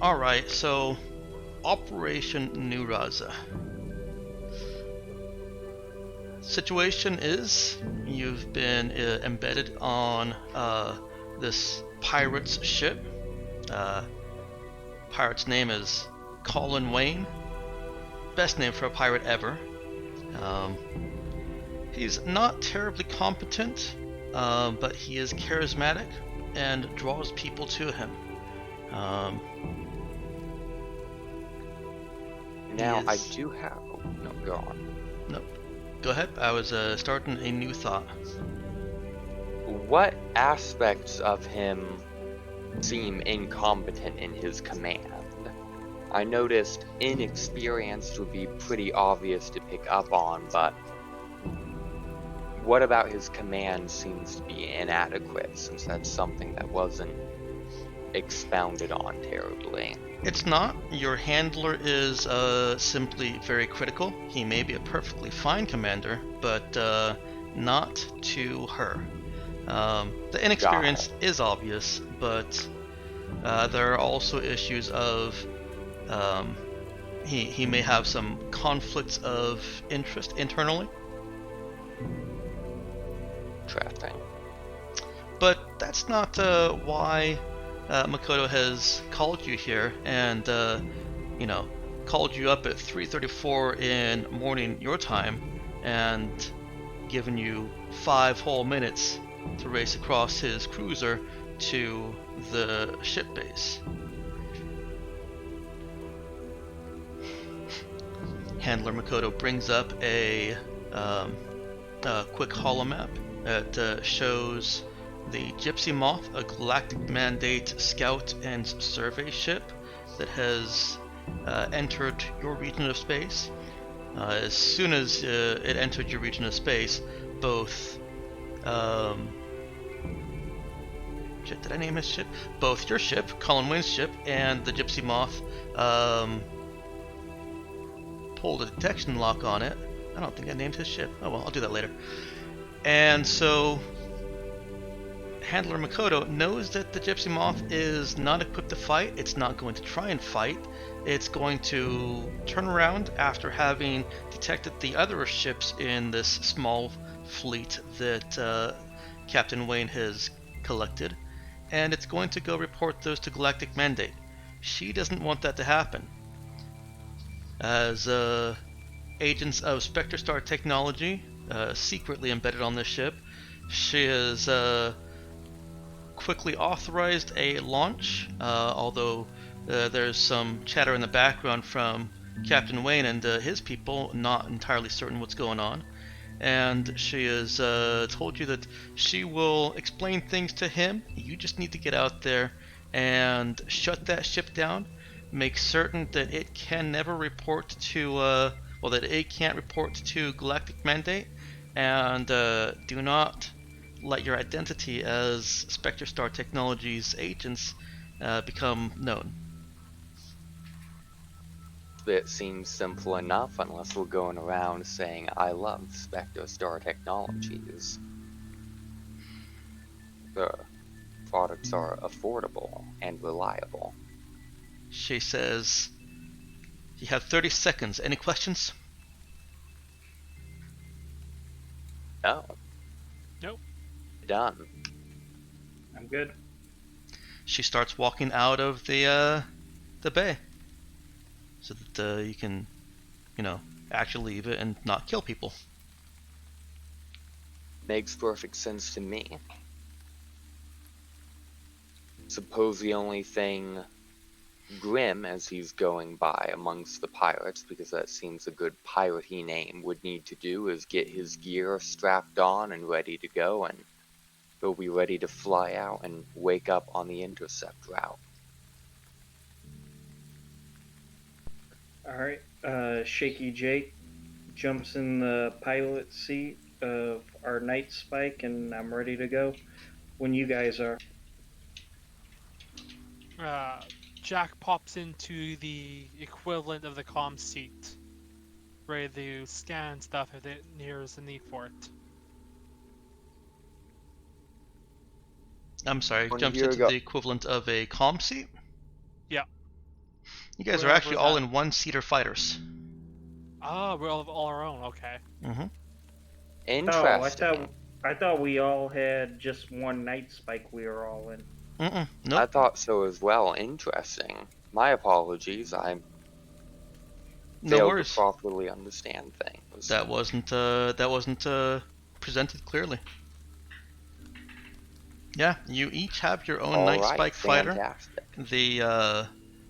Alright, so Operation New Raza. Situation is you've been embedded on this pirate's ship. Pirate's name is Colin Wayne. Best name for a pirate ever. He's not terribly competent, but he is charismatic and draws people to him. Now, I do have... Oh, no, go on. No, go ahead. I was starting a new thought. What aspects of him seem incompetent in his command? I noticed inexperienced would be pretty obvious to pick up on, but what about his command seems to be inadequate, since that's something that wasn't expounded on terribly? It's not. Your handler is simply very critical. He may be a perfectly fine commander, but not to her. The inexperience is obvious, but there are also issues of he may have some conflicts of interest internally. Interesting. But that's not why Makoto has called you here and, called you up at 3:34 in morning your time and given you 5 whole minutes to race across his cruiser to the ship base. Handler Makoto brings up a quick holomap that shows the Gypsy Moth, a Galactic Mandate scout and survey ship that has entered your region of space. As soon as it entered your region of space, both did I name his ship? Both your ship, Colin Wayne's ship, and the Gypsy Moth pulled a detection lock on it. I don't think I named his ship. Oh well, I'll do that later. And so Handler Makoto knows that the Gypsy Moth is not equipped to fight. It's not going to try and fight. It's going to turn around after having detected the other ships in this small fleet that Captain Wayne has collected, and it's going to go report those to Galactic Mandate. She doesn't want that to happen. As agents of Spectrestar technology secretly embedded on this ship, she has quickly authorized a launch, although there's some chatter in the background from Captain Wayne and his people, not entirely certain what's going on. And she has told you that she will explain things to him. You just need to get out there and shut that ship down. Make certain that it can never report to, that it can't report to Galactic Mandate, and do not let your identity as Spectrestar Technologies agents become known. It seems simple enough, unless we're going around saying, I love Spectrestar Technologies. The products are affordable and reliable. She says, you have 30 seconds. Any questions? No. Nope. Done. I'm good. She starts walking out of the bay, so that you can, actually leave it and not kill people. Makes perfect sense to me. Suppose the only thing Grim, as he's going by amongst the pirates, because that seems a good piratey name, would need to do is get his gear strapped on and ready to go, and he'll be ready to fly out and wake up on the intercept route. Alright, Shaky Jake jumps in the pilot seat of our Night Spike, and I'm ready to go when you guys are. Jack pops into the equivalent of the comm seat, ready to scan stuff if it nears the need for it. I'm sorry, When jumps you into go- the equivalent of a comm seat? Yeah. You guys are Where actually was all that? in one-seater fighters. Oh, we're all our own. Okay. Mm-hmm. Oh, Interesting. I thought we all had just one night spike we were all in. Mm-mm. I Nope. thought so as well. Interesting. My apologies. I No failed to worries. properly understand things. That wasn't presented clearly. Yeah, you each have your own All Night right, Spike fighter. fantastic. The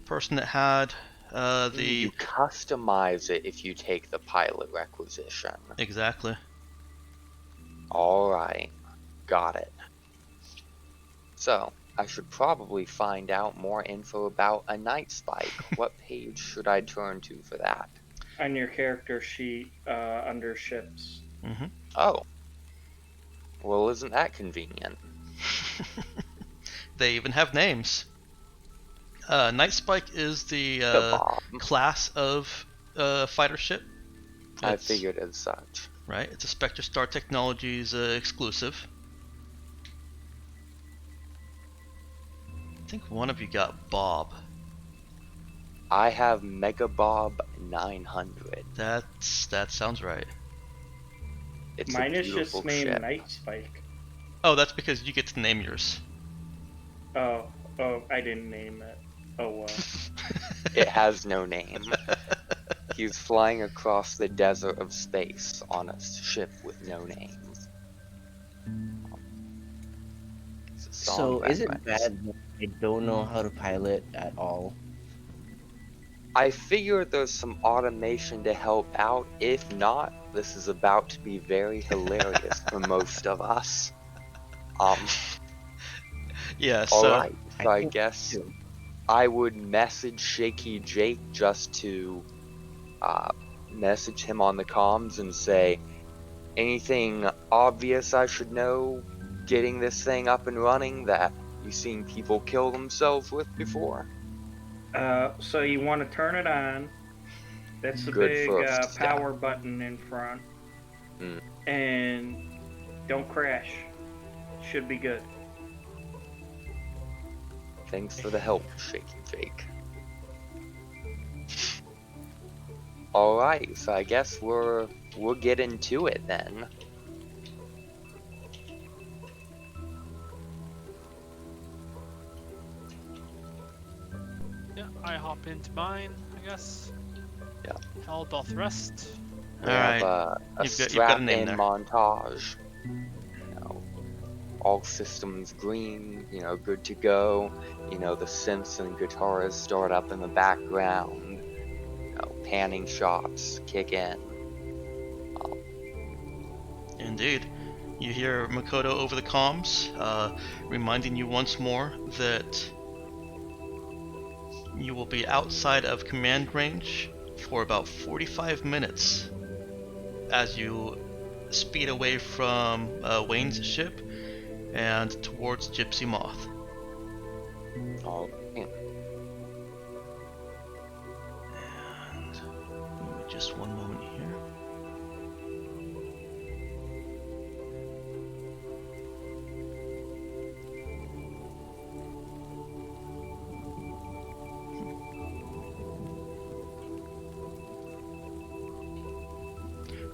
person that had You the customize it if you take the pilot requisition. exactly. All right, got it. So, I should probably find out more info about a night spike. What page should I turn to for that? On your character sheet, under ships. Mm-hmm. Oh, well, isn't that convenient? They even have names. Night Spike is the Bob. class of fighter ship. I It's, figured as such. right. It's a Spectre Star Technologies exclusive. I think one of you got Bob. I have Mega Bob 900. That sounds right. It's Mine a is beautiful just named ship. Night Spike. Oh, that's because you get to name yours. Oh, I didn't name it. Oh well. It has no name. He's flying across the desert of space on a ship with no name. It's a song So is it reference. bad that I don't know how to pilot at all? I figured there's some automation to help out. If not, this is about to be very hilarious for most of us. Yeah, so Alright, so I think guess too. I would message Shaky Jake just to message him on the comms and say, anything obvious I should know getting this thing up and running that you've seen people kill themselves with before? So you want to turn it on. That's the Good big first step. power button in front. Mm. And don't crash. Should be good. Thanks for the help, Shaky Jake. Alright, so I guess we'll get into it then. Yeah, I hop into mine, I guess. Yeah. Hell doth rest. We All have right. a You've got a strap-in name there. montage. All systems green, good to go. The synths and guitars start up in the background. Panning shots kick in. Indeed. You hear Makoto over the comms, reminding you once more that you will be outside of command range for about 45 minutes as you speed away from Wayne's ship and towards Gypsy Moth. Oh, And give me just one moment here.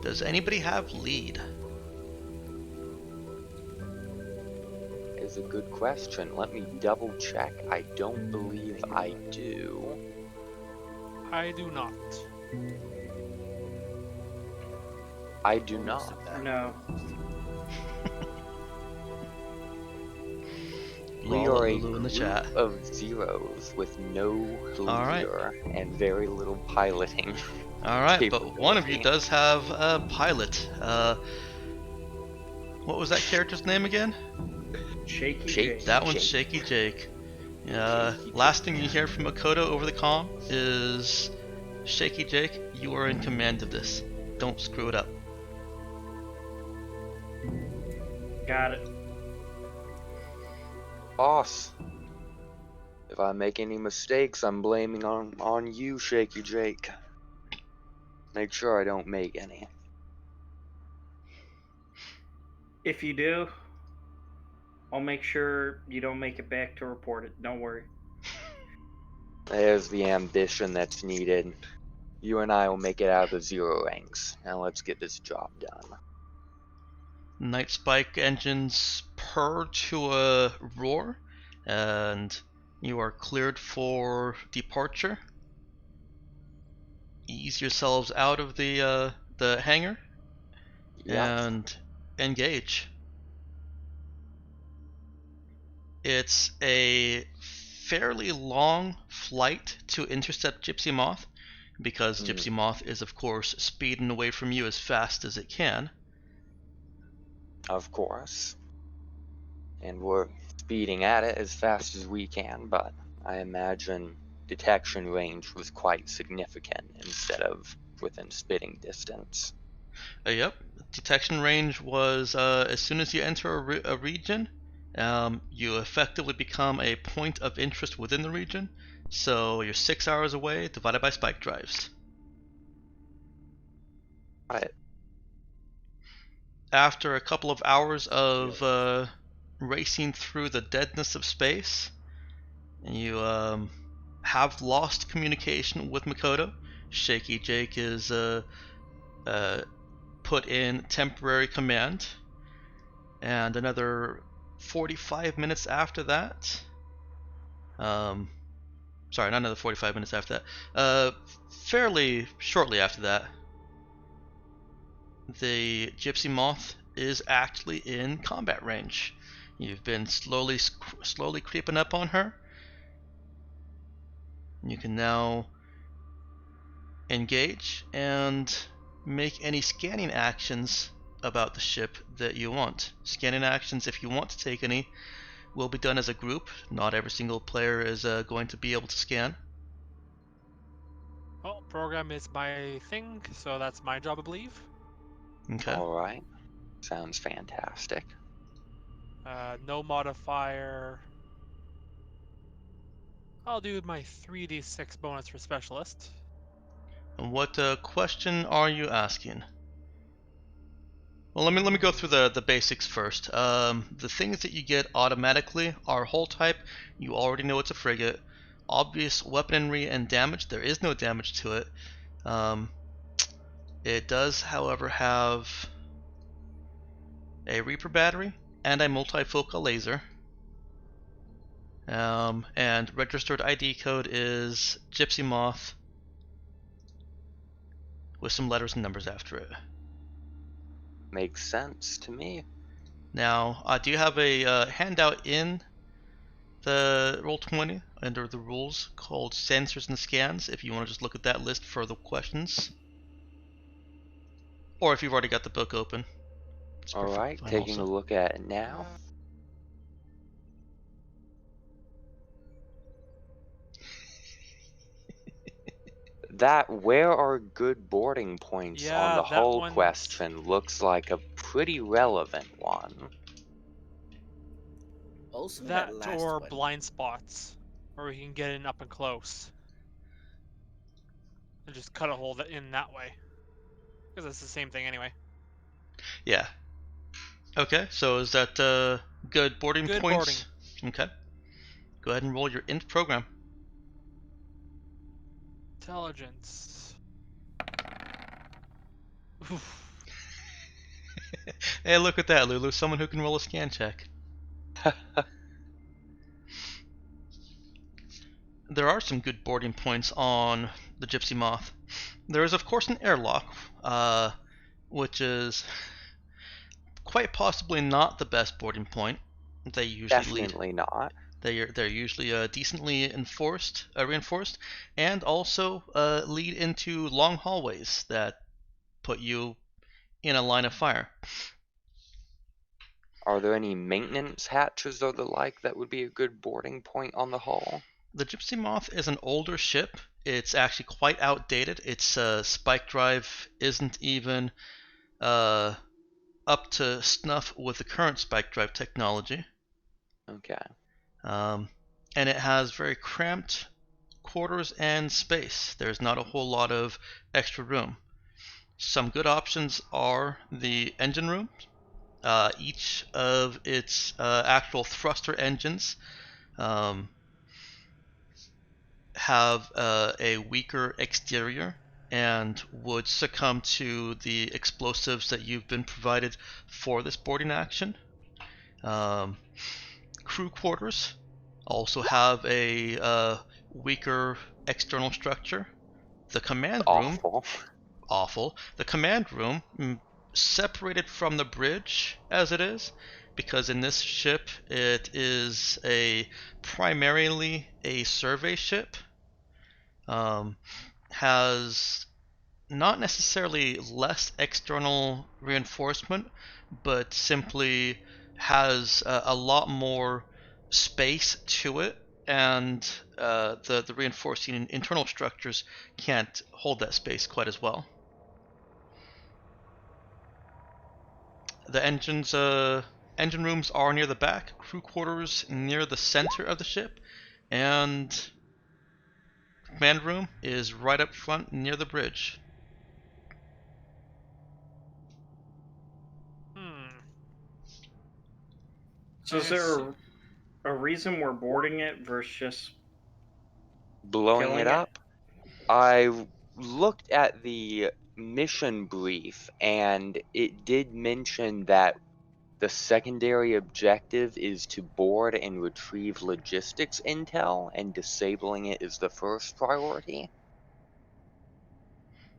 Does anybody have lead? is a good question. Let me double check. I don't believe I do. I do not. I do not. No. We Lol are at a Lulu in the group chat. of zeros with no Alright. leader and very little piloting. Alright, but one of you capability. does have a pilot. What was that character's name again? Shaky Shake Jake. That one's Jake. Shaky Jake. Shaky Last thing you hear from Makoto over the comm is, Shaky Jake, you are in command of this. Don't screw it up. Got it. Boss, if I make any mistakes, I'm blaming on you, Shaky Jake. Make sure I don't make any. If you do, I'll make sure you don't make it back to report it. Don't worry. There's the ambition that's needed. You and I will make it out of the zero ranks. Now let's get this job done. Night Spike engines purr to a roar, and you are cleared for departure. Ease yourselves out of the hangar Yep. and engage. It's a fairly long flight to intercept Gypsy Moth, because Gypsy Moth is, of course, speeding away from you as fast as it can. Of course. And we're speeding at it as fast as we can, but I imagine detection range was quite significant instead of within spitting distance. Yep, detection range was as soon as you enter a region, you effectively become a point of interest within the region. So you're 6 hours away, divided by spike drives. Got it. After a couple of hours of racing through the deadness of space, you have lost communication with Makoto. Shaky Jake is put in temporary command, and another 45 minutes after that, sorry, not another 45 minutes after that, fairly shortly after that, the Gypsy Moth is actually in combat range. You've been slowly creeping up on her. You can now engage and make any scanning actions about the ship that you want. Scanning actions, if you want to take any, will be done as a group. Not every single player is going to be able to scan. Well, program is my thing, so that's my job, I believe. Okay. Alright. Sounds fantastic. No modifier. I'll do my 3d6 bonus for specialist. And what question are you asking? Well, let me go through the basics first. The things that you get automatically are hull type. You already know it's a frigate. Obvious weaponry and damage. There is no damage to it. It does, however, have a Reaper battery and a multifocal laser. And registered ID code is Gypsy Moth with some letters and numbers after it. Makes sense to me. Now, do you have a handout in the Roll20 under the rules called Sensors and Scans, if you want to just look at that list for the questions? Or if you've already got the book open. Alright, taking a look at it now. That where are good boarding points on Yeah, the that hull one's- question looks like a pretty relevant one. Also, That last or one. blind spots, where we can get in up and close. And just cut a hole in that way. Because it's the same thing anyway. Yeah. Okay, so is that good boarding Good points? Okay. Go ahead and roll your int program. Intelligence. Oof. Hey, look at that, Lulu. Someone who can roll a scan check. There are some good boarding points on the Gypsy Moth. There is, of course, an airlock, which is quite possibly not the best boarding point. They usually Definitely not. They're usually decently reinforced, and also lead into long hallways that put you in a line of fire. Are there any maintenance hatches or the like that would be a good boarding point on the hull? The Gypsy Moth is an older ship. It's actually quite outdated. Its spike drive isn't even up to snuff with the current spike drive technology. Okay. And it has very cramped quarters and space. There's not a whole lot of extra room. Some good options are the engine room. Each of its actual thruster engines have a weaker exterior and would succumb to the explosives that you've been provided for this boarding action. Um, Crew quarters also have a weaker external structure. The command room, Awful. awful. The command room, separated from the bridge as it is, because in this ship it is primarily a survey ship. Has not necessarily less external reinforcement, but simply has a lot more space to it, and the reinforcing internal structures can't hold that space quite as well. The engine rooms are near the back, crew quarters near the center of the ship, and command room is right up front near the bridge. Hmm. So is there a reason we're boarding it versus just Blowing killing it up? I looked at the mission brief, and it did mention that the secondary objective is to board and retrieve logistics intel, and disabling it is the first priority.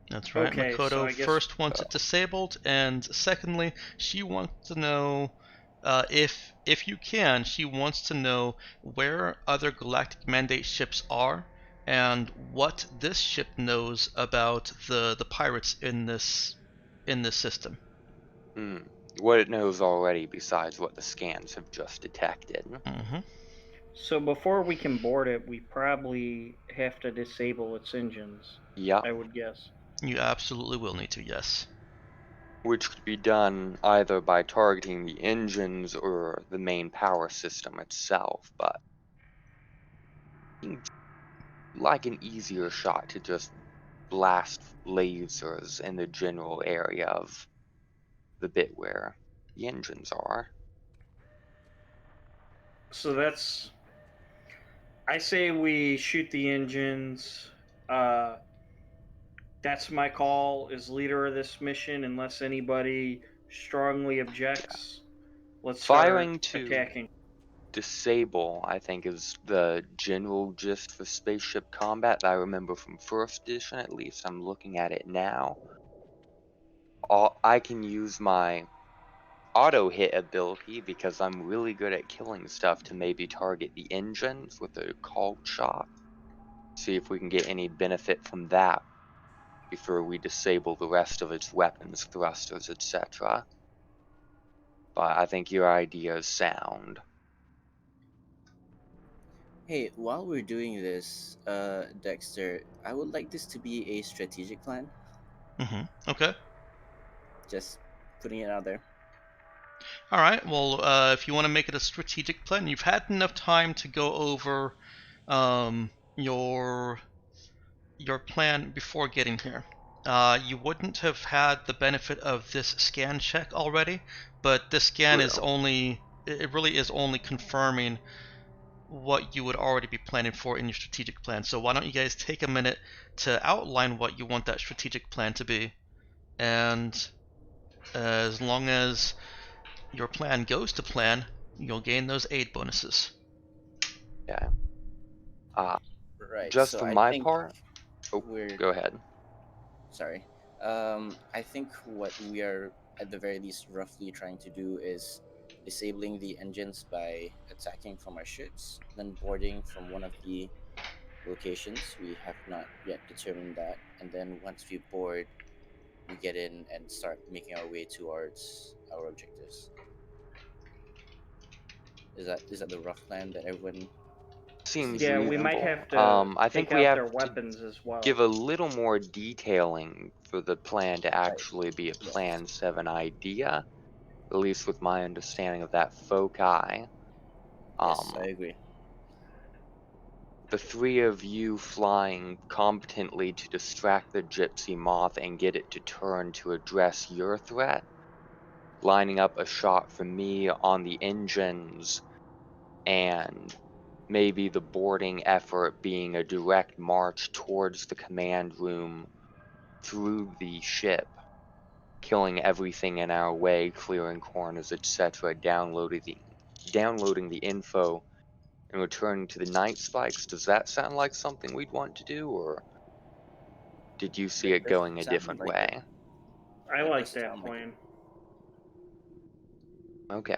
That's right. Okay, so Makoto I guess first wants it disabled, and secondly, she wants to know if you can, she wants to know where other galactic mandate ships are and what this ship knows about the pirates in this system. What it knows already besides what the scans have just detected. Mm-hmm. so before we can board it, we probably have to disable its engines, Yep. I would guess. You absolutely will need to, yes. Which could be done either by targeting the engines or the main power system itself, but seems like an easier shot to just blast lasers in the general area of the bit where the engines are. So I say we shoot the engines. Uh, that's my call as leader of this mission. Unless anybody strongly objects, let's start Firing to attacking. disable, I think, is the general gist for spaceship combat that I remember from first edition, at least. I'm looking at it now. I can use my auto hit ability because I'm really good at killing stuff to maybe target the engines with a called shot. See if we can get any benefit from that before we disable the rest of its weapons, thrusters, etc. But I think your idea is sound. Hey, while we're doing this, Dexter, I would like this to be a strategic plan. Mm-hmm. Okay. Just putting it out there. All right. Well, if you want to make it a strategic plan, you've had enough time to go over um, your plan before getting here. You wouldn't have had the benefit of this scan check already, but this scan is True. only it really is only confirming what you would already be planning for in your strategic plan. So why don't you guys take a minute to outline what you want that strategic plan to be, and as long as your plan goes to plan, you'll gain those aid bonuses. Yeah. Right. Just So for I my think part. Oh, we're go ahead. sorry. I think what we are at the very least roughly trying to do is disabling the engines by attacking from our ships, then boarding from one of the locations. We have not yet determined that, and then once we board, we get in and start making our way towards our objectives. Is that the rough plan that everyone Seems Yeah, we might reasonable. have to I think take we out have their to weapons as well. give a little more detailing for the plan to Right. actually be a Yes. Plan 7 idea, at least with my understanding of that foci. Yes, I agree. The three of you flying competently to distract the gypsy moth and get it to turn to address your threat, lining up a shot for me on the engines and maybe the boarding effort being a direct march towards the command room through the ship, killing everything in our way, clearing corners, etc., downloading the info, and returning to the night spikes. Does that sound like something we'd want to do, or did you see That it does going a sound different like it. way? I That like does that sound like it. plan. Okay.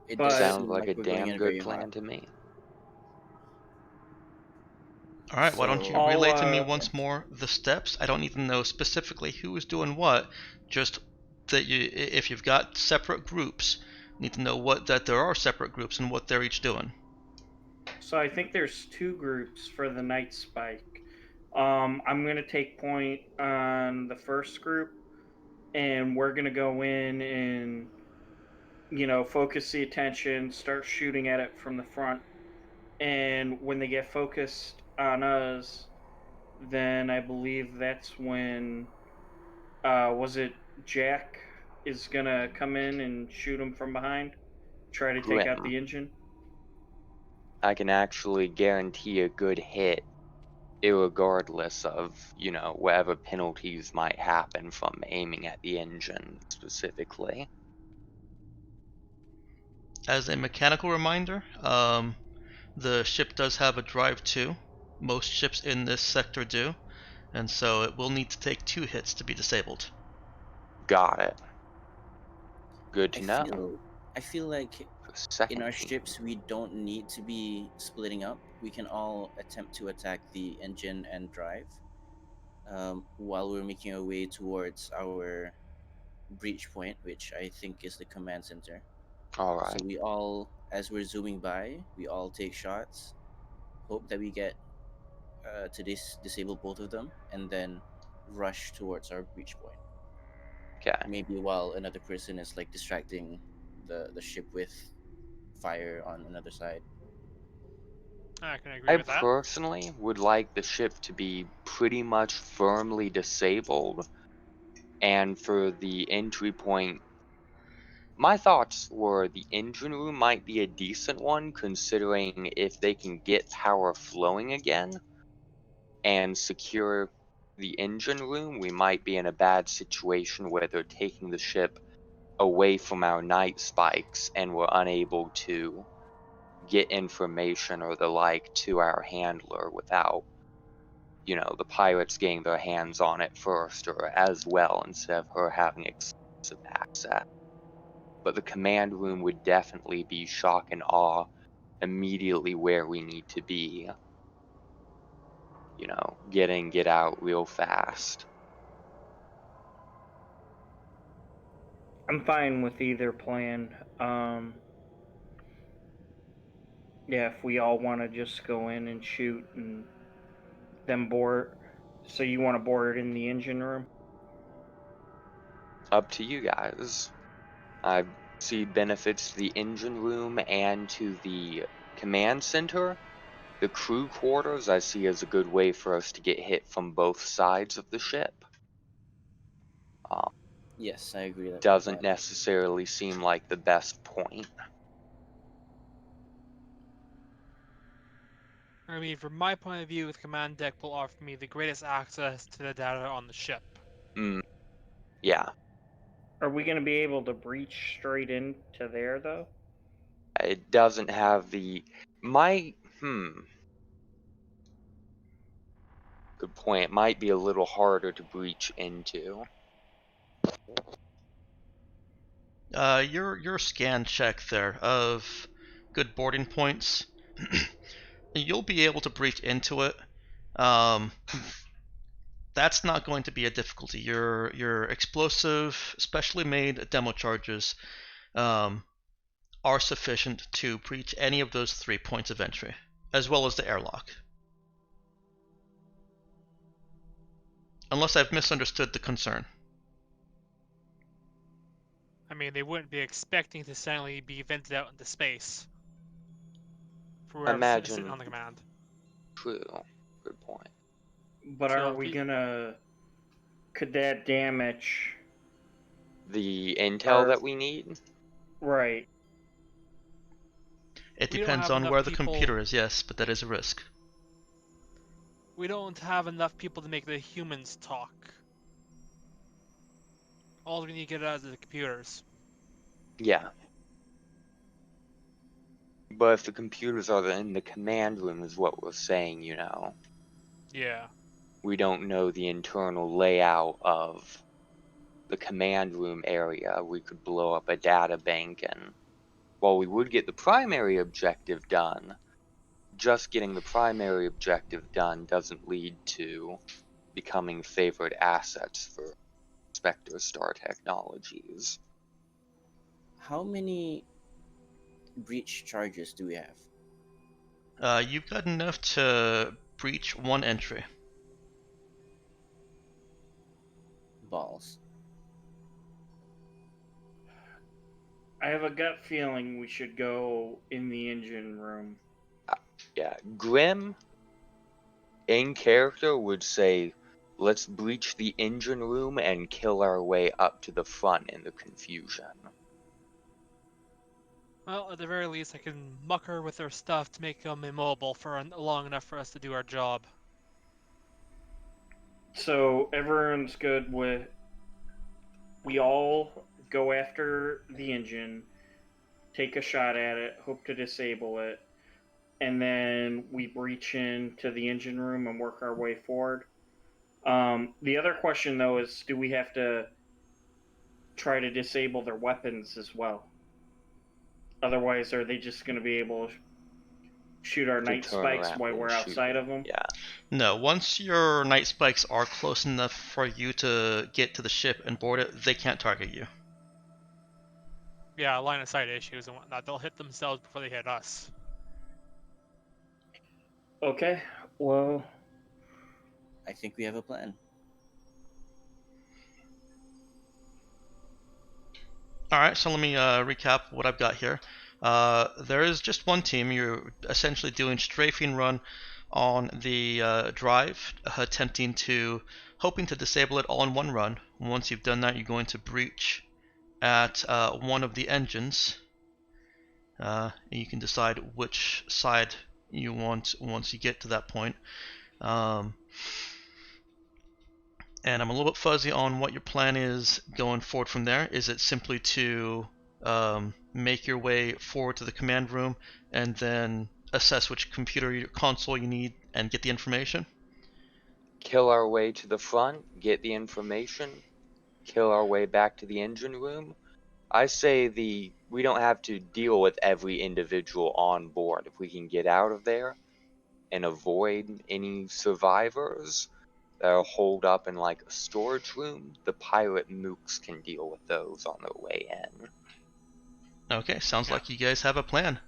It does But Sounds seem like like a we're going damn in good very hot. plan to me. All right, why don't you So relay to me I'll once more the steps? I don't need to know specifically who is doing what, just that if you've got separate groups, need to know that there are separate groups and what they're each doing. So I think there's two groups for the night spike. I'm gonna take point on the first group, and we're gonna go in and focus the attention, start shooting at it from the front, and when they get focused on us, then I believe that's when was it Jack is gonna come in and shoot him from behind, try to take out Grim, the engine. I can actually guarantee a good hit, irregardless of, whatever penalties might happen from aiming at the engine specifically. As a mechanical reminder, the ship does have a drive 2. Most ships in this sector do, and so it will need to take 2 hits to be disabled. Got it. Good I to know. feel like For in second our team. ships we don't need to be splitting up. We can all attempt to attack the engine and drive, while we're making our way towards our breach point, which I think is the command center. So Alright. we all, as we're zooming by, we all take shots, hope that we get to disable both of them, and then rush towards our breach point. Okay. Maybe while another person is like distracting the ship with fire on another side. I can agree I with that. personally would like the ship to be pretty much firmly disabled, and for the entry point, my thoughts were the engine room might be a decent one, considering if they can get power flowing again and secure the engine room, we might be in a bad situation where they're taking the ship away from our night spikes and we're unable to get information or the like to our handler without, the pirates getting their hands on it first or as well instead of her having exclusive access. But the command room would definitely be shock and awe immediately where we need to be. Get out real fast. I'm fine with either plan. Yeah, if we all want to just go in and shoot and then board. So you want to board it in the engine room? Up to you guys. I see benefits to the engine room and to the command center. The crew quarters I see as a good way for us to get hit from both sides of the ship. Yes, I agree with Doesn't that. necessarily seem like the best point. I mean, from my point of view, the command deck will offer me the greatest access to the data on the ship. Yeah, Are we going to be able to breach straight into there though? it doesn't have the good point. It might be a little harder to breach into. Your scan check there of good boarding points, you'll be able to breach into it. Um, that's not going to be a difficulty. Your explosive, specially made demo charges um, are sufficient to breach any of those 3 points of entry, as well as the airlock. Unless I've misunderstood the concern. I mean, they wouldn't be expecting to suddenly be vented out into space for whoever's sitting Imagine on the command. true. Good point. But So are if we we, gonna? Could that damage? The intel Our that we need? right. It We don't depends have on enough where the people. computer is, yes, but that is a risk. We don't have enough people to make the humans talk. All we need to get out is the computers. Yeah. But if the computers are in the command room is what we're saying, you know. Yeah. We don't know the internal layout of the command room area. We could blow up a data bank, and while we would get the primary objective done, just getting the primary objective done doesn't lead to becoming favored assets for Spectre Star Technologies. How many breach charges do we have? You've got enough to breach one entry. Balls. I have a gut feeling we should go in the engine room. Yeah, Grim, in character, would say, let's breach the engine room and kill our way up to the front in the confusion. Well, at the very least, I can muck her with her stuff to make them immobile for long enough for us to do our job. So everyone's good with. We all go after the engine, take a shot at it, hope to disable it, and then we breach into the engine room and work our way forward. The other question, though, is do we have to try to disable their weapons as well? Otherwise, are they just going to be able to shoot our To night turn spikes around while and we're shoot outside them. of them? Yeah. No, once your night spikes are close enough for you to get to the ship and board it, they can't target you. Yeah, line of sight issues and whatnot. They'll hit themselves before they hit us. Okay, well, I think we have a plan. Alright, so let me recap what I've got here. There is just one team. You're essentially doing strafing run on the drive, hoping to disable it all in one run. Once you've done that, you're going to breach at one of the engines. And you can decide which side you want once you get to that point. And I'm a little bit fuzzy on what your plan is going forward from there. Is it simply to make your way forward to the command room and then assess which computer console you need and get the information? Kill our way to the front, get the information, kill our way back to the engine room. I say we don't have to deal with every individual on board. If we can get out of there and avoid any survivors that are holed up in like a storage room, the pirate mooks can deal with those on their way in. Okay, sounds Yeah. like you guys have a plan.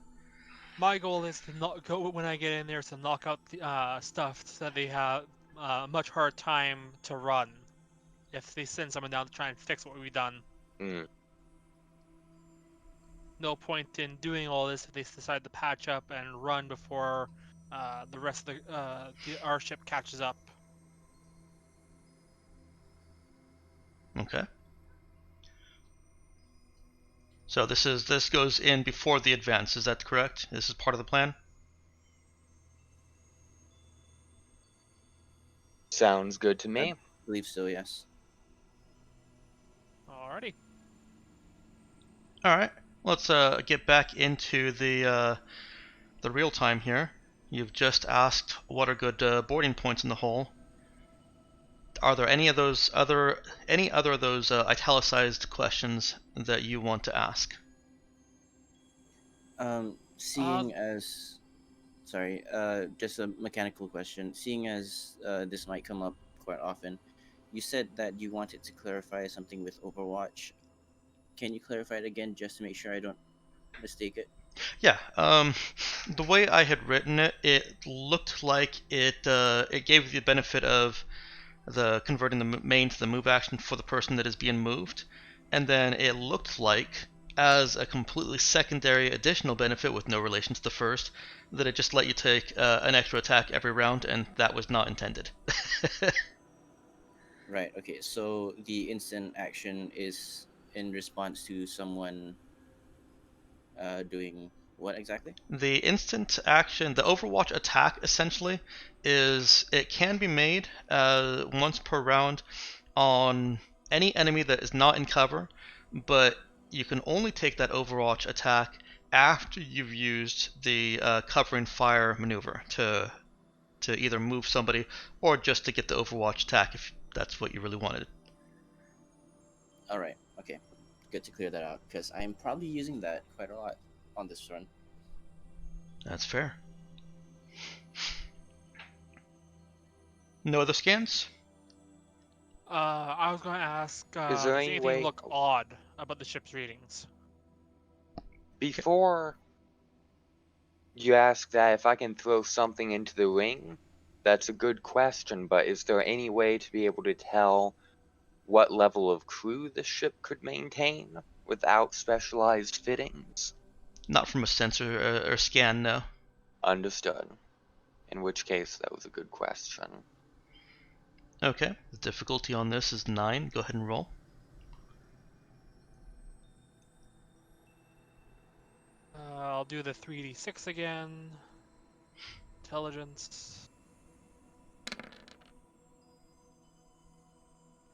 My goal is to not go when I get in there to knock out the stuff so that they have a much harder time to run if they send someone down to try and fix what we've done. Mm. No point in doing all this if they decide to patch up and run before the rest of our ship catches up. Okay. So this goes in before the advance. Is that correct? This is part of the plan. Sounds good to me. I believe so, yes. Alrighty. All right. Let's get back into the real time here. You've just asked what are good boarding points in the hull. Are there any other of those italicized questions that you want to ask? Seeing as, sorry, just a mechanical question. Seeing as this might come up quite often, you said that you wanted to clarify something with Overwatch. Can you clarify it again just to make sure I don't mistake it? Yeah. The way I had written it, it looked like it gave you the benefit of the converting the main to the move action for the person that is being moved, and then it looked like as a completely secondary additional benefit with no relation to the first that it just let you take an extra attack every round, and that was not intended. Right, okay, so the instant action is in response to someone doing What exactly? The instant action, the Overwatch attack, essentially, is it can be made once per round on any enemy that is not in cover, but you can only take that Overwatch attack after you've used the covering fire maneuver to either move somebody or just to get the Overwatch attack if that's what you really wanted. All right. Okay. Good to clear that out because I'm probably using that quite a lot on this run. That's fair. No other scans? I was going to ask, Is there does any anything way look odd about the ship's readings? before you ask that if I can throw something into the ring? That's a good question, but is there any way to be able to tell what level of crew the ship could maintain without specialized fittings? Not from a sensor or scan, no. Understood. In which case, that was a good question. Okay, the difficulty on this is 9. Go ahead and roll. I'll do the 3d6 again. Intelligence.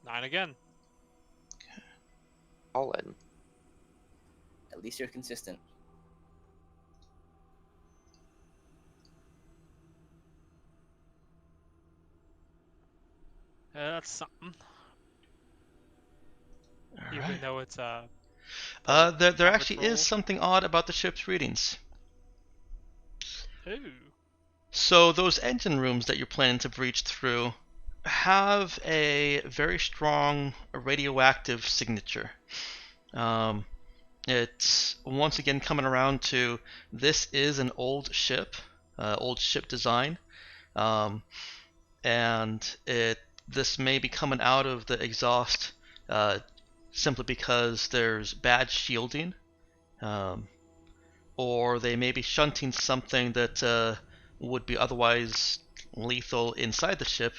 9 again. Solid. At least you're consistent. That's something. All Even right. though it's a. There average actually roll. is something odd about the ship's readings. Ooh. So those engine rooms that you're planning to breach through have a very strong radioactive signature. It's once again coming around to this is an old ship design, um, and this may be coming out of the exhaust simply because there's bad shielding, um, or they may be shunting something that would be otherwise lethal inside the ship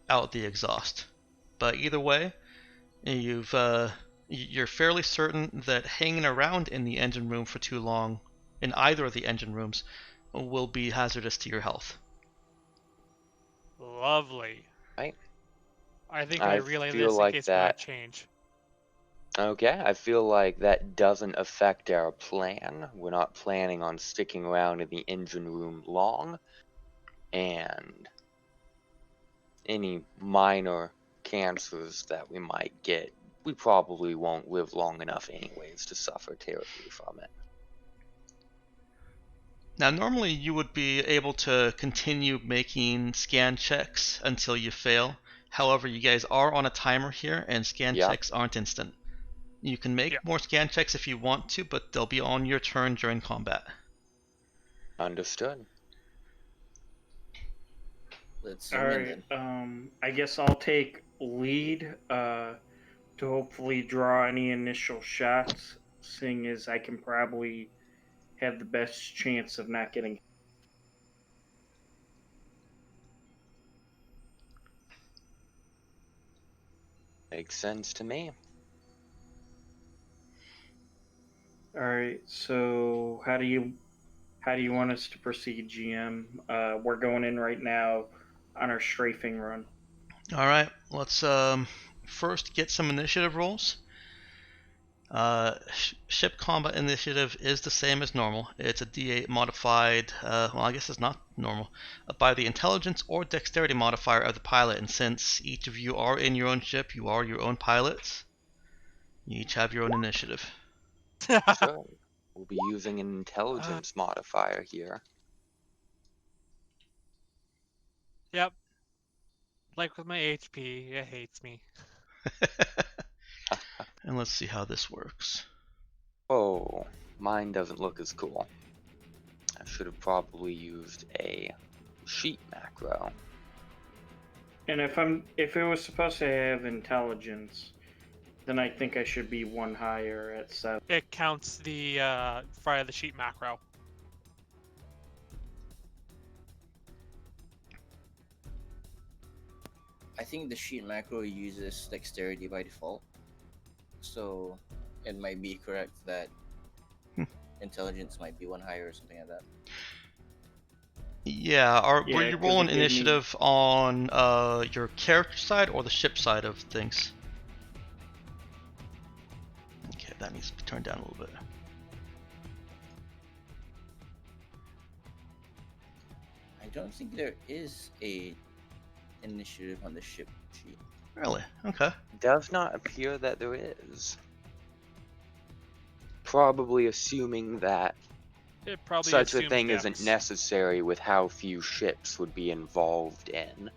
out the exhaust. But either way, you're fairly certain that hanging around in the engine room for too long, in either of the engine rooms, will be hazardous to your health. Lovely. Right? I think I I relay feel this in like case we want that. to change. Okay, I feel like that doesn't affect our plan. We're not planning on sticking around in the engine room long, and any minor cancers that we might get, we probably won't live long enough anyways to suffer terribly from it. Now, normally you would be able to continue making scan checks until you fail. However, you guys are on a timer here, and scan Yep, checks aren't instant. You can Yeah. make more scan checks if you want to, but they'll be on your turn during combat. understood. Let's All zoom in right. then. I guess I'll take lead to hopefully draw any initial shots, seeing as I can probably have the best chance of not getting. Makes sense to me. All right. So how do you want us to proceed, GM? We're going in right now on our strafing run. All right, let's first get some initiative rolls. Ship combat initiative is the same as normal. It's a D8 modified, well, I guess it's not normal, by the intelligence or dexterity modifier of the pilot. And since each of you are in your own ship, you are your own pilots. You each have your own initiative. Sure. We'll be using an intelligence modifier here. Yep. Like with my HP, it hates me. And let's see how this works. Oh, mine doesn't look as cool. I should have probably used a sheet macro. And if it was supposed to have intelligence, then I think I should be one higher at 7. It counts the fry of the sheet macro. I think the sheet macro uses dexterity by default, so it might be correct that intelligence might be one higher or something like that. Yeah, were Yeah, you 'cause rolling it gave me- initiative on your character side or the ship side of things? Okay, that needs to be turned down a little bit. I don't think there is a initiative on the ship sheet. Really? Okay. Does not appear that there is. Probably assuming that It probably such a assumed thing depths. isn't necessary with how few ships would be involved in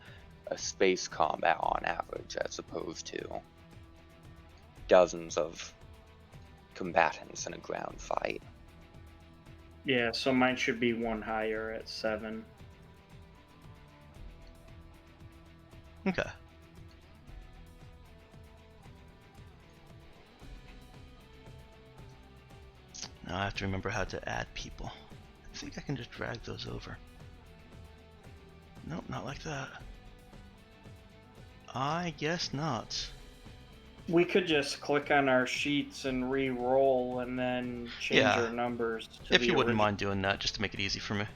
a space combat on average, as opposed to dozens of combatants in a ground fight. Yeah, so mine should be one higher at 7. Okay. Now I have to remember how to add people. I think I can just drag those over. Nope, not like that. I guess not. We could just click on our sheets and re-roll and then change Yeah. our numbers to If the you wouldn't original. mind doing that, just to make it easy for me.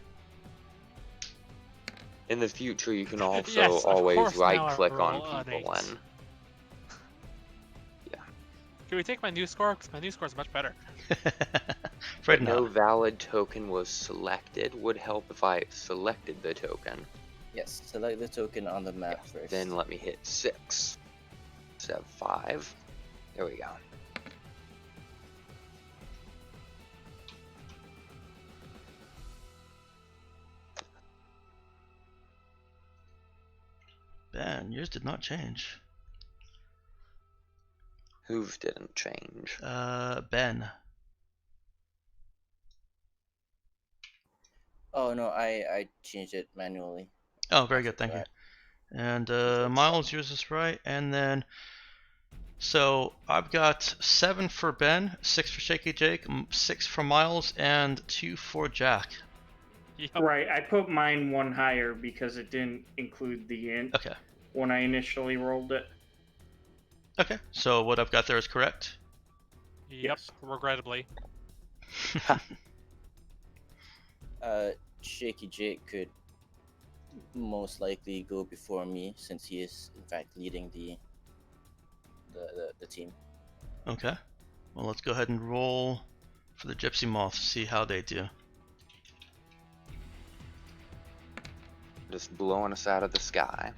In the future, you can also Yes, of always course, now I right-click on roll an people 8. and Can we take my new score? Because my new score is much better. Afraid no not. valid token was selected. Would help if I selected the token. Yes, select the token on the map first. Then let me hit 6 instead of 5. There we go. Ben, yours did not change. Whose didn't change? Ben. Oh no, I changed it manually. Oh, very good, thank you. Right. And Okay, Miles, yours is right. And then, so I've got 7 for Ben, 6 for Shaky Jake, 6 for Miles, and 2 for Jack. Yep. Right, I put mine one higher because it didn't include the int Okay. when I initially rolled it. Okay, so what I've got there is correct. Yep, Yes. regrettably. Shaky Jake could most likely go before me since he is in fact leading the team. Okay. Well, let's go ahead and roll for the Gypsy Moth, see how they do. Just blowing us out of the sky.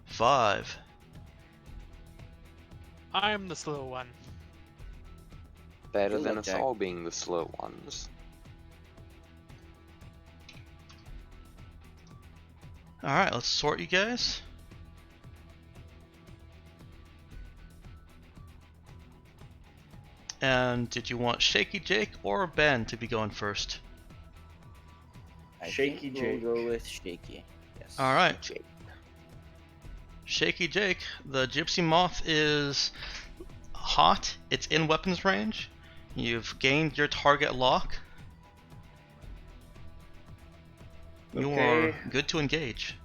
5. I'm the slow one. Better Good than luck, us Jack. all being the slow ones. Alright, let's sort you guys. And did you want Shaky Jake or Ben to be going first? I Shaky think Jake. we'll go with Shaky. Yes. Alright. Jake. Shaky Jake, the Gypsy Moth is hot. It's in weapons range. You've gained your target lock. You are Okay. good to engage.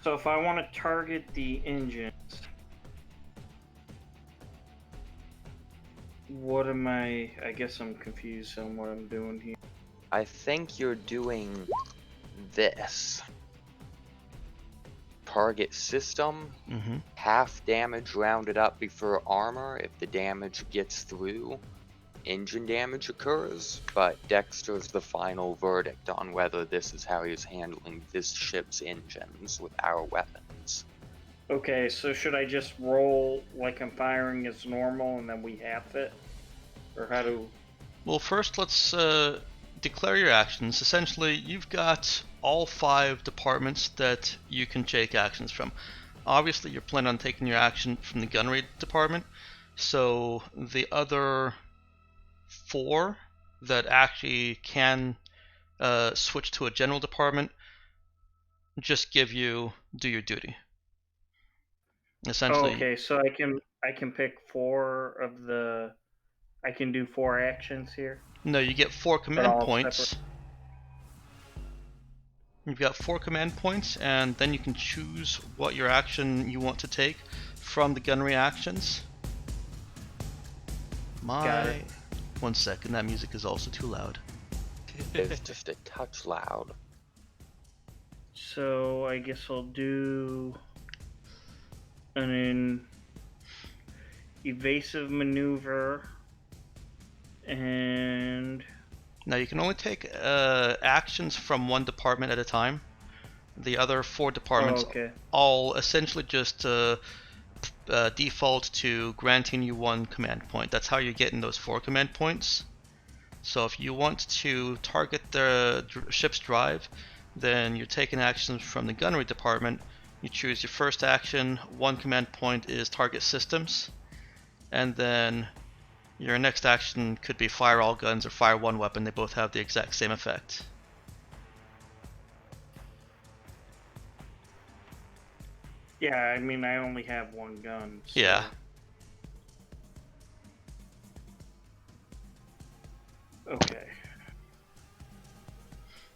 So if I want to target the engines, what am I guess I'm confused on what I'm doing here. I think you're doing this. Target system, Mm-hmm. half damage rounded up before armor. If the damage gets through, engine damage occurs. But Dexter's the final verdict on whether this is how he's handling this ship's engines with our weapons. Okay, so should I just roll like I'm firing as normal and then we half it? Or how do... Well, first let's declare your actions. Essentially, you've got all 5 departments that you can take actions from. Obviously, you're planning on taking your action from the gunnery department, so the other 4 that actually can switch to a general department just do your duty. Essentially, Okay, so I can pick 4 of the... I can do 4 actions here? no, you get 4 But command all points. separate. You've got 4 command points, and then you can choose what your action you want to take from the gunnery actions. Got it. 1 second, that music is also too loud. It's just a touch loud. So I guess I'll do an evasive maneuver, and Now you can only take actions from one department at a time. The other 4 departments okay. all essentially just default to granting you 1 command point. That's how you're getting those 4 command points. So if you want to target the ship's drive, then you're taking actions from the gunnery department. You choose your first action, 1 command point is target systems, and then your next action could be fire all guns or fire 1 weapon. They both have the exact same effect. Yeah, I mean, I only have 1 gun. So. Yeah. Okay.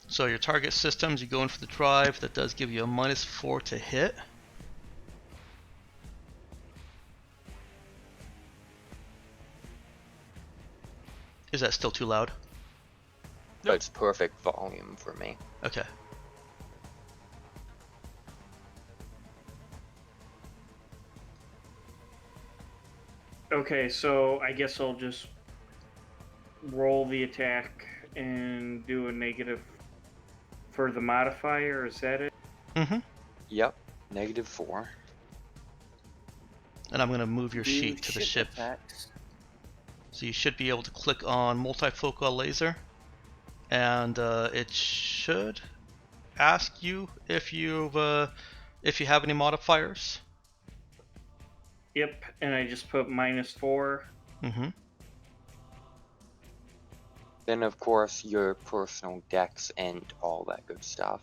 So your target systems, you go in for the drive. That does give you a -4 to hit. Is that still too loud? But it's perfect volume for me. Okay. Okay, so I guess I'll just roll the attack and do a negative for the modifier. Is that it? Mm-hmm. Yep, -4. And I'm going to move your Do sheet to the ship. attacks? So you should be able to click on multifocal laser, and it should ask you if you have any modifiers. Yep, and I just put -4. Mm-hmm. Then of course your personal dex and all that good stuff.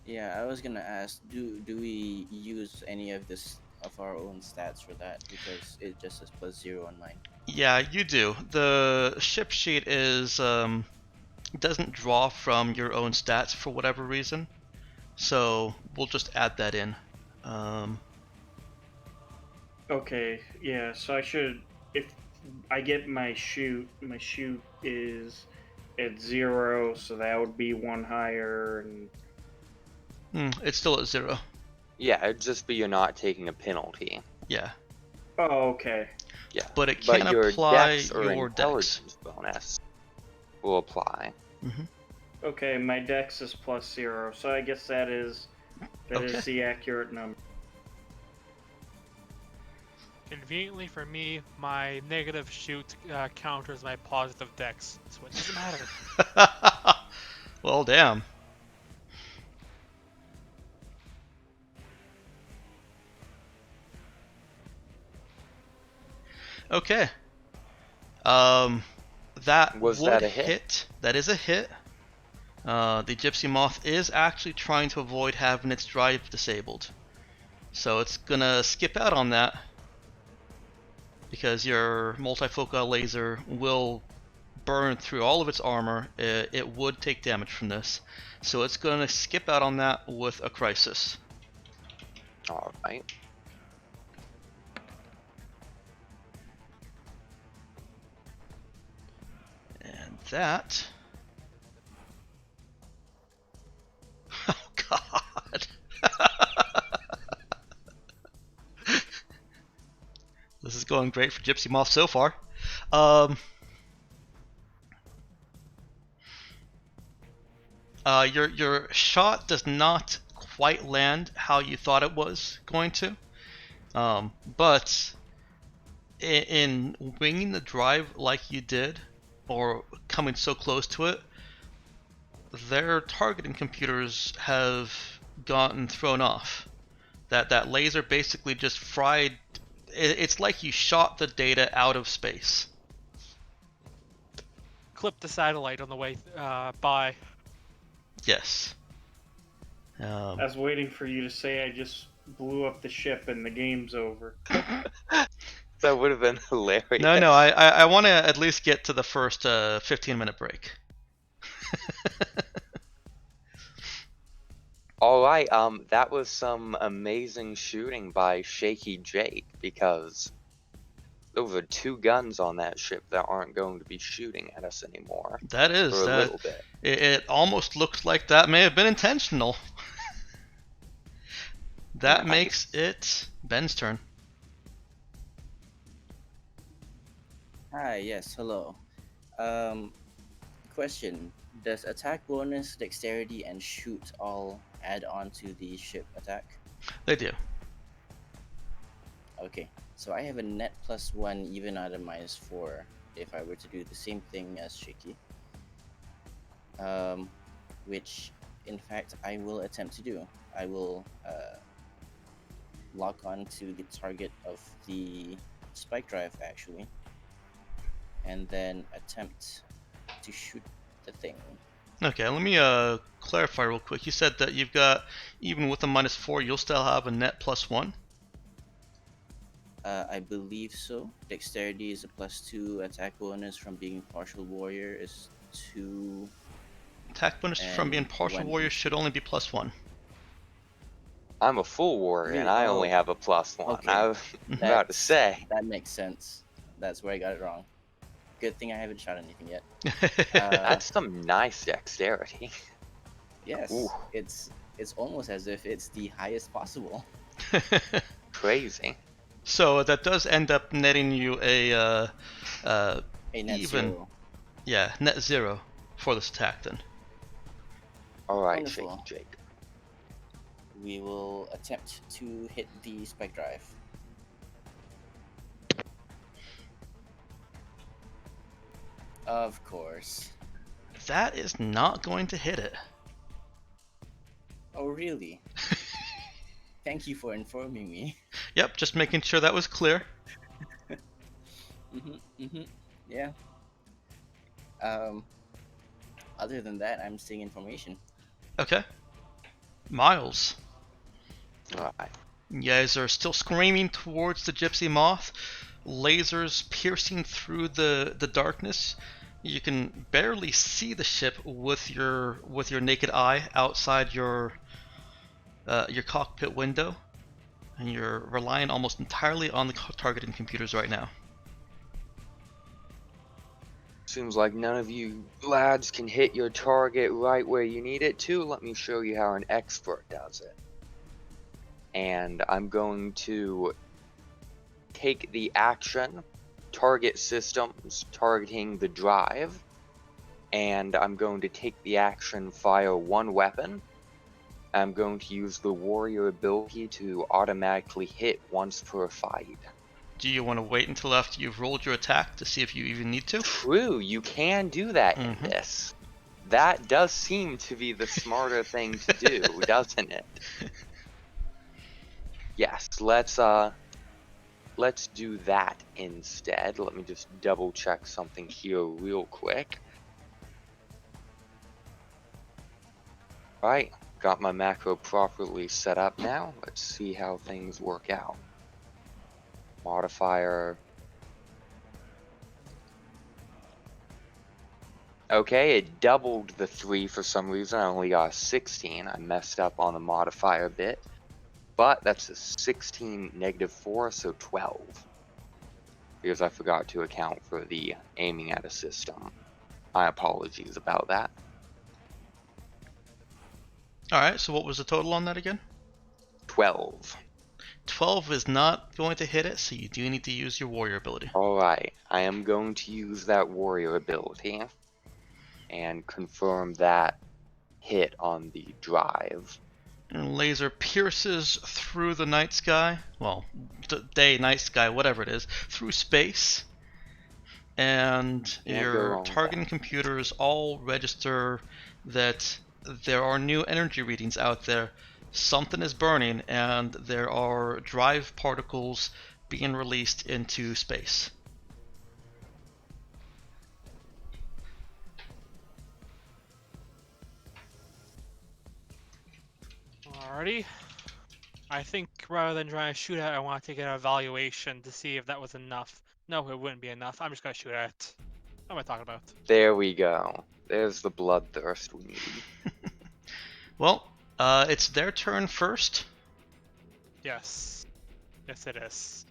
Yeah, I was gonna ask, do we use any of our own stats for that? Because it just says +0 on mine. Yeah, you do. The ship sheet is doesn't draw from your own stats for whatever reason, so we'll just add that in. Okay, yeah, so I should, if I get my shoot is at 0, so that would be 1 higher, and It's still at 0. Yeah, it'd just be you're not taking a penalty. Yeah, oh, okay. Yeah, but it can your apply dex or your dex. intelligence bonus will apply. Mm-hmm. Okay, my dex is +0, so I guess that is Okay. the accurate number. Conveniently for me, my negative shoot counters my positive dex, so it doesn't matter. Well, damn. Okay. That Was would that a hit? That is a hit. The Gypsy Moth is actually trying to avoid having its drive disabled, so it's gonna skip out on that because your multifocal laser will burn through all of its armor. It would take damage from this, so it's gonna skip out on that with a crisis. Alright. And that... Oh god! This is going great for Gypsy Moth so far. Your shot does not quite land how you thought it was going to, but in winging the drive like you did, or coming so close to it, their targeting computers have gotten thrown off. That laser basically just fried. It's like you shot the data out of space. Clip the satellite on the way by. Yes. I was waiting for you to say I just blew up the ship and the game's over. That would have been hilarious. No, I want to at least get to the first 15-minute break. Alright, that was some amazing shooting by Shaky Jake, because those are 2 guns on that ship that aren't going to be shooting at us anymore. That is For a that. little bit. It almost looks like that may have been intentional. That makes it Ben's turn. Hi, yes, hello. Question. Does attack bonus, dexterity, and shoot all add on to the ship attack? They do. Okay, so I have a net +1 even out of -4 if I were to do the same thing as Shiki. Which, in fact, I will attempt to do. I will lock on to the target of the spike drive, actually, and then attempt to shoot the thing. Okay, let me clarify real quick. You said that you've got, even with a -4, you'll still have a net +1? I believe so. Dexterity is a +2. Attack bonus from being partial warrior is 2. Attack bonus from being And partial one warrior each. should only be +1. I'm a full warrior, and Really? I only Oh, have a +1. okay. I was about to say. That makes sense. That's where I got it wrong. Good thing I haven't shot anything yet. That's some nice dexterity. Yes, Ooh. it's almost as if it's the highest possible. Crazy. So that does end up netting you a A net even, 0. yeah, net 0 for this attack then. Alright, Wonderful. Shaky Jake. We will attempt to hit the spike drive. Of course. That is not going to hit it. Oh, really? Thank you for informing me. Yep, just making sure that was clear. Yeah. Other than that, I'm seeing information. Okay. Miles. Alright. You guys are still screaming towards the Gypsy Moth. Lasers piercing through the darkness. You can barely see the ship with your naked eye outside your cockpit window, and you're relying almost entirely on the targeting computers right now. Seems like none of you lads can hit your target right where you need it to. Let me show you how an expert does it. And I'm going to take the action, target systems, targeting the drive, and I'm going to take the action, fire 1 weapon. I'm going to use the warrior ability to automatically hit once per fight. Do you want to wait until after you've rolled your attack to see if you even need to? True, you can do that in Mhm. this. That does seem to be the smarter thing to do, doesn't it? Yes, let's do that instead. Let me just double check something here real quick. Alright, got my macro properly set up now. Let's see how things work out. Modifier. Okay, it doubled the 3 for some reason. I only got a 16. I messed up on the modifier bit. But that's a 16 -4, so 12. Because I forgot to account for the aiming at a system. My apologies about that. Alright, so what was the total on that again? 12. 12 is not going to hit it, so you do need to use your warrior ability. Alright, I am going to use that warrior ability and confirm that hit on the drive. And laser pierces through the night sky, well, the day, night sky, whatever it is, through space. And Can't go your wrong with targeting that. computers all register that there are new energy readings out there. Something is burning, and there are drive particles being released into space. Alrighty. I think rather than trying to shoot at it, I want to take an evaluation to see if that was enough. No, it wouldn't be enough. I'm just gonna shoot at it. What am I talking about? There we go. There's the bloodthirst we need. Well, It's their turn first. Yes. Yes, it is.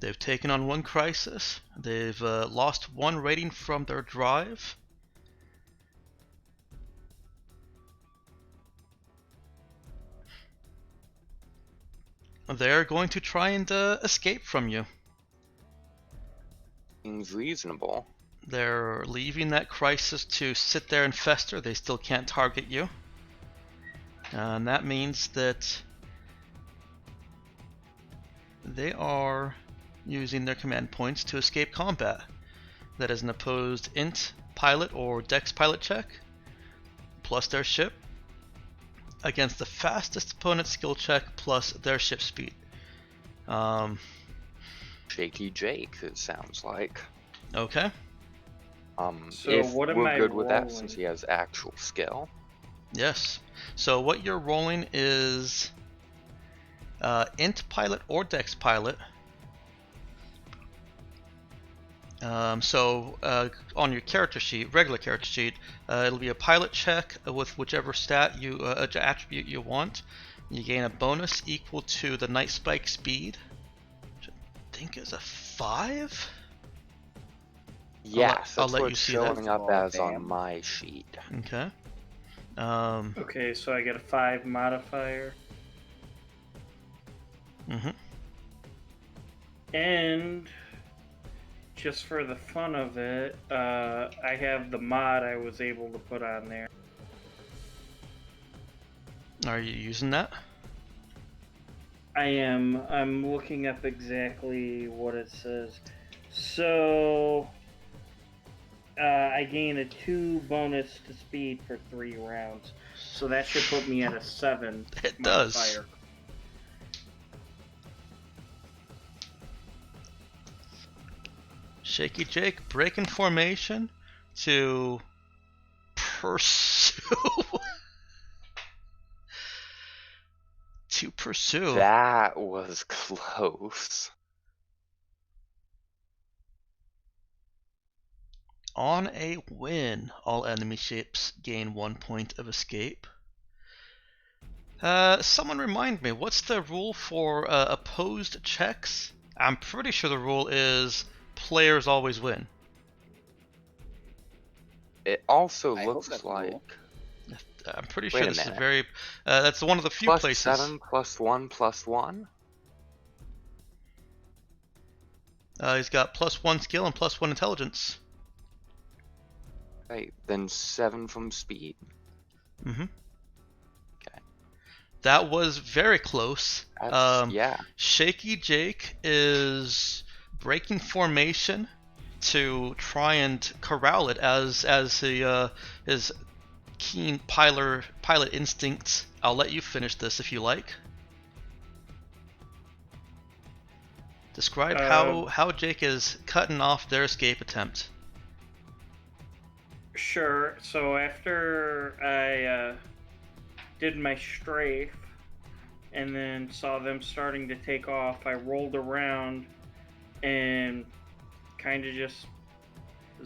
They've taken on 1 crisis. They've lost 1 rating from their drive. They're going to try and escape from you. Seems reasonable. They're leaving that crisis to sit there and fester. They still can't target you. And that means that they are using their command points to escape combat. That is an opposed int pilot or dex pilot check, plus their ship, against the fastest opponent's skill check, plus their ship speed. Shaky Jake, it sounds like. Okay. So if what am we're I good with that, rolling? since he has actual skill. Yes. So what you're rolling is int pilot or dex pilot. On your character sheet, regular character sheet, it'll be a pilot check with whichever stat you attribute you want. You gain a bonus equal to the night spike speed, which I think is a 5. Yes, I'll that's let what you it's see that. showing up Oh, as damn. on my sheet. Okay. Okay, so I get a 5 modifier. Mm-hmm. And just for the fun of it, I have the mod I was able to put on there. Are you using that? I am. I'm looking up exactly what it says. So, I gain a 2 bonus to speed for 3 rounds. So that should put me at a 7 It does. modifier. Shaky Jake breaking formation to pursue. to pursue. That was close. On a win, all enemy ships gain 1 point of escape. Someone remind me, what's the rule for opposed checks? I'm pretty sure the rule is players always win. It also I hope looks that's the like rule. I'm pretty Wait sure a this is minute. very. That's one of the few places. +7, +1, +1. He's got +1 skill and +1 intelligence. Right, then 7 from speed. Mm-hmm. Okay. That was very close. That's, yeah. Shaky Jake is breaking formation to try and corral it as his keen pilot instincts. I'll let you finish this if you like. Describe how Jake is cutting off their escape attempt. Sure. So after I did my strafe and then saw them starting to take off, I rolled around and kind of just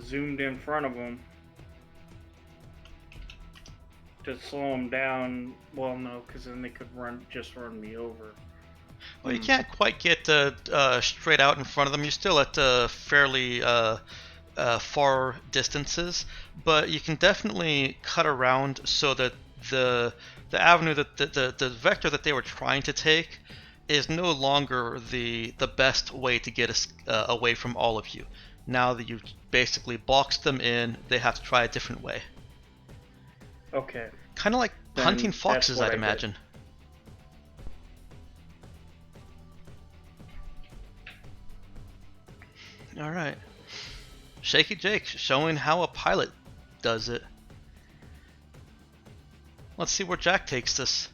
zoomed in front of them to slow them down. Well, no, because then they could run me over. Well, you can't quite get straight out in front of them. You're still at fairly far distances, but you can definitely cut around so that the avenue that the vector that they were trying to take is no longer the best way to get away from all of you. Now that you've basically boxed them in, they have to try a different way. Okay. Kind of like Then hunting that's foxes, what I'd I did. imagine. All right. Shaky Jake showing how a pilot does it. Let's see where Jack takes this.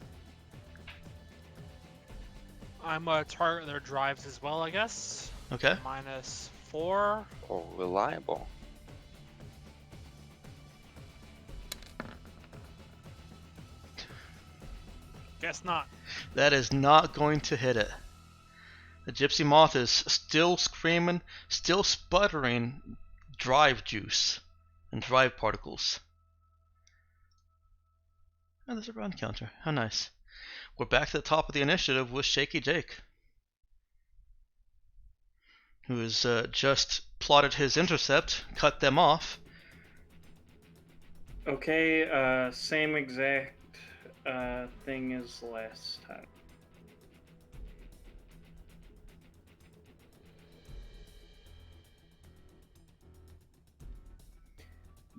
I'm gonna target their drives as well, I guess. Okay. -4. Oh, reliable. Guess not. That is not going to hit it. The Gypsy Moth is still screaming, still sputtering drive juice and drive particles. Oh, there's a run counter. How nice. We're back to the top of the initiative with Shaky Jake, who has just plotted his intercept, cut them off. Okay, same exact thing as last time.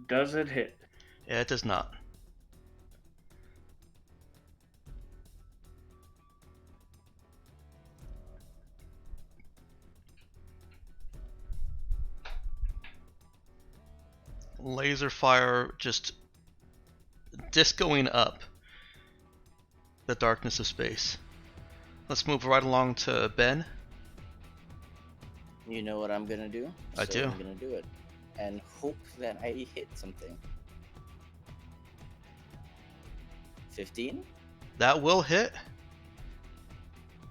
Does it hit? Yeah, it does not. Laser fire just discoing up the darkness of space. Let's move right along to Ben. You know what I'm gonna do? I do. I'm gonna do it. And hope that I hit something. 15? That will hit.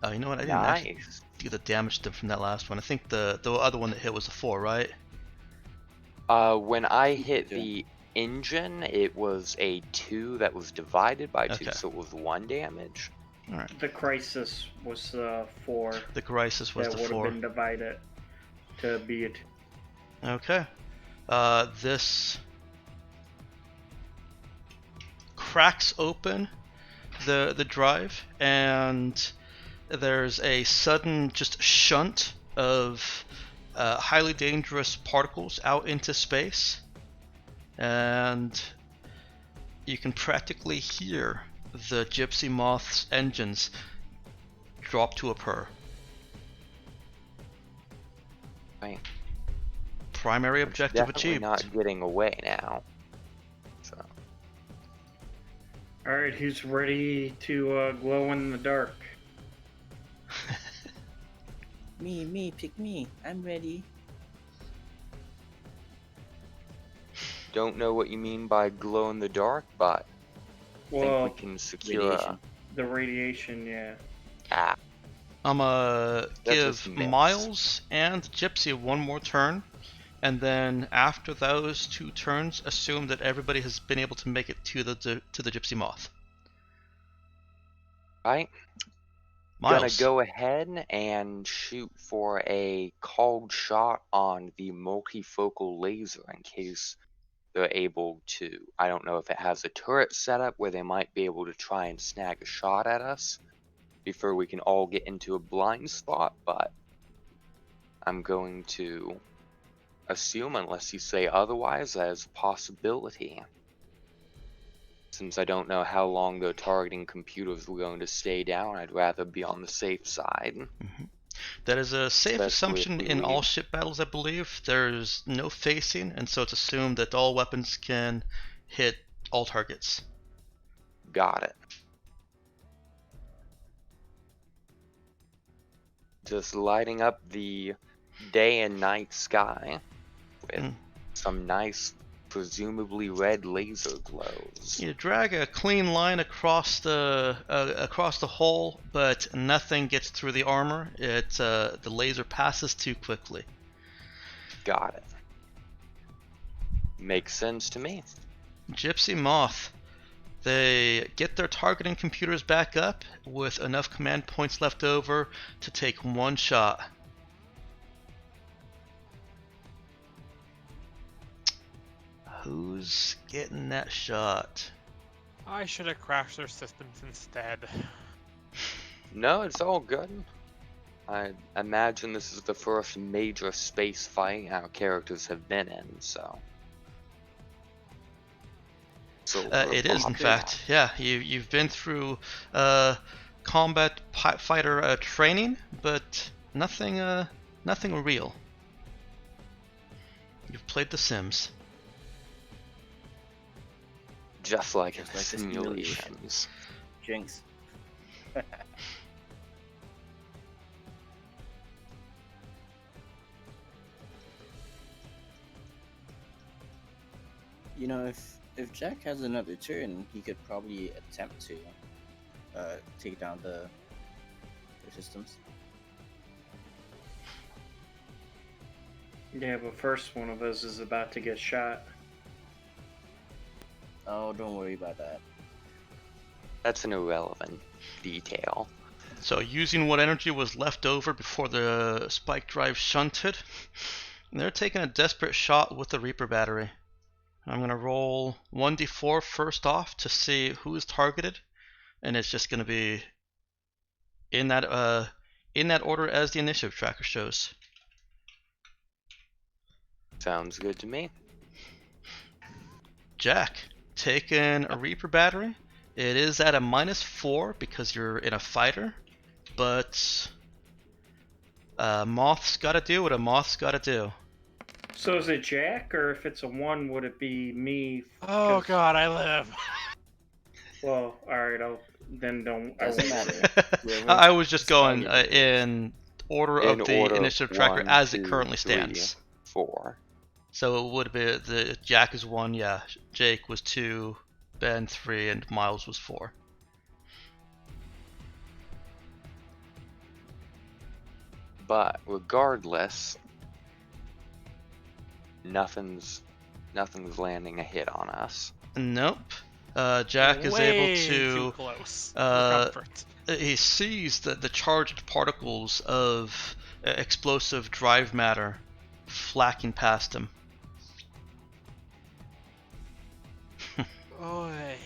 Oh, you know what? I didn't actually Nice. do the damage from that last one. I think the other one that hit was a 4, right? When I hit Yeah. the engine, it was a 2 that was divided by 2, Okay. so it was 1 damage. All right. The crisis was the 4. The crisis was that the would 4. have been divided to be it. Okay. This cracks open the drive, and there's a sudden just shunt of highly dangerous particles out into space, and you can practically hear the Gypsy Moth's engines drop to a purr. Right. Primary objective Definitely achieved. not getting away now. So Alright, who's ready to glow in the dark? Me, pick me. I'm ready. don't know what you mean by glow in the dark, but I Well, think we can secure Radiation. the radiation, yeah. a I'm gonna That's give just miss. Miles and Gypsy one more turn, and then after those 2 turns, assume that everybody has been able to make it to the Gypsy Moth. right. Miles, Gonna go ahead and shoot for a called shot on the multifocal laser in case they're able to. I don't know if it has a turret setup where they might be able to try and snag a shot at us before we can all get into a blind spot, but I'm going to assume, unless you say otherwise, as a possibility. Since I don't know how long the targeting computers were going to stay down, I'd rather be on the safe side. that is a safe Especially assumption if we in all leave. ship battles, I believe. There's no facing, and so it's assumed that all weapons can hit all targets. Got it. Just lighting up the day and night sky with Mm. some nice, presumably red laser glows. You drag a clean line across the hole, but nothing gets through the armor. The laser passes too quickly. Got it. Makes sense to me. Gypsy Moth. They get their targeting computers back up with enough command points left over to take one shot. Who's getting that shot? I should have crashed their systems instead. No, it's all good. I imagine this is the first major space fight our characters have been in, so. It is, in rocket. fact. Yeah, you've been through combat fighter training, but nothing real. You've played The Sims. Just like in Just like the simulations. Jinx. You know, if Jack has another turn, he could probably attempt to take down their systems. Yeah, but first one of us is about to get shot. Oh, don't worry about that. That's an irrelevant detail. So using what energy was left over before the spike drive shunted, they're taking a desperate shot with the Reaper battery. I'm going to roll 1d4 first off to see who is targeted, and it's just going to be in that order as the initiative tracker shows. Sounds good to me. Jack, taking a Reaper battery. It is at a -4 because you're in a fighter, but Moth's got to do what a Moth's got to do. So is it Jack, or if it's a 1, would it be me? Oh 'Cause- god, I live. Well, alright, don't. I Doesn't won't. matter. Whoever I was just is going targeted. in order In of the order, initiative tracker 1, as it 2, currently 3, stands. 4. So it would be the Jack is 1, yeah. Jake was 2, Ben 3, and Miles was 4. But regardless, nothing's landing a hit on us. Nope. Jack is Way able too to. close for comfort. He sees the charged particles of explosive drive matter flacking past him. Oy.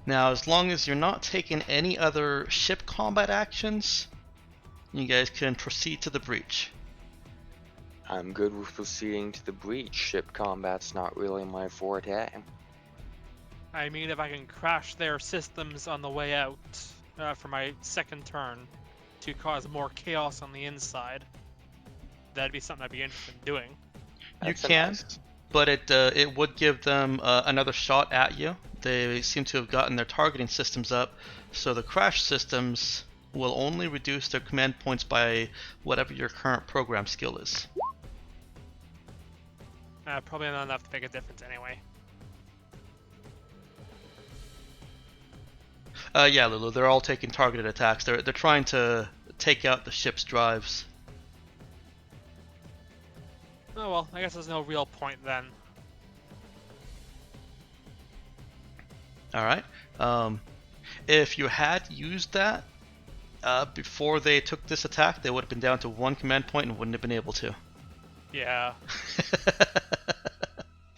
Now, as long as you're not taking any other ship combat actions, you guys can proceed to the breach. I'm good with proceeding to the breach. Ship combat's not really my forte. I mean, if I can crash their systems on the way out for my second turn to cause more chaos on the inside, that'd be something I'd be interested in doing. That's You a can, nice- but it would give them another shot at you. They seem to have gotten their targeting systems up, so the crash systems will only reduce their command points by whatever your current program skill is. Probably not enough to make a difference anyway. Yeah, Lulu, they're all taking targeted attacks. They're trying to take out the ship's drives. Oh well, I guess there's no real point then. All right. If you had used that before they took this attack, they would have been down to 1 command point and wouldn't have been able to. Yeah.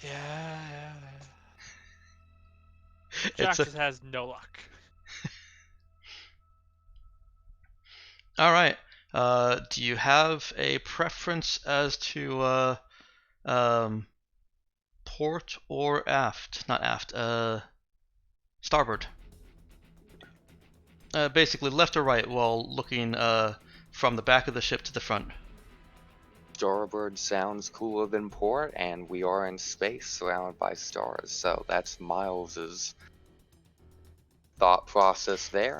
Yeah. Jack It's a- just has no luck. All right. Do you have a preference as to port or aft? Not aft. Starboard. Basically left or right while looking from the back of the ship to the front. Starboard sounds cooler than port, and we are in space surrounded by stars, so that's Miles's thought process there.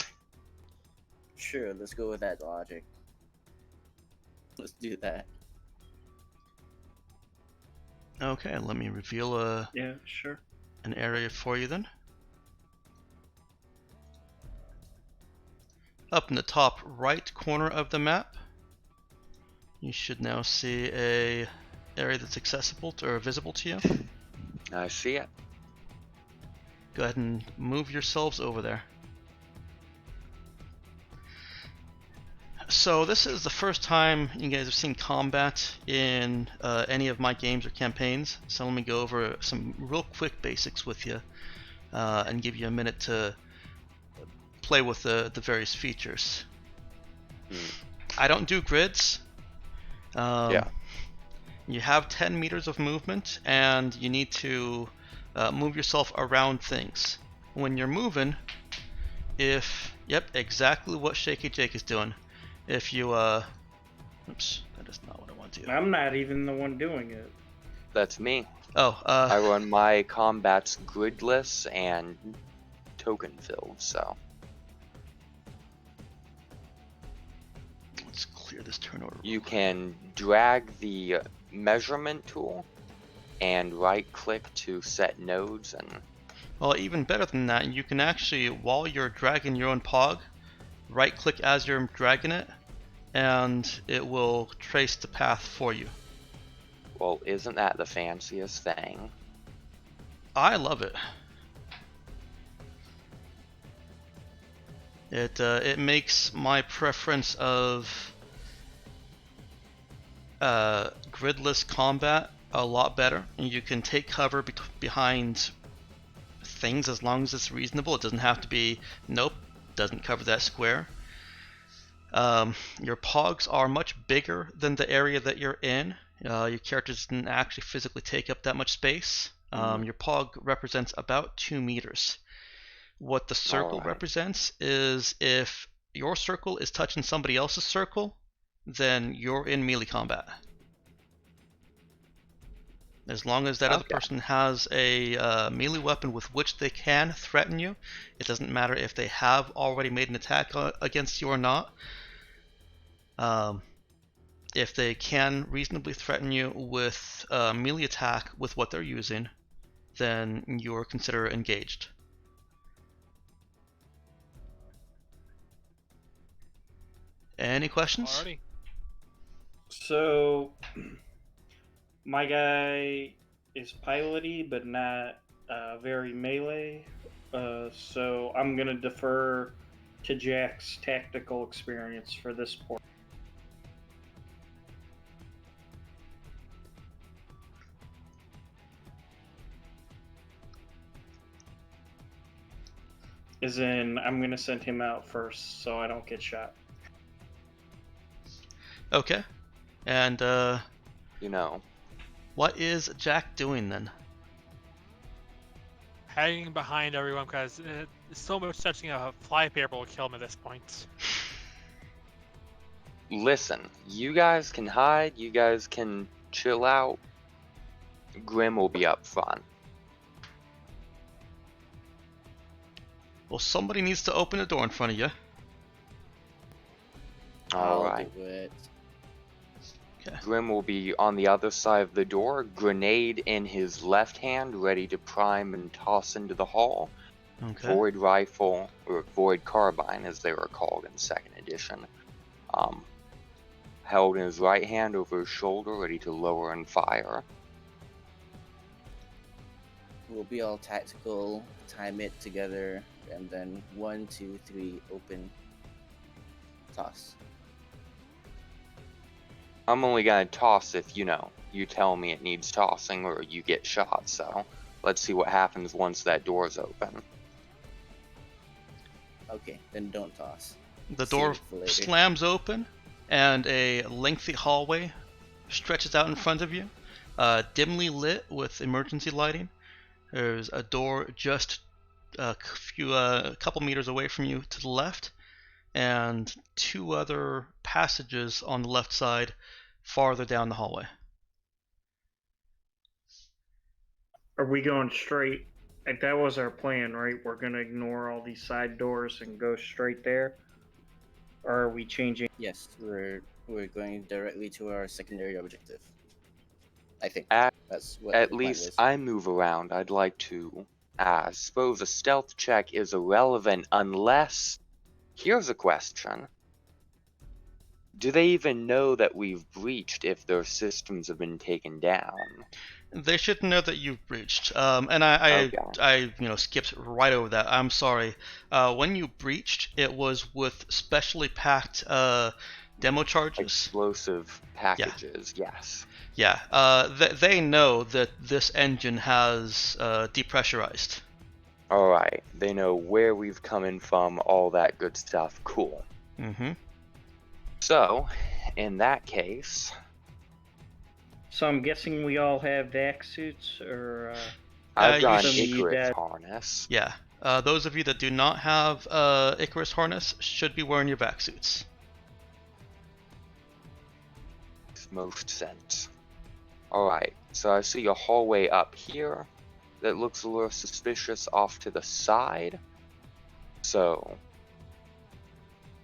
Sure, let's go with that logic. Let's do that. Okay, let me reveal Yeah, sure. an area for you then. Up in the top right corner of the map, you should now see a area that's accessible to, or visible to you. I see it. Go ahead and move yourselves over there. So this is the first time you guys have seen combat in any of my games or campaigns. So let me go over some real quick basics with you and give you a minute to play with the various features. I don't do grids. Yeah. You have 10 meters of movement, and you need to move yourself around things. When you're moving, yep, exactly what Shaky Jake is doing. If you, oops, that is not what I want to do. I'm not even the one doing it. That's me. Oh, I run my combats gridless and token filled, so. let's clear this turn order. You can drag the measurement tool and right click to set nodes, and Well, even better than that, you can actually, while you're dragging your own pog, right click as you're dragging it, and it will trace the path for you. well, isn't that the fanciest thing? I love it. It makes my preference of gridless combat a lot better. You can take cover behind things as long as it's reasonable. It doesn't have to be, nope, doesn't cover that square. Your pogs are much bigger than the area that you're in. Your characters didn't actually physically take up that much space. Your pog represents about 2 meters. What the circle represents is if your circle is touching somebody else's circle, then you're in melee combat. As long as that other person has a melee weapon with which they can threaten you, it doesn't matter if they have already made an attack against you or not. If they can reasonably threaten you with a melee attack with what they're using, then you're considered engaged. Any questions? Alrighty. So, my guy is piloty, but not very melee. So I'm gonna defer to Jack's tactical experience for this point. As in, I'm gonna send him out first so I don't get shot. Okay. And, You know, what is Jack doing then? Hanging behind everyone because so much touching a flypaper will kill him at this point. listen, you guys can hide, you guys can chill out. Grim will be up front. Well, somebody needs to open the door in front of you. Alright. I'll do it. Grim will be on the other side of the door, grenade in his left hand, ready to prime and toss into the hall. Okay. Void rifle, or void carbine as they were called in 2nd edition, held in his right hand over his shoulder, ready to lower and fire. We'll be all tactical, time it together, and then 1, 2, 3, open, toss. I'm only gonna toss if, you know, you tell me it needs tossing or you get shot, so let's see what happens once that door's open. Okay, then don't toss. The Save door it for later. slams open, and a lengthy hallway stretches out in front of you, dimly lit with emergency lighting. There's a door just a couple meters away from you to the left, and 2 other passages on the left side farther down the hallway. Are we going straight? Like, that was our plan, right? We're gonna ignore all these side doors and go straight there? Or are we changing? Yes, we're going directly to our secondary objective. I think At that's what At the plan least is. I move around. I'd like to ask. Suppose a stealth check is irrelevant unless. Here's a question. Do they even know that we've breached if their systems have been taken down? They should know that you've breached. And I Okay. skipped right over that. I'm sorry. When you breached, it was with specially packed demo charges. Explosive packages, yes. Yeah. They know that this engine has depressurized. Alright, they know where we've come in from, all that good stuff. Cool. Mm-hmm. So, in that case, So I'm guessing we all have vac suits, or I've got you an should- Icarus harness. Yeah. Those of you that do not have Icarus harness should be wearing your vac suits. Makes most sense. Alright, so I see a hallway up here that looks a little suspicious off to the side. So,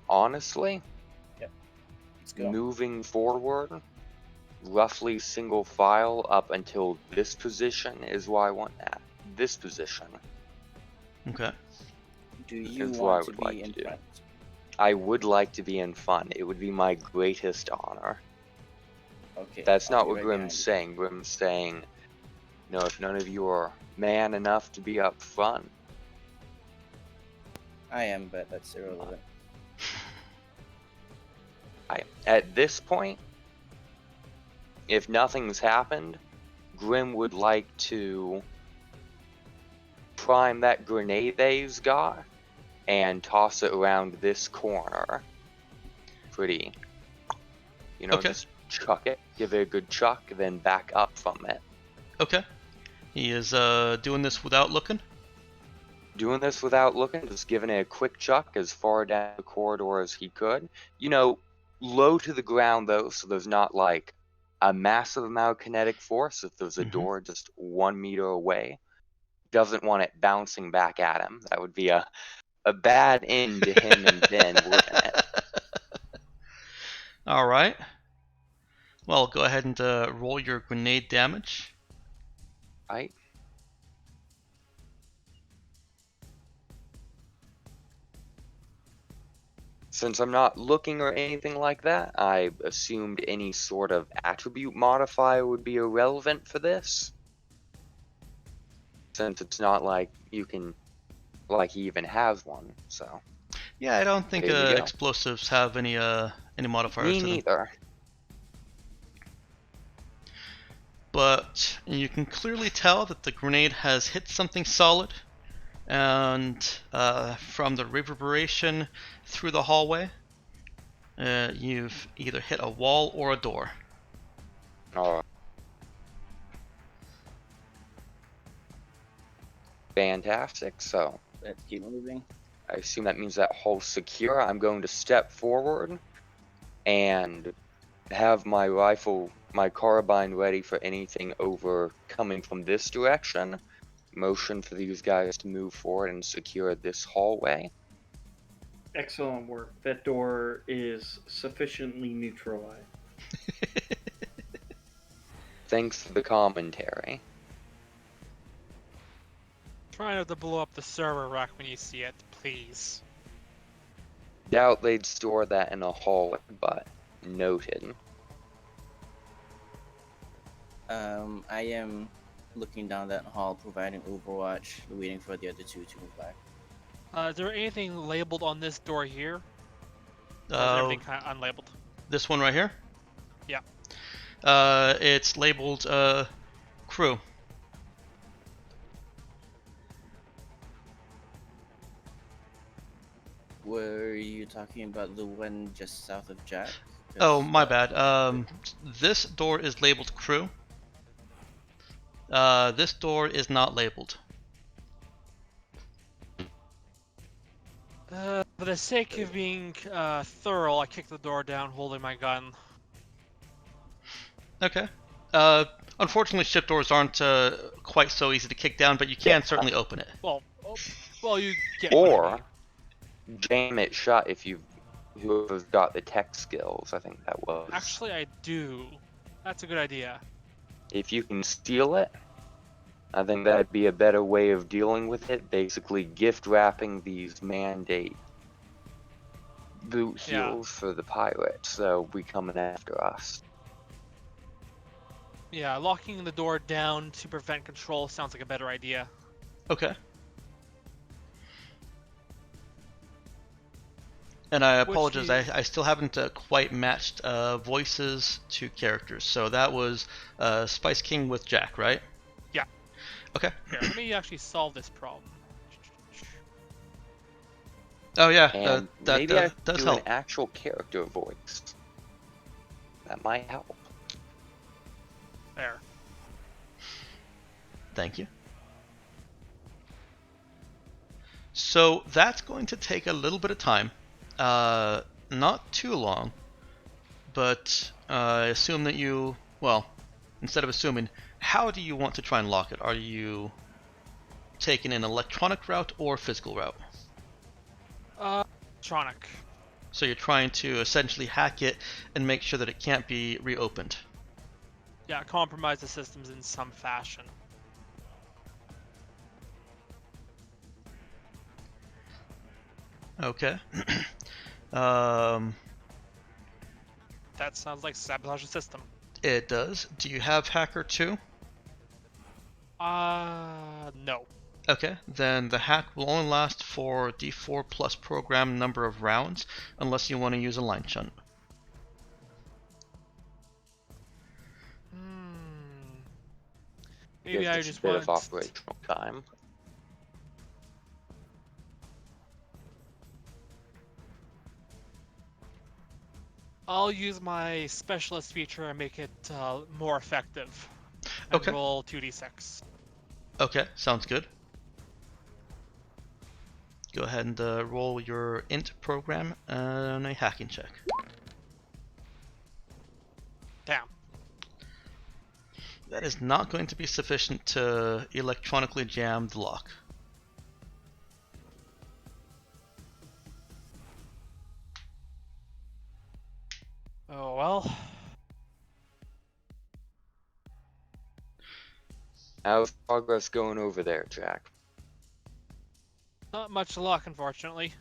honestly, Let's go. moving forward, roughly single file up until this position is why I want that. This position. Okay. Do you That's what I want to would be like to in do. front? I would like to be in front. It would be my greatest honor. Okay. That's I'll not be what right Grim's behind you. saying. Grim's saying, no, if none of you are man enough to be up front, I am, but that's irrelevant. At this point, if nothing's happened, Grim would like to prime that grenade that he's got and toss it around this corner. Pretty, Okay. just chuck it, give it a good chuck, then back up from it. Okay. He is doing this without looking. Doing this without looking, just giving it a quick chuck as far down the corridor as he could. Low to the ground though, so there's not like a massive amount of kinetic force. If there's a door just 1 meter away, doesn't want it bouncing back at him. That would be a bad end to him and Ben, wouldn't it? All right. Well, go ahead and roll your grenade damage. Right? Since I'm not looking or anything like that, I assumed any sort of attribute modifier would be irrelevant for this. Since it's not like you can, like he even has one, so. Yeah, I don't think There you go. explosives have any modifiers Me to them. neither. But you can clearly tell that the grenade has hit something solid, and from the reverberation through the hallway, you've either hit a wall or a door. Fantastic, so Let's keep moving. I assume that means that hall's secure. I'm going to step forward and have my rifle, my carbine ready for anything over coming from this direction. Motion for these guys to move forward and secure this hallway. Excellent work. That door is sufficiently neutralized. Thanks for the commentary. Try not to blow up the server rack when you see it, please. Doubt they'd store that in a hallway, but noted. I am looking down that hall, providing overwatch, waiting for the other two to move back. Is there anything labeled on this door here? Or is everything kind of unlabeled? This one right here? Yeah. It's labeled crew. Were you talking about the one just south of Jack? 'Cause, Oh, my bad. This door is labeled crew. This door is not labeled. For the sake of being thorough, I kicked the door down holding my gun. Okay. Unfortunately, ship doors aren't quite so easy to kick down, but you can certainly open it. Well, you get what I Or mean. jam it shut if whoever's got the tech skills. I think that was. Actually, I do. That's a good idea. If you can steal it, I think that'd be a better way of dealing with it. Basically, gift wrapping these mandate boot heels for the pirates that'll be coming after us. Yeah, locking the door down to prevent control sounds like a better idea. Okay. And I apologize, I still haven't quite matched voices to characters. So that was Spice King with Jack, right? Yeah. Okay. Here, let me actually solve this problem. Oh yeah, And that maybe I does do help. an actual character voice. That might help. There. Thank you. So that's going to take a little bit of time. Not too long, but I assume that you, well, instead of assuming, how do you want to try and lock it? Are you taking an electronic route or physical route? Electronic. So you're trying to essentially hack it and make sure that it can't be reopened. Yeah, compromise the systems in some fashion. Okay. That sounds like sabotage the system. It does. Do you have Hacker 2? No. Okay, then the hack will only last for D4 plus program number of rounds, unless you want to use a line shunt. Maybe Gives I us a just bit of want. operational time. I'll use my specialist feature and make it more effective. And Okay. roll 2d6. Okay, sounds good. Go ahead and roll your int program and a hacking check. Damn. That is not going to be sufficient to electronically jam the lock. Oh well. How's progress going over there, Jack? Not much luck, unfortunately.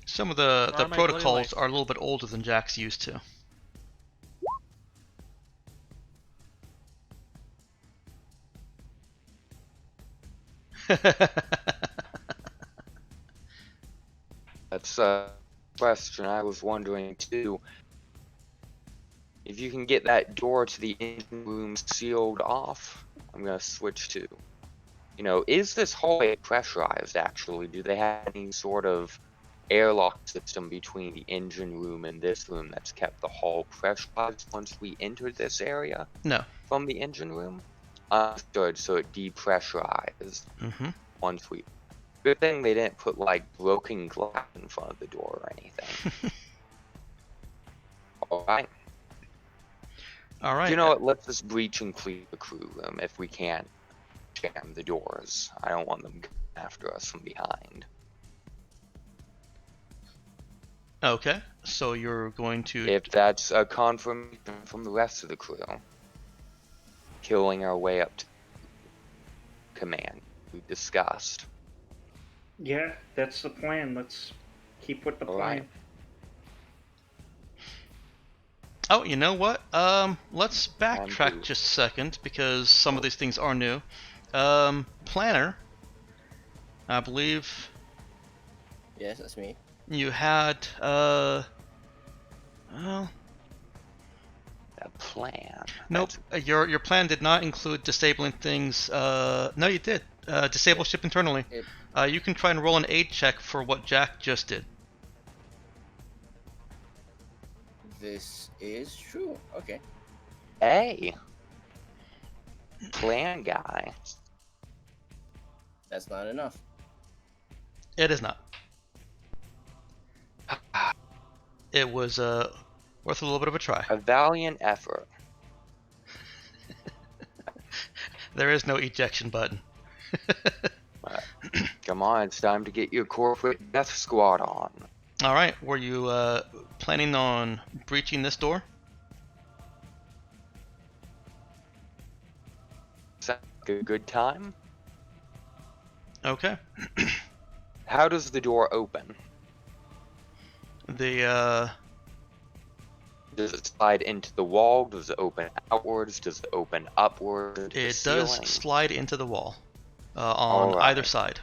Some of the Or my bloody protocols life. are a little bit older than Jack's used to. That's a question I was wondering too. If you can get that door to the engine room sealed off, I'm gonna switch to. Is this hallway pressurized actually? Do they have any sort of airlock system between the engine room and this room that's kept the hull pressurized once we entered this area No. from the engine room? Understood, so it depressurized Mm-hmm. once we. Good thing they didn't put like broken glass in front of the door or anything. Alright. All right. You know what? Let's just breach and clear the crew room if we can't jam the doors. I don't want them after us from behind. Okay, so you're going to. If that's a confirmation from the rest of the crew, killing our way up to command we discussed. Yeah, that's the plan. Let's keep with the plan. Alright. Oh, you know what? Let's I'm backtrack blue. just a second because some of these things are new. Planner, I believe Yes, that's me. you had well, A plan. nope. Your plan did not include disabling things. No, you did. Disable ship internally. It You can try and roll an aid check for what Jack just did. This is true. Okay. Hey! Plan guy. That's not enough. It is not. It was worth a little bit of a try. A valiant effort. There is no ejection button. Come on, it's time to get your corporate death squad on. All right, were you planning on breaching this door? Sounds like a good time. Okay. How does the door open? The Does it slide into the wall? Does it open outwards? Does it open upwards? To the it does ceiling? slide into the wall on Alright. either side.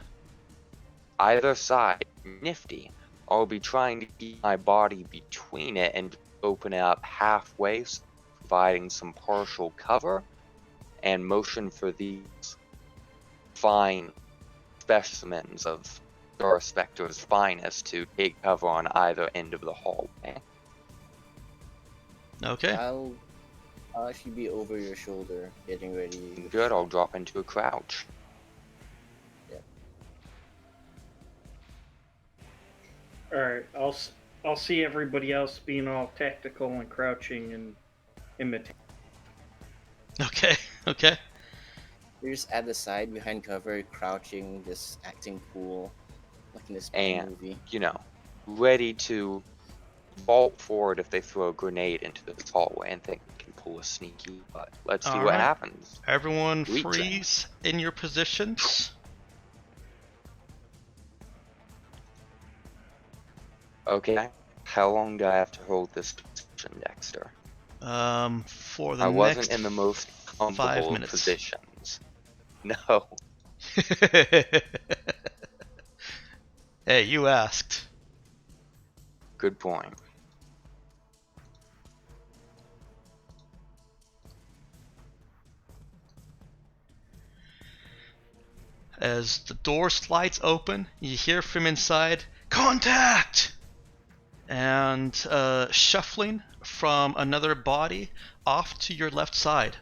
Either side. Nifty. I'll be trying to keep my body between it and open it up halfway, providing some partial cover, and motion for these fine specimens of Star Spectre's finest to take cover on either end of the hallway. Okay. I'll actually be over your shoulder, getting ready. Good, I'll drop into a crouch. All right, I'll see everybody else being all tactical and crouching and imitate. Okay. Okay. You're just at the side, behind cover, crouching, just acting cool, like in this spy And, movie. ready to vault forward if they throw a grenade into this hallway and think we can pull a sneaky, but let's see what Alright. happens. Everyone Reaching. freeze in your positions. Okay, how long do I have to hold this position, Dexter? For the I wasn't next in the most 5 comfortable of minutes. positions. No. Hey, you asked. Good point. As the door slides open, you hear from inside, "Contact!" And shuffling from another body off to your left side.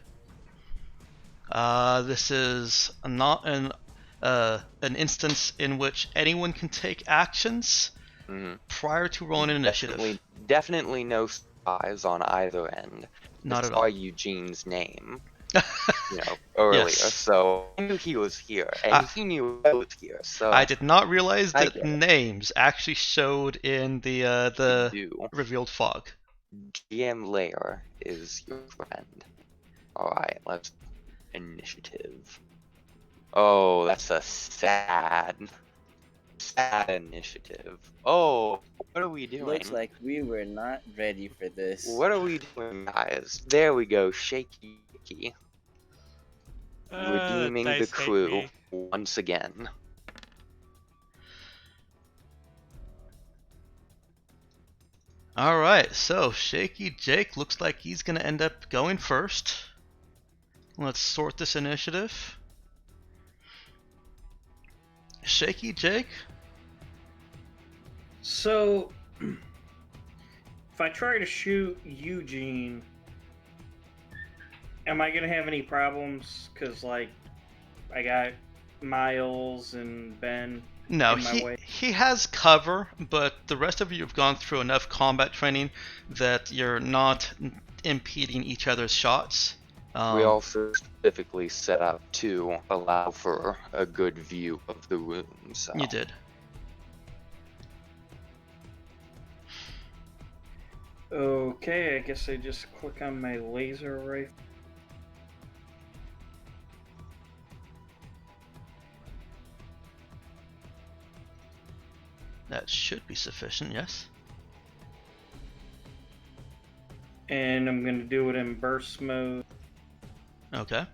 This is not an instance in which anyone can take actions prior to rolling an initiative. Definitely no surprise on either end. Not I at saw all. Eugene's name, earlier, Yes. so I knew he was here, and I- he knew I was here. So I did not realize I that get it. names actually showed in They the do. revealed fog. GM Lair is your friend. All right, let's initiative. Oh, that's a sad initiative. Oh, what are we doing? Looks like we were not ready for this. What are we doing, guys? There we go, shaky. Redeeming the Dice hate crew me. once again. Alright, so Shaky Jake looks like he's gonna end up going first. Let's sort this initiative. Shaky Jake? So, if I try to shoot Eugene, am I gonna have any problems? Cause like, I got Miles and Ben. No, in my way. he has cover, but the rest of you have gone through enough combat training that you're not impeding each other's shots. We also specifically set up to allow for a good view of the room. So. You did. Okay, I guess I just click on my laser rifle. That should be sufficient, yes. And I'm gonna do it in burst mode. Okay.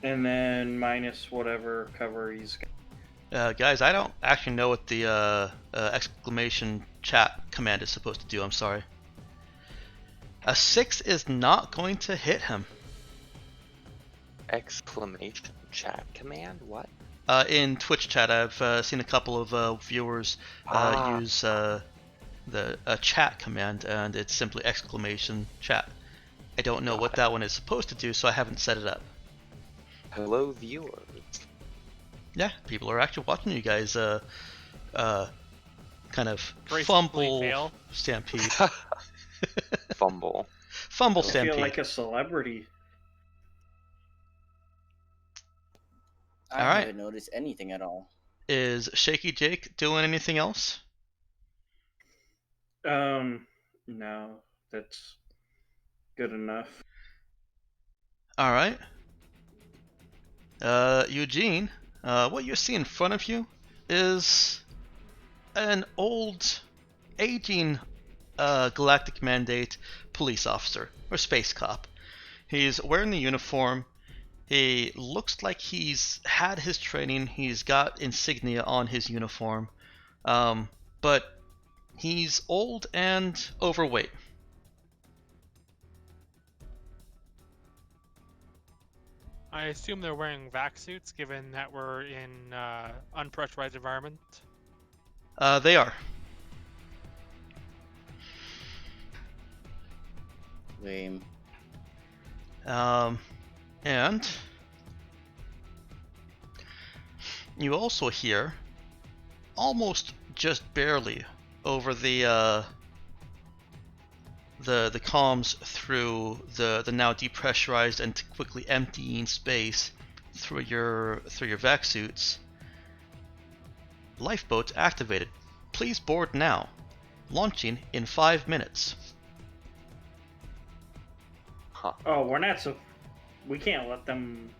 And then minus whatever cover he's got. Guys, I don't actually know what the exclamation chat command is supposed to do, I'm sorry. A 6 is not going to hit him. Exclamation chat command? What? In Twitch chat, I've seen a couple of viewers use the chat command, and it's simply exclamation chat. I don't know what that one is supposed to do, so I haven't set it up. Hello, viewers. Yeah, people are actually watching you guys kind of Gracefully fumble fail. stampede. Fumble. Fumble I stampede. feel like a celebrity. I All right. haven't noticed anything at all. Is Shaky Jake doing anything else? No, that's good enough. All right. Eugene, what you see in front of you is an old, aging Galactic Mandate police officer, or space cop. He's wearing the uniform. He looks like he's had his training. He's got insignia on his uniform. But he's old and overweight. I assume they're wearing vac suits, given that we're in unpressurized environment. They are. Lame. And you also hear, almost just barely, over the comms through the now depressurized and quickly emptying space through your vac suits. Lifeboats activated. Please board now. Launching in 5 minutes. Huh. Oh, we're not so. We can't let them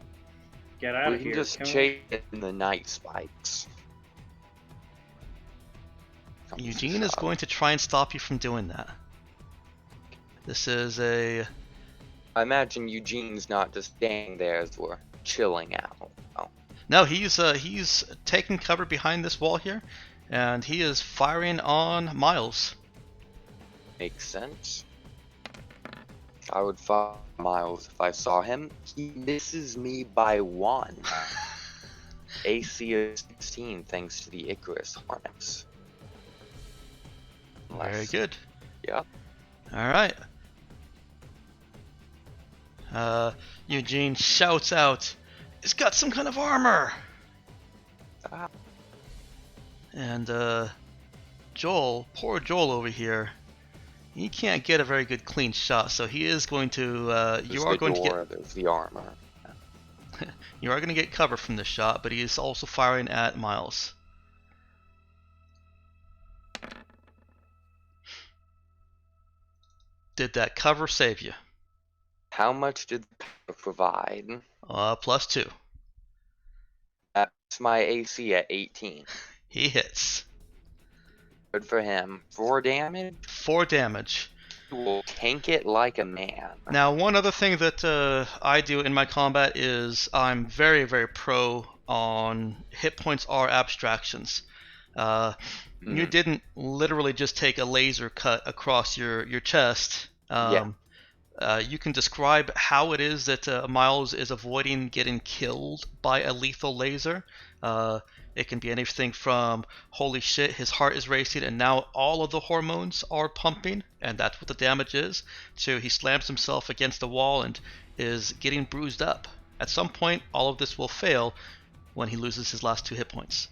get out We of can here. just can we? chase it in the night spikes. Eugene is going to try and stop you from doing that. This is a I imagine Eugene's not just standing there as we're chilling out. Oh, No, he's taking cover behind this wall here, and he is firing on Miles. makes sense. I would follow Miles if I saw him. He misses me by 1. AC of 16 thanks to the Icarus harness. Very good. Yep. All right. Eugene shouts out, "It's got some kind of armor!" Ah, And Joel, poor Joel over here, he can't get a very good clean shot, so he is going to. there's You are the going to door, there's the armor. get. You are going to get cover from this shot, but he is also firing at Miles. Did that cover save you? How much did the cover provide? +2. That's my AC at 18. He hits. Good for him. 4 damage? 4 damage. He will tank it like a man. Now, one other thing that I do in my combat is I'm very, very pro on hit points are abstractions. You didn't literally just take a laser cut across your chest. Yeah. You can describe how it is that Miles is avoiding getting killed by a lethal laser. It can be anything from, holy shit, his heart is racing and now all of the hormones are pumping, and that's what the damage is, to he slams himself against the wall and is getting bruised up. At some point, all of this will fail when he loses his last 2 hit points.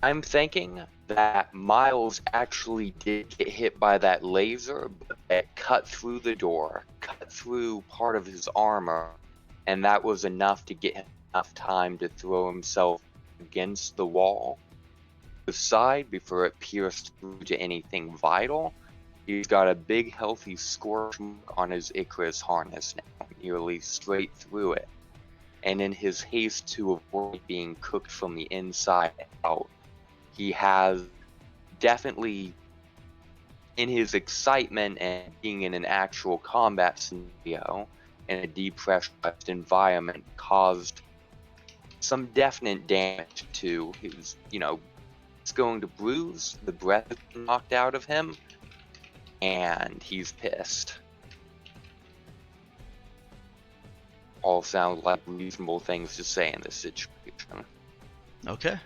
I'm thinking that Miles actually did get hit by that laser, but it cut through the door, cut through part of his armor, and that was enough to get him enough time to throw himself against the wall, the side, before it pierced through to anything vital. He's got a big healthy scorch mark on his Icarus harness now, nearly straight through it. And in his haste to avoid being cooked from the inside out, he has definitely, in his excitement and being in an actual combat scenario in a depressurized environment, caused some definite damage to his, it's going to bruise, the breath is knocked out of him, and he's pissed. All sound like reasonable things to say in this situation. Okay.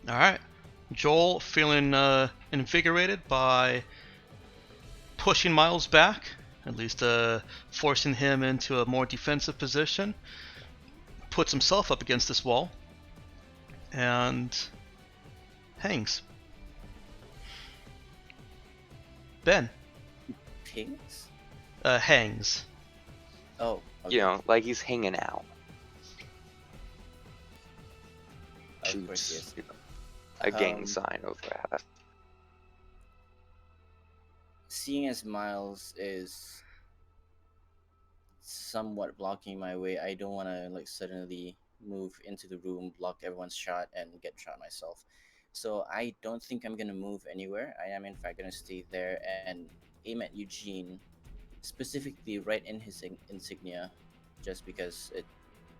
Alright. Joel, feeling invigorated by pushing Miles back, at least forcing him into a more defensive position, puts himself up against this wall, and hangs. Ben. Pings? Hangs. Oh, okay. Like he's hanging out. Of course, yes. A gang sign over at us. Seeing as Miles is somewhat blocking my way, I don't want to suddenly move into the room, block everyone's shot, and get shot myself. So I don't think I'm gonna move anywhere. I am in fact gonna stay there and aim at Eugene, specifically right in his insignia, just because it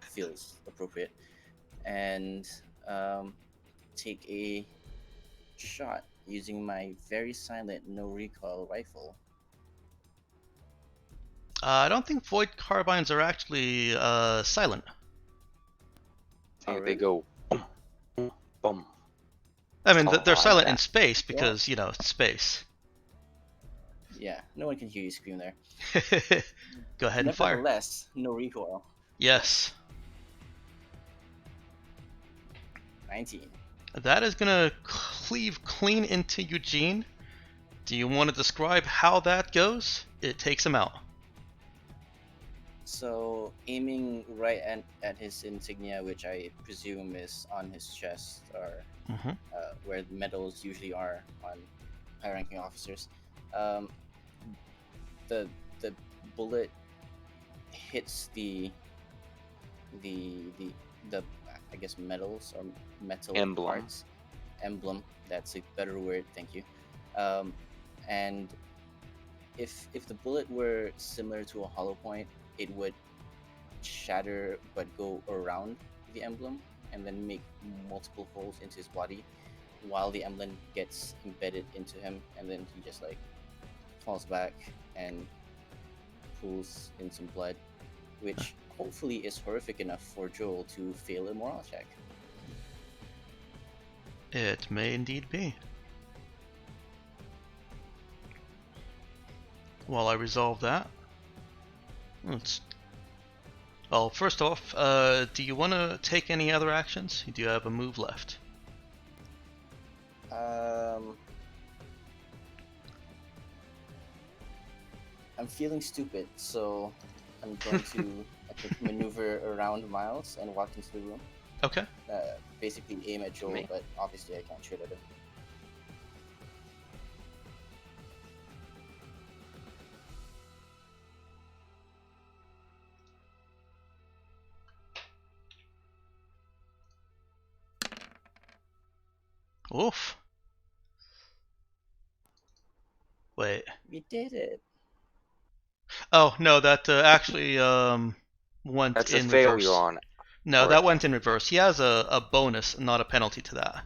feels appropriate, and take a shot using my very silent no recoil rifle. I don't think void carbines are actually silent. I think Oh, they go boom, boom, boom. I mean, Oh, they're I silent like in that. space because, it's space. Yeah, no one can hear you scream there. Go ahead and fire. Nevertheless, no recoil. Yes. 19. That is going to cleave clean into Eugene. Do you want to describe how that goes? It takes him out. So, aiming right at his insignia, which I presume is on his chest, or Mm-hmm. where the medals usually are on high-ranking officers, the bullet hits the I guess medals or metal Emblem. parts. Emblem. That's a better word. Thank you. and if the bullet were similar to a hollow point, it would shatter but go around the emblem and then make multiple holes into his body, while the emblem gets embedded into him, and then he just like falls back and pulls in some blood, which hopefully is horrific enough for Joel to fail a moral check. It may indeed be. While I resolve that, well, first off, do you want to take any other actions? Do you have a move left? I'm feeling stupid, so I'm going to I think, maneuver around Miles and walk into the room. Okay. Basically aim at Joel, but obviously I can't shoot at him. Oof. Wait. We did it. Oh no, that actually went That's in a failure reverse. on. No, or- that went in reverse. He has a bonus, not a penalty to that.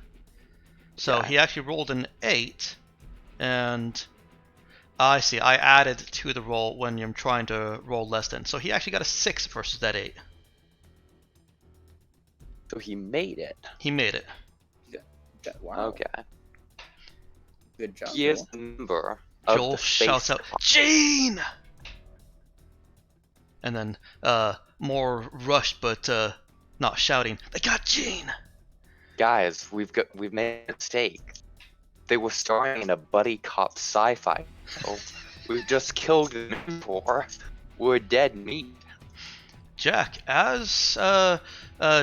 So Yeah. he actually rolled an 8, and I see. I added to the roll when you're trying to roll less than. So he actually got a 6 versus that 8. So he made it. He made it. Wow. Okay. Good job. He is Joel. a member of Joel the shouts space out, "Gene!" And then more rushed, but not shouting. They got Gene. Guys, we've made a mistake. They were starring in a buddy cop sci-fi show. We've just killed the mentor. We're dead meat. Jack, as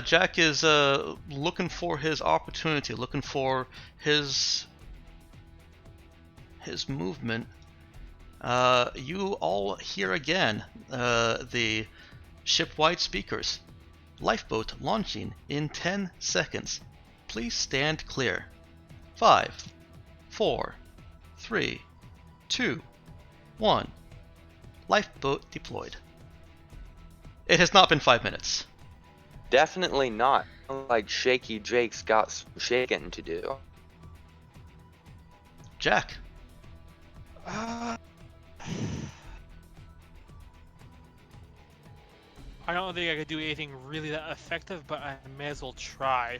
Jack is looking for his opportunity, looking for his movement, you all hear again the ship-wide speakers. Lifeboat launching in 10 seconds. Please stand clear. 5, 4, 3, 2, 1. Lifeboat deployed. It has not been 5 minutes. Definitely not. Like Shaky Jake's got some shaking to do. Jack, I don't think I could do anything really that effective, but I may as well try.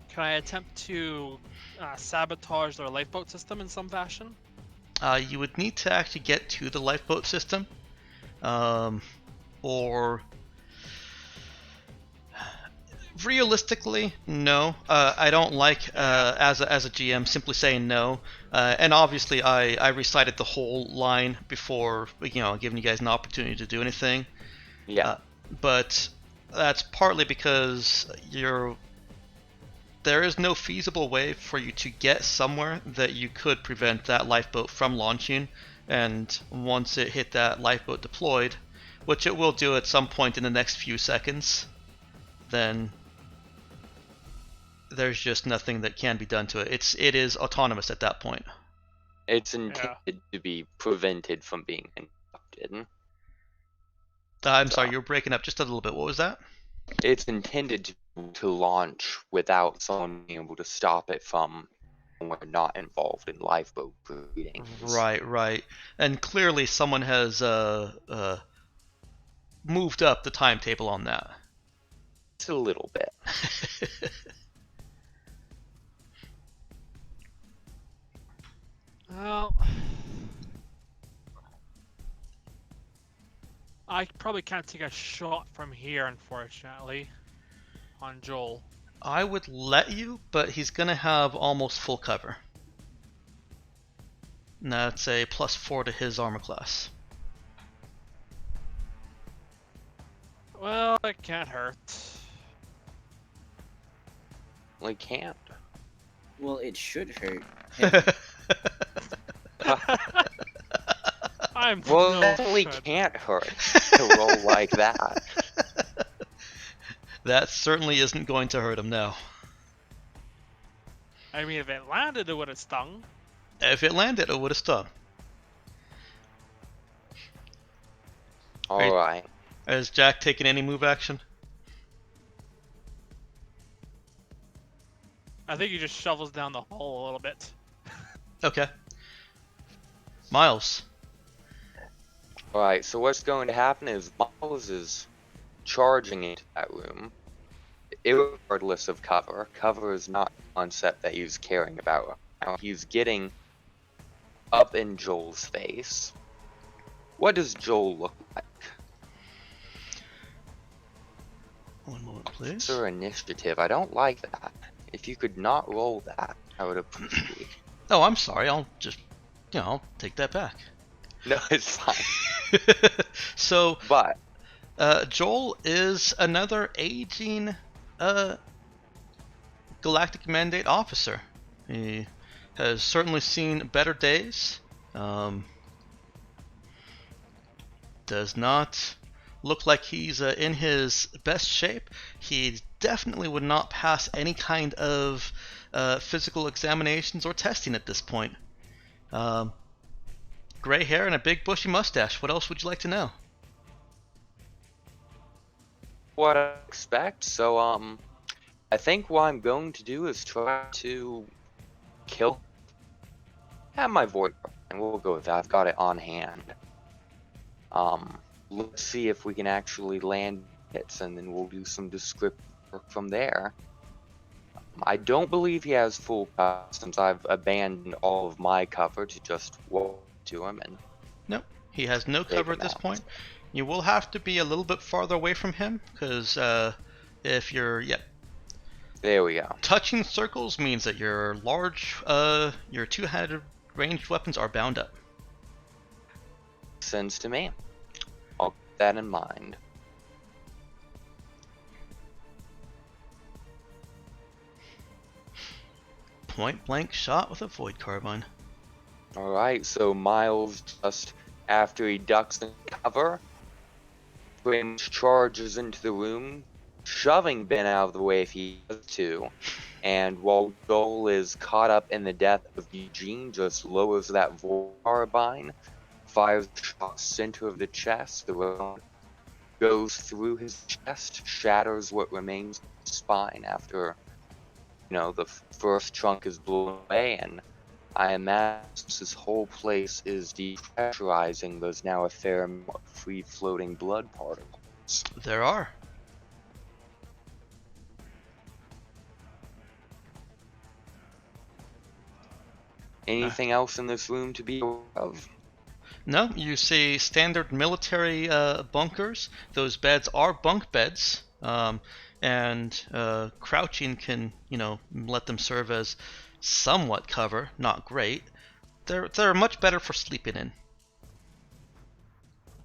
Can I attempt to sabotage their lifeboat system in some fashion? you would need to actually get to the lifeboat system, or realistically, no. I don't like as a GM simply saying no. And obviously, I recited the whole line before, giving you guys an opportunity to do anything. Yeah. But that's partly because there is no feasible way for you to get somewhere that you could prevent that lifeboat from launching. And once it hit that lifeboat deployed, which it will do at some point in the next few seconds, then there's just nothing that can be done to it. It is autonomous at that point. It's intended to be prevented from being interrupted. I'm sorry, you're breaking up just a little bit. What was that? It's intended to launch without someone being able to stop it from when we're not involved in lifeboat proceedings. Right. And clearly someone has moved up the timetable on that. Just a little bit. Well, I probably can't take a shot from here, unfortunately, on Joel. I would let you, but he's going to have almost full cover. And that's a +4 to his armor class. Well, it can't hurt. Well, it can't. Well, it should hurt. I'm Well, no it definitely good. can't hurt to roll like that. That certainly isn't going to hurt him now. I mean, if it landed, it would have stung. If it landed, it would have stung. Alright. Has Jack taken any move action? I think he just shovels down the hole a little bit. Okay. Miles. Alright, so what's going to happen is Miles is charging into that room, regardless of cover. Cover is not a concept that he's caring about right now. He's getting up in Joel's face. What does Joel look like? One moment, please. Sir, initiative. I don't like that. If you could not roll that, I would appreciate. Oh, I'm sorry. I'll just, I'll take that back. No, it's fine. So, But Joel is another aging Galactic Mandate officer. He has certainly seen better days. Does not look like he's in his best shape. He definitely would not pass any kind of physical examinations or testing at this point. Gray hair and a big bushy mustache. What else would you like to know? what I expect, so I think what I'm going to do is try to kill. Have my void, and we'll go with that. I've got it on hand. Let's see if we can actually land hits, and then we'll do some descriptive work from there. I don't believe he has full cover, since I've abandoned all of my cover to just walk to him and. Nope, he has no cover at this point. You will have to be a little bit farther away from him, because if you're, There we go. touching circles means that your your two-handed ranged weapons are bound up. Sense to me. I'll keep that in mind. Point blank shot with a void carbine. Alright, so Miles, just after he ducks in cover, pretty much charges into the room, shoving Ben out of the way if he has to. And while Joel is caught up in the death of Eugene, just lowers that void carbine, fires a shot center of the chest. The round goes through his chest, shatters what remains of his spine after, the first chunk is blown away, and I imagine this whole place is depressurizing. There's now a fair amount of free-floating blood particles. There are. Anything else in this room to be aware of? No, you see standard military bunkers. Those beds are bunk beds, and crouching can, let them serve as somewhat cover. Not great. They're much better for sleeping in.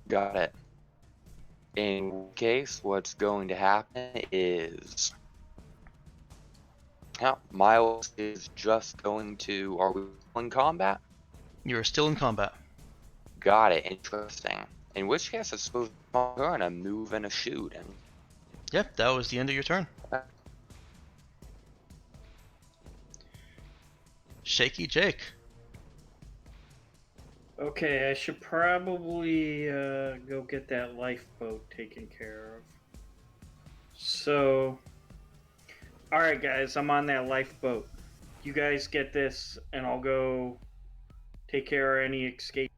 Got it. In case, what's going to happen is, Miles is just going to. Are we in combat? You're still in combat. Got it. Interesting. In which case, I suppose my turn, a move and a shoot, and Yep, that was the end of your turn. Shaky Jake. Okay, I should probably go get that lifeboat taken care of. So, alright guys, I'm on that lifeboat. You guys get this, and I'll go take care of any escape.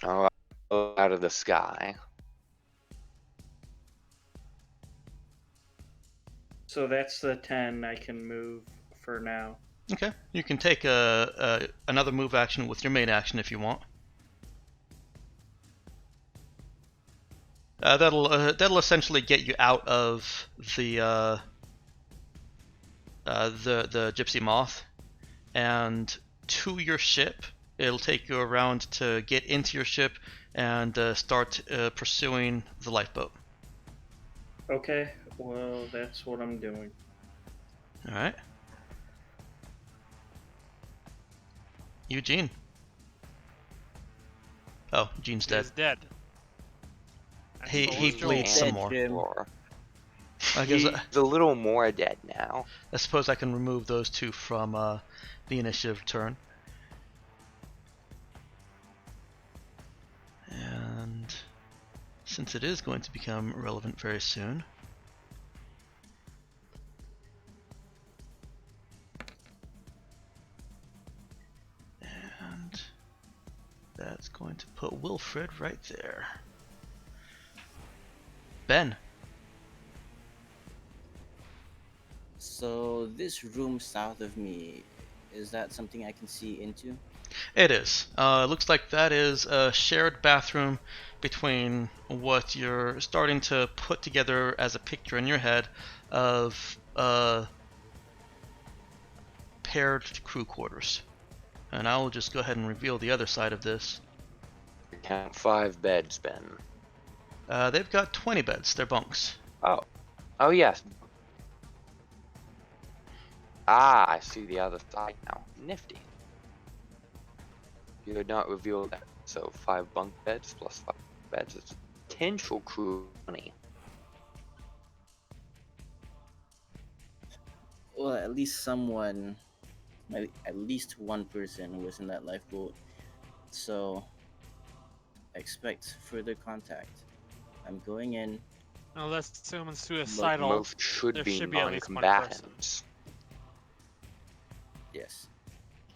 Alright, out of the sky. So that's the 10 I can move for now. Okay, you can take another move action with your main action if you want. That'll essentially get you out of the Gypsy Moth and to your ship. It'll take you around to get into your ship and start pursuing the lifeboat. Okay, well, that's what I'm doing. Alright. Eugene. Oh, Eugene's dead. He's dead. He Joel's bleeds Joel. some more. Floor. I guess He's a little more dead now. I suppose I can remove those two from the initiative turn. since it is going to become relevant very soon. And that's going to put Wilfred right there. Ben. So this room south of me, is that something I can see into? It is. It looks like that is a shared bathroom between what you're starting to put together as a picture in your head of paired crew quarters. And I will just go ahead and reveal the other side of this. Count 5 beds, Ben. They've got 20 beds. They're bunks. Oh. Oh, yes. Ah, I see the other side now. Nifty. You had not revealed that. So 5 bunk beds plus 5 beds is potential crew 20. Well, at least someone, at least one person was in that lifeboat. So I expect further contact. I'm going in. Unless someone's suicidal, Most should there be should be at least one person. non-combatants. Yes.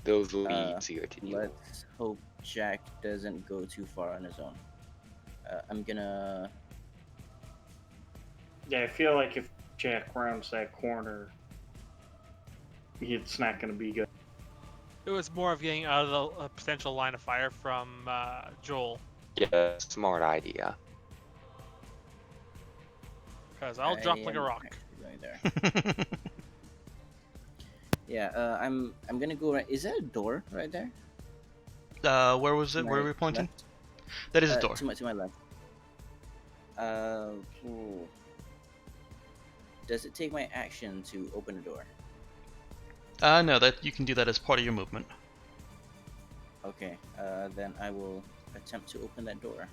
Those will be easier to deal with. Let's hope Jack doesn't go too far on his own. I'm gonna. Yeah, I feel like if Jack rounds that corner, it's not going to be good. It was more of getting out of the potential line of fire from Joel. Yeah, smart idea. Because I'll drop like a am rock. actually going there. Yeah, I'm gonna go right. Is that a door right there? Where was it? To Where my were we pointing? left? That is a door. To my left. Ooh. Does it take my action to open a door? No, that you can do that as part of your movement. Okay, then I will attempt to open that door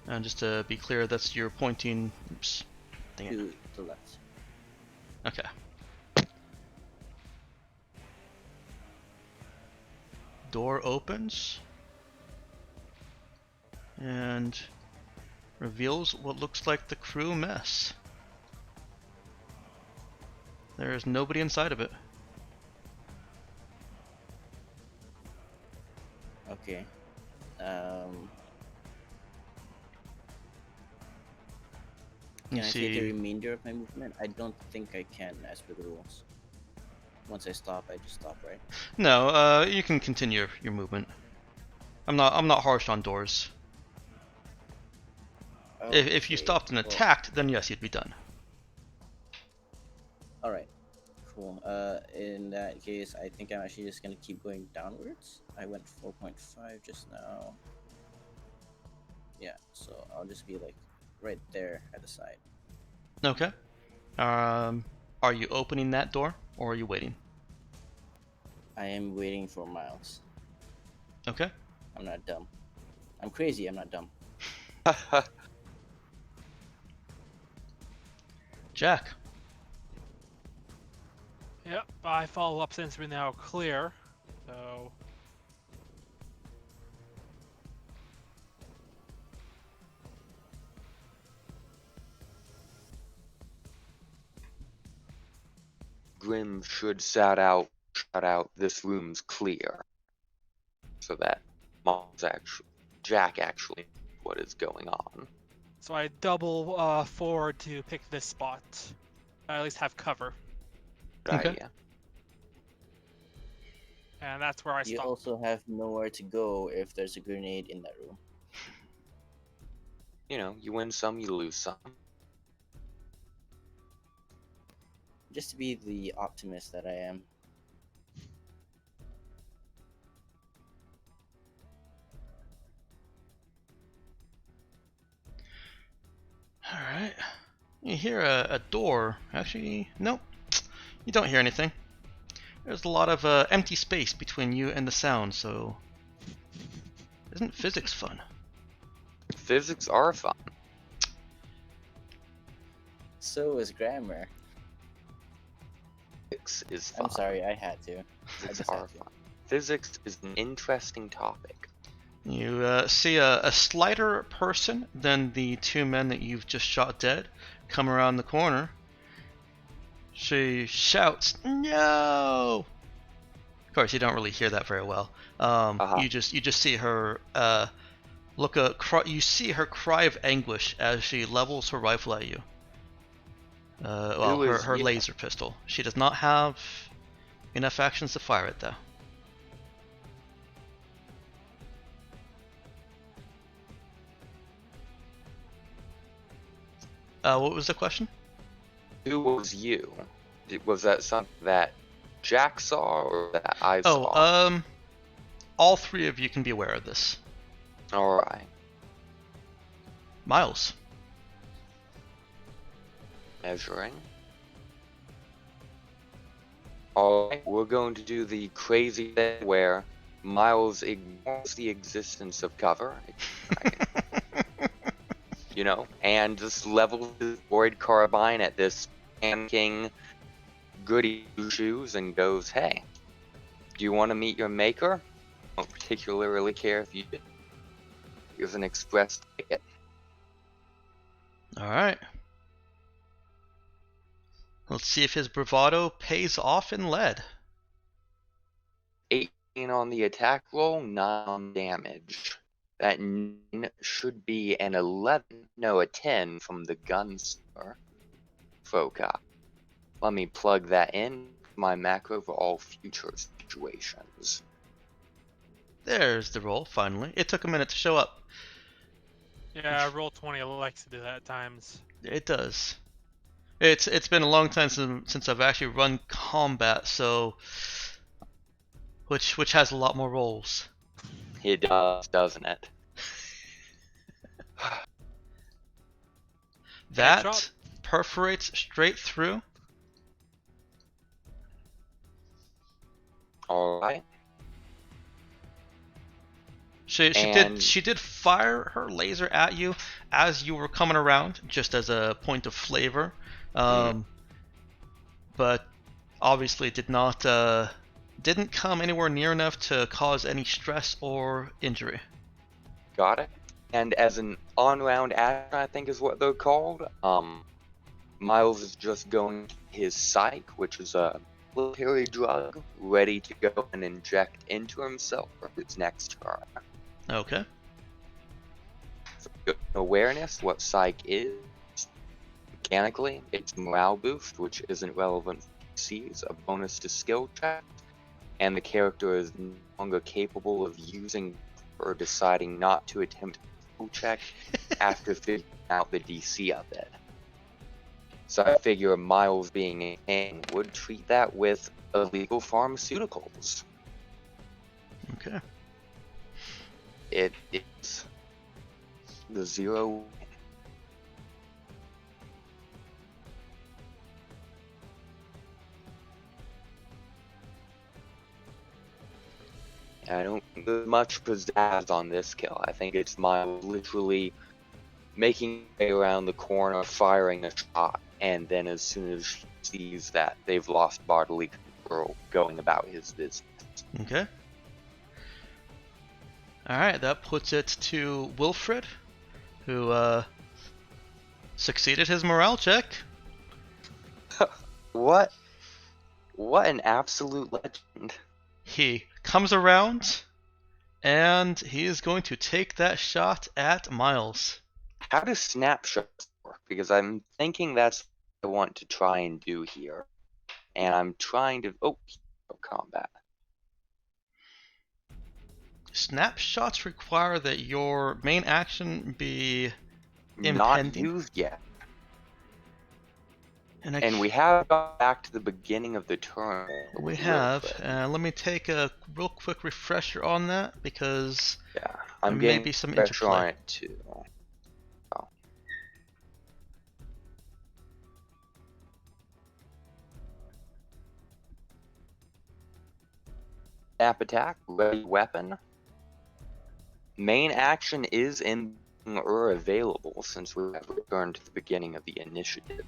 And just to be clear, that's your pointing. Oops. Dang it. to the left. Okay. Door opens and reveals what looks like the crew mess. There is nobody inside of it. Okay. You Can I take the see, remainder of my movement? I don't think I can, as per the rules. Once I stop, I just stop, right? no, you can continue your movement. I'm not harsh on doors. If you Okay, stopped and well, attacked, then yes, you'd be done. all right, cool. In that case, I think I'm actually just gonna keep going downwards. I went 4.5 just now. Yeah, so I'll just be like right there at the side. Okay. Are you opening that door or are you waiting? I am waiting for Miles. Okay. I'm not dumb. I'm crazy. I'm not dumb. Jack. Yep, I follow up since we're now clear. So Grim should shout out, this room's clear. So that Jack actually knows what is going on. So I double forward to pick this spot. I at least have cover, Good Okay. idea. and that's where I You stop. also have nowhere to go if there's a grenade in that room. You know, you win some, you lose some. Just to be the optimist that I am. Alright. You hear a door. Actually, nope. You don't hear anything. There's a lot of empty space between you and the sound, so... Isn't physics fun? Physics are fun. So is grammar. Physics is fun. I'm sorry, I had to. I Physics just are had to. fun. Physics is an interesting topic. You see a slighter person than the two men that you've just shot dead come around the corner. She shouts, "No!" Of course, you don't really hear that very well. You just see her you see her cry of anguish as she levels her rifle at you. Her you? laser pistol. She does not have enough actions to fire it, though. What was the question? Who was you? Was that something that Jack saw or that I saw? Oh, all three of you can be aware of this. Alright. Miles. Measuring. Alright, we're going to do the crazy thing where Miles ignores the existence of cover. You know, and just levels his void carbine at this panicking goody shoes and goes, "Hey, do you want to meet your maker? I don't particularly care if you do. Here's an express ticket." Alright. Let's see if his bravado pays off in lead. 18 on the attack roll, 9 on damage. That should be an 11, no, a 10 from the gunslinger. Foci. Let me plug that in my macro for all future situations. There's the roll, finally. It took a minute to show up. Yeah, roll 20 likes to do that at times. It does. It's been a long time since I've actually run combat, so which has a lot more rolls. It does, doesn't it? That Headshot? perforates straight through. Alright. She did fire her laser at you as you were coming around, just as a point of flavor. But obviously didn't come anywhere near enough to cause any stress or injury. Got it. And as an on-round action, I think is what they're called, Miles is just going to his psych, which is a military drug, ready to go and inject into himself for his next turn. Okay. So, awareness, what psych is. Mechanically, it's morale boost, which isn't relevant for PCs, a bonus to skill check, and the character is no longer capable of using or deciding not to attempt a skill check after figuring out the DC of it. So I figure Miles being a king would treat that with illegal pharmaceuticals. Okay. It is the 0. I don't think there's much pizzazz on this kill. I think it's Miles literally making his way around the corner, firing a shot, and then as soon as he sees that they've lost bodily control, going about his business. Okay. Alright, that puts it to Wilfred, who succeeded his morale check. What an absolute legend. He comes around, and he is going to take that shot at Miles. How does snapshots work? Because I'm thinking that's what I want to try and do here. And I'm trying to... Oh, combat. Snapshots require that your main action be Not impending. used yet. And, And we have gone back to the beginning of the turn. we have. Let me take a real quick refresher on that, because Yeah, I'm there may getting be some pressure on interplay. it too. Oh. Snap attack, ready weapon. Main action is in or available since we have returned to the beginning of the initiative.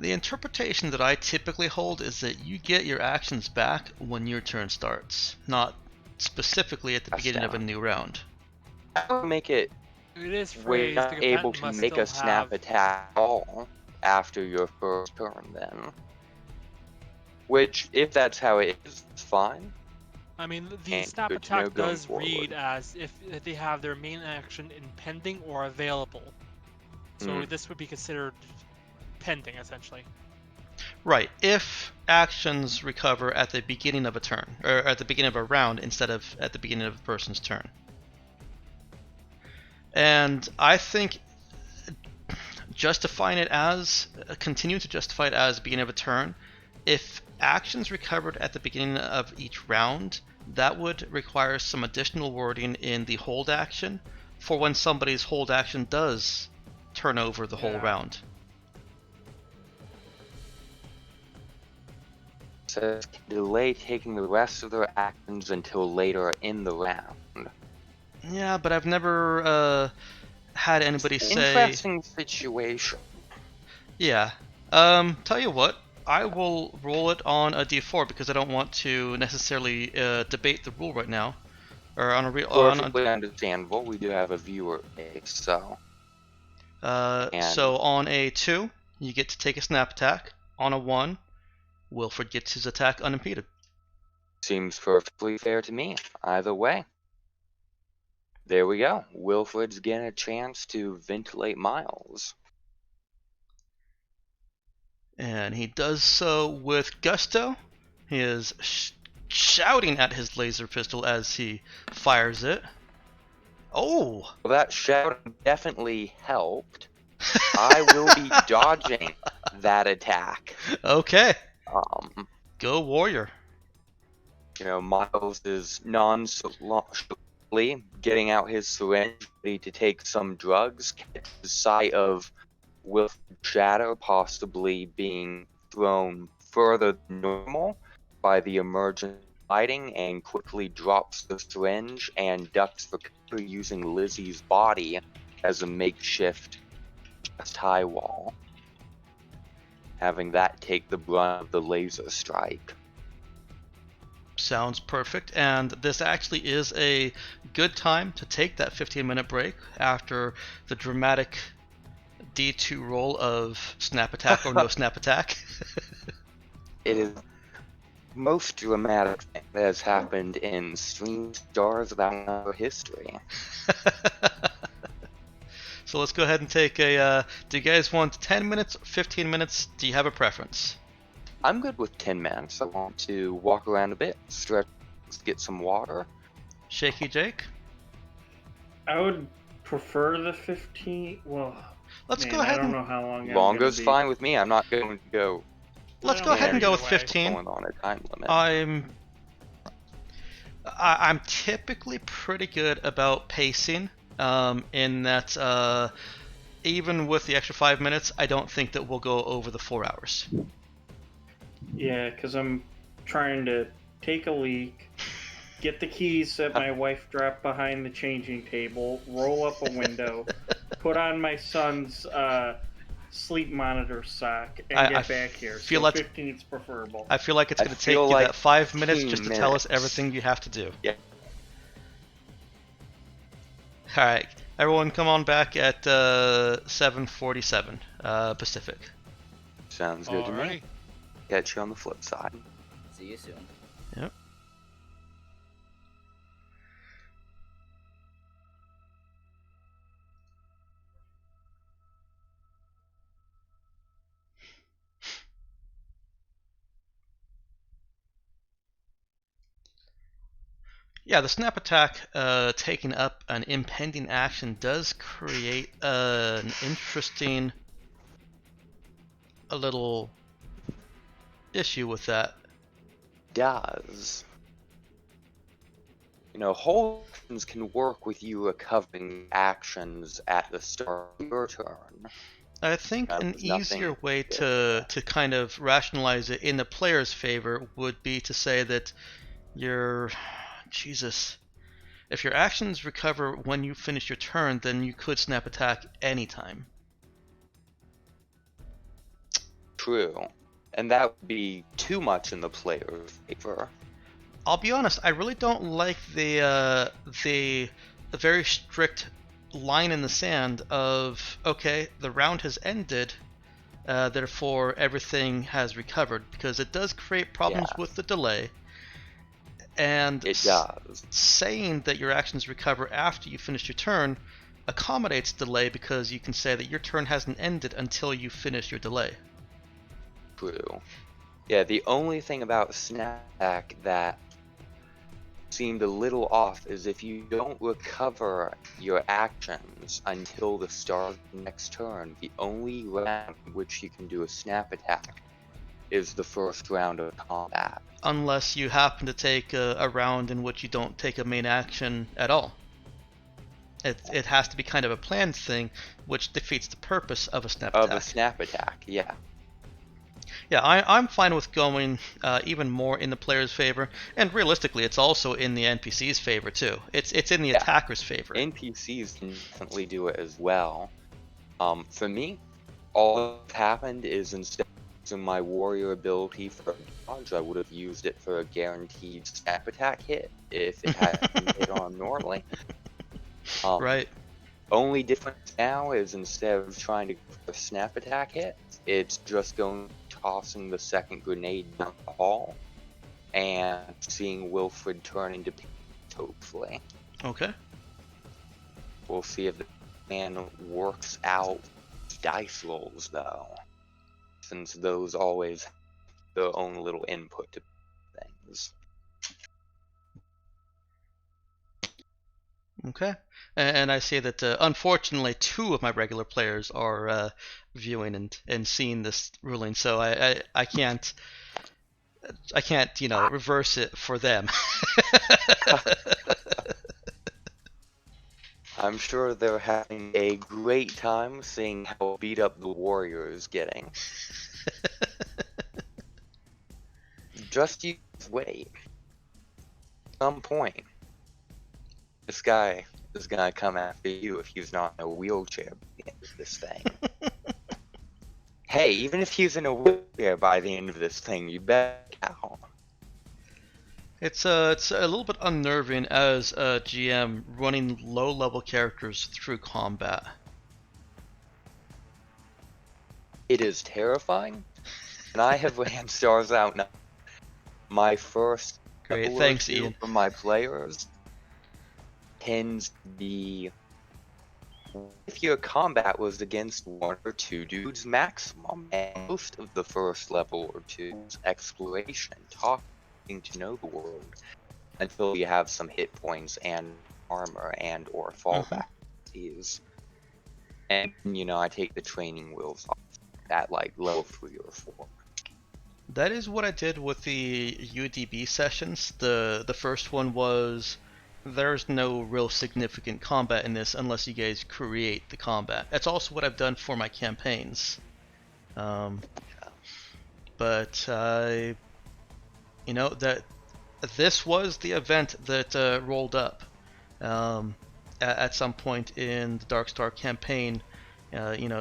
The interpretation that I typically hold is that you get your actions back when your turn starts, not specifically at the That's beginning of a down. new round. That would make it It is we're phrased, the not able combatant to must make still a snap have... attack at all after your first turn then. Which, if that's how it is, it's fine. I mean, the And snap good to know attack going does read forward. as if they have their main action in pending or available. So this would be considered pending, essentially. Right, if actions recover at the beginning of a turn, or at the beginning of a round instead of at the beginning of a person's turn. And I think continue to justify it as beginning of a turn, if actions recovered at the beginning of each round, that would require some additional wording in the hold action for when somebody's hold action does turn over the whole round. Says delay taking the rest of their actions until later in the round. Yeah, but I've never had anybody say... Interesting situation. Yeah. Tell you what, I will roll it on a d4 because I don't want to necessarily debate the rule right now. Or on a real... Perfectly understandable. We do have a viewer base, so... So on a 2, you get to take a snap attack. On a 1, Wilfred gets his attack unimpeded. Seems perfectly fair to me. Either way. There we go. Wilfred's getting a chance to ventilate Miles. And he does so with gusto. He is shouting at his laser pistol as he fires it. Oh! Well, that shout definitely helped. I will be dodging that attack. Okay. Go warrior. You know, Miles is nonchalantly getting out his syringe, ready to take some drugs, catches sight of Wilfred's shadow possibly being thrown further than normal by the emergent lighting, and quickly drops the syringe and ducks for cover using Lizzie's body as a makeshift chest high wall, having that take the brunt of the laser strike. Sounds perfect, and this actually is a good time to take that 15-minute break after the dramatic D2 roll of snap attack or no snap attack. It is most dramatic thing that has happened in Stream Stars of our history. So let's go ahead and take a... do you guys want 10 minutes, 15 minutes? Do you have a preference? I'm good with 10 minutes. I want to walk around a bit, stretch, get some water. Shaky Jake? I would prefer the 15. Well, Let's man, go ahead I don't and... know how long. Longer's fine with me. I'm not going to go. Let's go ahead and go with 15. Going on a time limit. I'm typically pretty good about pacing, in that even with the extra 5 minutes, I don't think that we'll go over the 4 hours. Yeah, because I'm trying to take a leak, get the keys that my wife dropped behind the changing table, roll up a window, put on my son's sleep monitor sock, and get back here. Feel so like 15 is preferable. I feel like it's going to take you like that 5 minutes just to 15 tell us minutes. everything you have to do. Yeah. Alright, everyone come on back at 7:47 Pacific. Sounds good to me. Alrighty. Catch you on the flip side. See you soon. Yep. Yeah, the snap attack taking up an impending action does create an interesting little issue with that. Does. You know, hold actions can work with you recovering actions at the start of your turn. I think an There's nothing easier way to to kind of rationalize it in the player's favor would be to say that your... Jesus. If your actions recover when you finish your turn, then you could snap attack anytime. True. And that would be too much in the player's favor. I'll be honest, I really don't like the very strict line in the sand of, okay, the round has ended, therefore everything has recovered, because it does create problems Yeah. with the delay. And It does. saying that your actions recover after you finish your turn accommodates delay, because you can say that your turn hasn't ended until you finish your delay. True. Yeah, the only thing about Snap Attack that seemed a little off is if you don't recover your actions until the start of the next turn, the only round in which you can do a Snap Attack is the first round of combat. Unless you happen to take a round in which you don't take a main action at all. It has to be kind of a planned thing, which defeats the purpose of a snap Of attack. a Snap Attack, yeah. Yeah, I'm fine with going even more in the player's favor, and realistically, it's also in the NPC's favor too. It's in the attacker's favor. NPCs can definitely do it as well. For me, all that's happened is instead of using my warrior ability for a dodge, I would have used it for a guaranteed snap attack hit if it hadn't hit on normally. Right. Only difference now is instead of trying to go for a snap attack hit, it's just going tossing the second grenade down the hall and seeing Wilfred turn into peace, hopefully. Okay. We'll see if the man works out dice rolls though, since those always have their own little input to things. Okay. And I see that unfortunately 2 of my regular players are viewing and seeing this ruling, so I can't reverse it for them. I'm sure they're having a great time seeing how beat up the warrior is getting. Just you wait. At some point, this guy is gonna come after you if he's not in a wheelchair by the end of this thing. Hey, even if he's in a wheelchair by the end of this thing, you bet out. It's a little bit unnerving as a GM running low-level characters through combat. It is terrifying, and I have ran stars out now. My first Great, level thanks, or two Ian. for my players tends to be if your combat was against 1 or 2 dudes maximum, and most of the first level or 2's exploration, talking to know the world, until you have some hit points and armor and or fallback abilities. And I take the training wheels off at like level 3 or 4. That is what I did with the UDB sessions. The first one was, there's no real significant combat in this unless you guys create the combat. That's also what I've done for my campaigns. But that this was the event that rolled up at some point in the Darkstar campaign,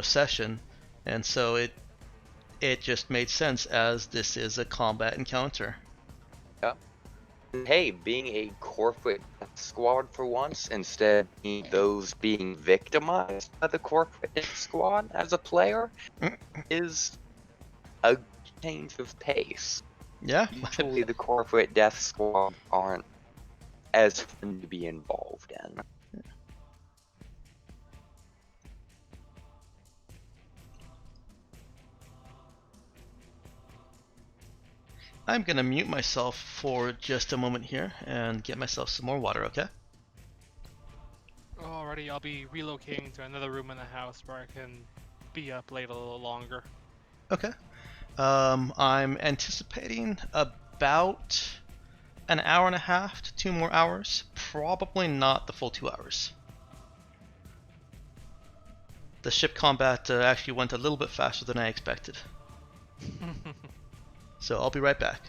session, and so it just made sense as this is a combat encounter. Yep. Hey, being a corporate squad for once, instead of those being victimized by the corporate squad as a player, is a change of pace. Yeah. Usually the corporate death squad aren't as fun to be involved in. I'm gonna mute myself for just a moment here and get myself some more water, okay? Alrighty, I'll be relocating to another room in the house where I can be up late a little longer. Okay. I'm anticipating about an hour and a half to 2 more hours. Probably not the full 2 hours. The ship combat actually went a little bit faster than I expected. So I'll be right back.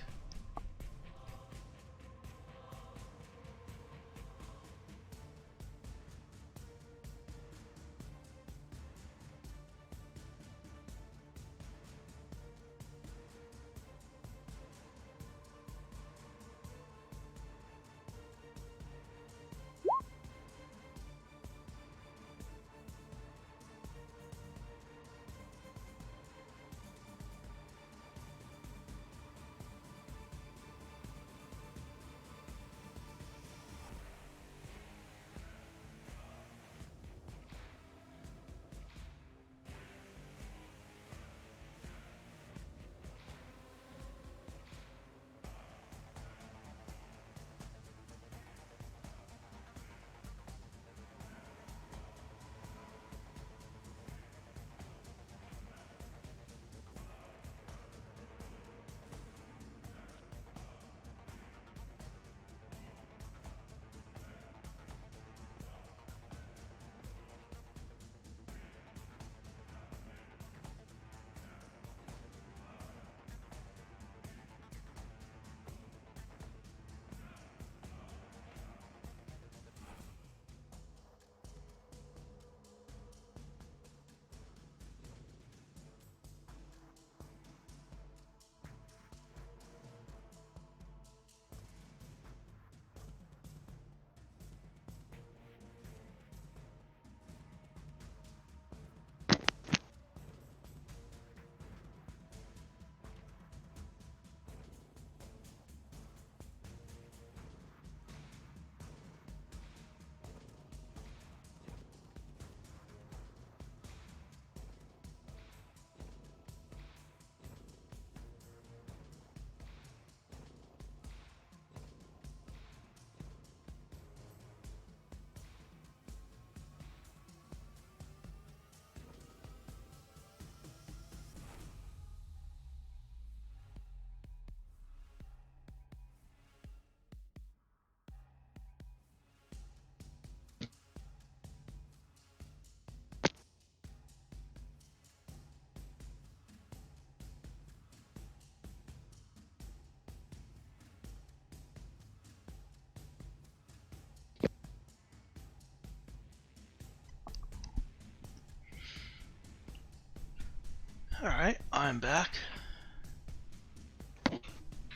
Alright, I'm back.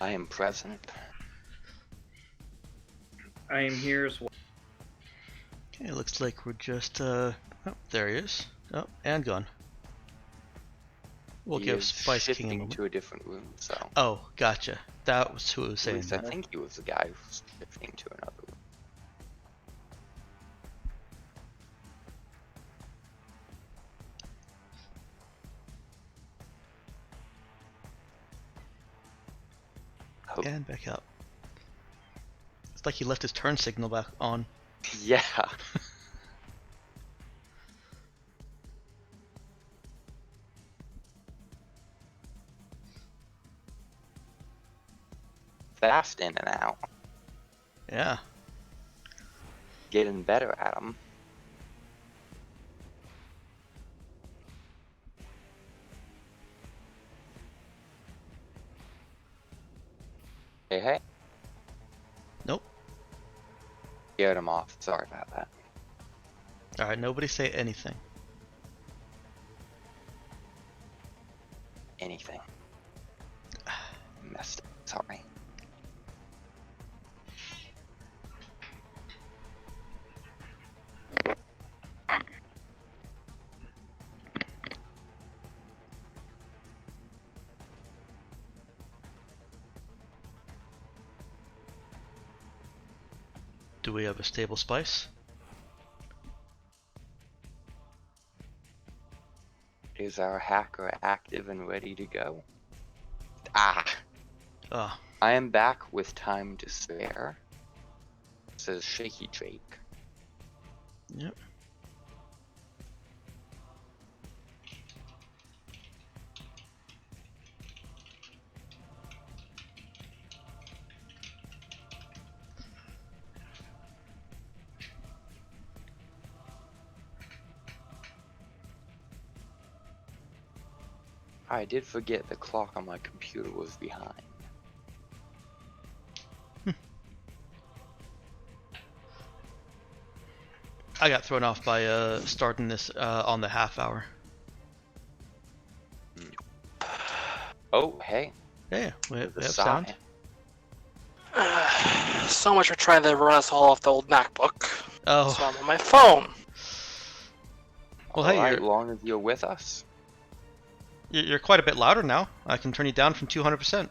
I am present. I am here as well. Okay, looks like we're just, oh, there he is. Oh, and gone. We'll He give is Spice King a shifting moment. to a different room, so Oh, gotcha. That was who was at saying least I that. think he was the guy who's shifting to another room. Oh, And back up. It's like he left his turn signal back on. yeah. Fast in and out. Yeah. Getting better at them. Hey, hey. Nope. Scared him off. Sorry about that. Alright, nobody say anything. Anything. Messed up. Sorry. Do we have a stable Spice? Is our hacker active and ready to go? Ah! Ah, I am back with time to spare. Says Shaky Drake. yep. I did forget the clock on my computer was behind. I got thrown off by starting this on the half hour. Oh, hey. Yeah, we have The sound. So much for trying to run us all off the old MacBook. So Oh, I'm on my phone. well, hey, Alright, you're, long as you're with us. you're quite a bit louder now. I can turn you down from 200%.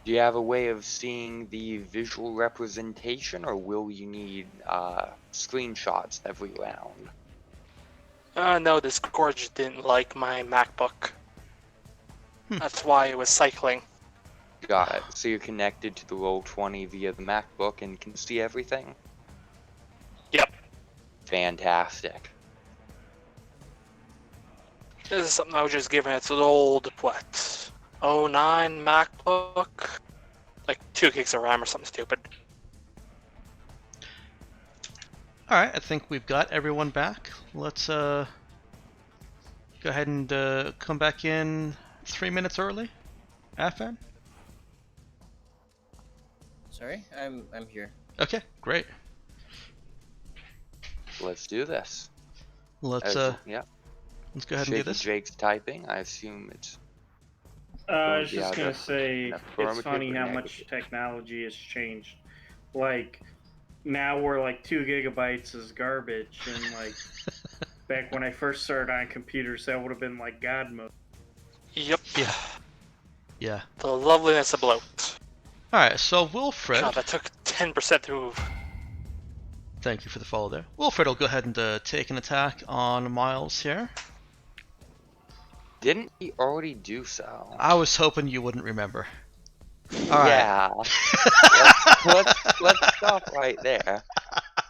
Do you have a way of seeing the visual representation, or will you need screenshots every round? No, Discord just didn't like my MacBook. Hmm. That's why it was cycling. Got it. So you're connected to the Roll20 via the MacBook and can see everything? Yep. Fantastic. This is something I was just given. It's an old, what, '09 MacBook? Like 2 gigs of RAM or something stupid. Alright, I think we've got everyone back. Let's go ahead and come back in 3 minutes early. Afan? Sorry, I'm here. Okay, great. Let's do this. Let's Yeah. let's go ahead and do Shaky this. Drake's typing. I assume it's I was Yeah, just gonna that's say, an it's affirmative funny or how negative? much technology has changed. Like, now we're like 2 gigabytes is garbage, and like back when I first started on computers, that would have been like God mode. Yep. Yeah. Yeah. The loveliness of bloat. Alright, so Wilfred. God, that took 10% to move. Thank you for the follow there. Wilfred will go ahead and take an attack on Miles here. Didn't he already do so? I was hoping you wouldn't remember. Alright. Yeah. let's stop right there.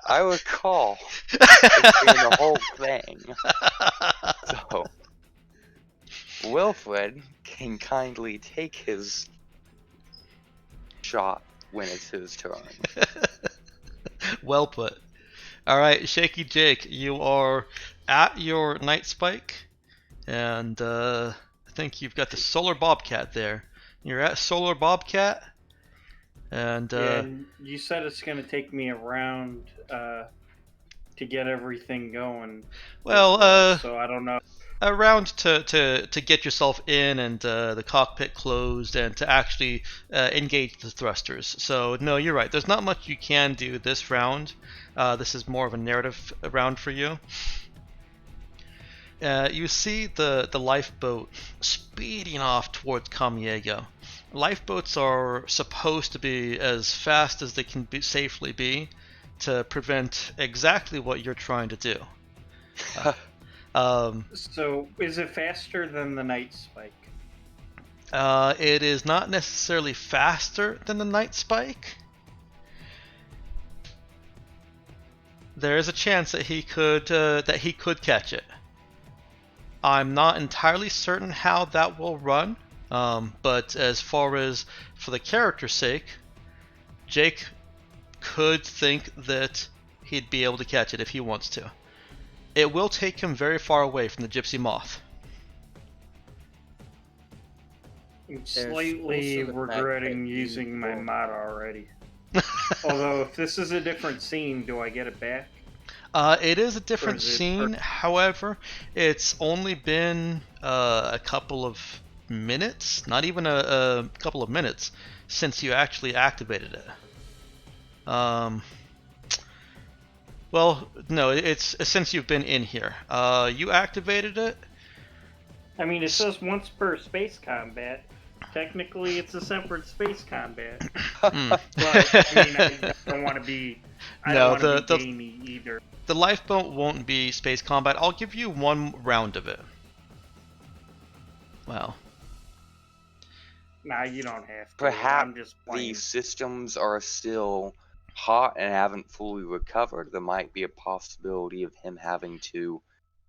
I recall it being the whole thing. So, Wilfred can kindly take his shot when it's his turn. Well put. Alright, Shaky Jake, you are at your Night Spike, and I think you've got the Solar Bobcat there. You're at Solar Bobcat, And And you said it's going to take me a round to get everything going. well, so I don't know. around to get yourself in and the cockpit closed and to actually engage the thrusters. So no, you're right. There's not much you can do this round. This is more of a narrative round for you. You see the lifeboat speeding off towards Kamiego. Lifeboats are supposed to be as fast as they can safely be to prevent exactly what you're trying to do. So is it faster than the Night Spike? It is not necessarily faster than the Night Spike. There is a chance that he could catch it. I'm not entirely certain how that will run, but as far as for the character's sake, Jake could think that he'd be able to catch it if he wants to. It will take him very far away from the Gypsy Moth. I'm slightly regretting using my mod already. Although, if this is a different scene, do I get it back? It is a different scene. However, it's only been a couple of minutes, not even a couple of minutes, since you actually activated it. Well, no, it's since you've been in here. You activated it. I mean, it says once per space combat. Technically, it's a separate space combat. But, I mean, I don't want to be... I don't want to be gamey either. The lifeboat won't be space combat. I'll give you one round of it. Wow. Nah, you don't have to. Perhaps I'm just playing. these systems are still hot and haven't fully recovered. There might be a possibility of him having to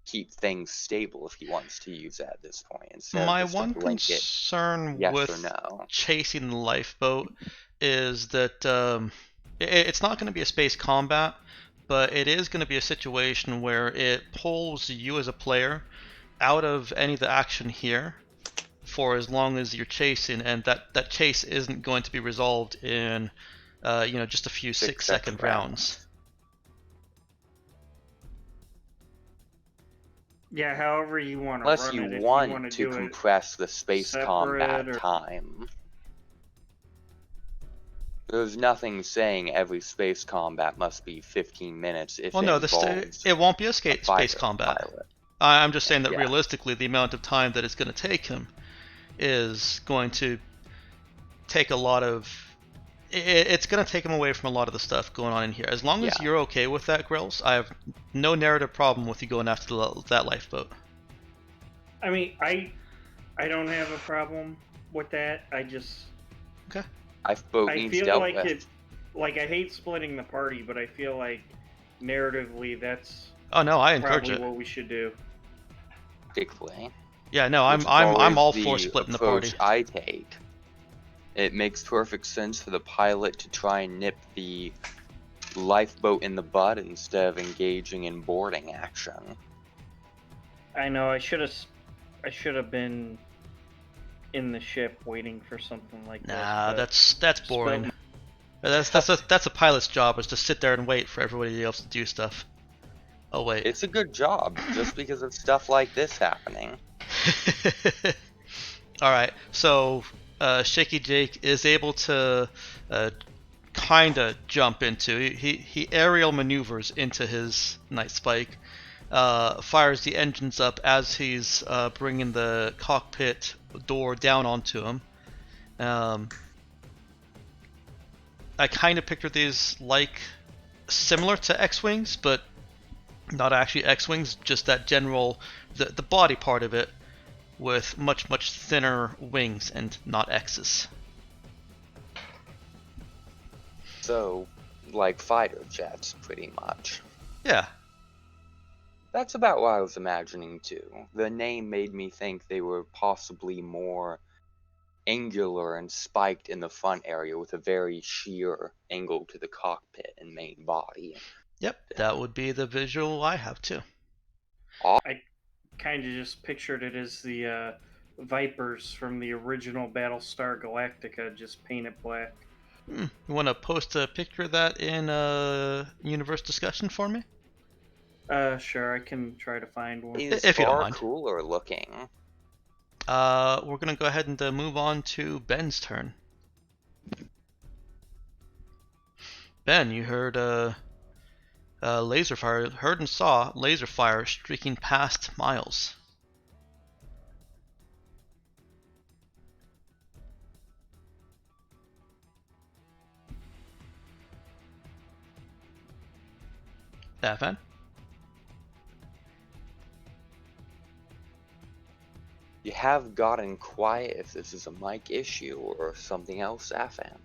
keep things stable if he wants to use that at this point. Instead My of just one a blanket concern yes with or no. chasing the lifeboat is that it's not going to be a space combat, but it is going to be a situation where it pulls you as a player out of any of the action here for as long as you're chasing, and that chase isn't going to be resolved in just a few 6-second rounds. Yeah, however you want to Unless run it. you If want you want to compress the space combat time. There's nothing saying every space combat must be 15 minutes if well, no, it won't be a space combat. Pilot. I'm just saying that realistically, the amount of time that it's going to take him is going to take a lot of... It's going to take him away from a lot of the stuff going on in here. As long as you're okay with that, Grills, I have no narrative problem with you going after that lifeboat. I mean, I don't have a problem with that. I just... Okay. I feel like I hate splitting the party, but I feel like narratively that's... Oh no, I encourage it. What we should do. Particularly. Yeah, no, I'm all for splitting the party. I take. It makes perfect sense for the pilot to try and nip the lifeboat in the bud instead of engaging in boarding action. I know, I should have been in the ship waiting for something like that. Nah, that's boring. That's a pilot's job, is to sit there and wait for everybody else to do stuff. Oh wait. It's a good job, just because of stuff like this happening. Alright, so Shaky Jake is able to kind of jump into... He aerial maneuvers into his Night Spike, fires the engines up as he's bringing the cockpit door down onto him. I kind of picture these like similar to X-Wings, but not actually X-Wings, just that general, the body part of it with much thinner wings and not X's. So, like fighter jets, pretty much. Yeah. That's about what I was imagining too. The name made me think they were possibly more angular and spiked in the front area with a very sheer angle to the cockpit and main body. Yep, that would be the visual I have too. I kind of just pictured it as the Vipers from the original Battlestar Galactica, just painted black. You want to post a picture of that in universe discussion for me? Sure, I can try to find one. Is If you don't far mind. cooler looking. We're gonna go ahead and move on to Ben's turn. Ben, you heard laser fire. Heard and saw laser fire streaking past Miles. Afan? You have gotten quiet if this is a mic issue or something else, Afan.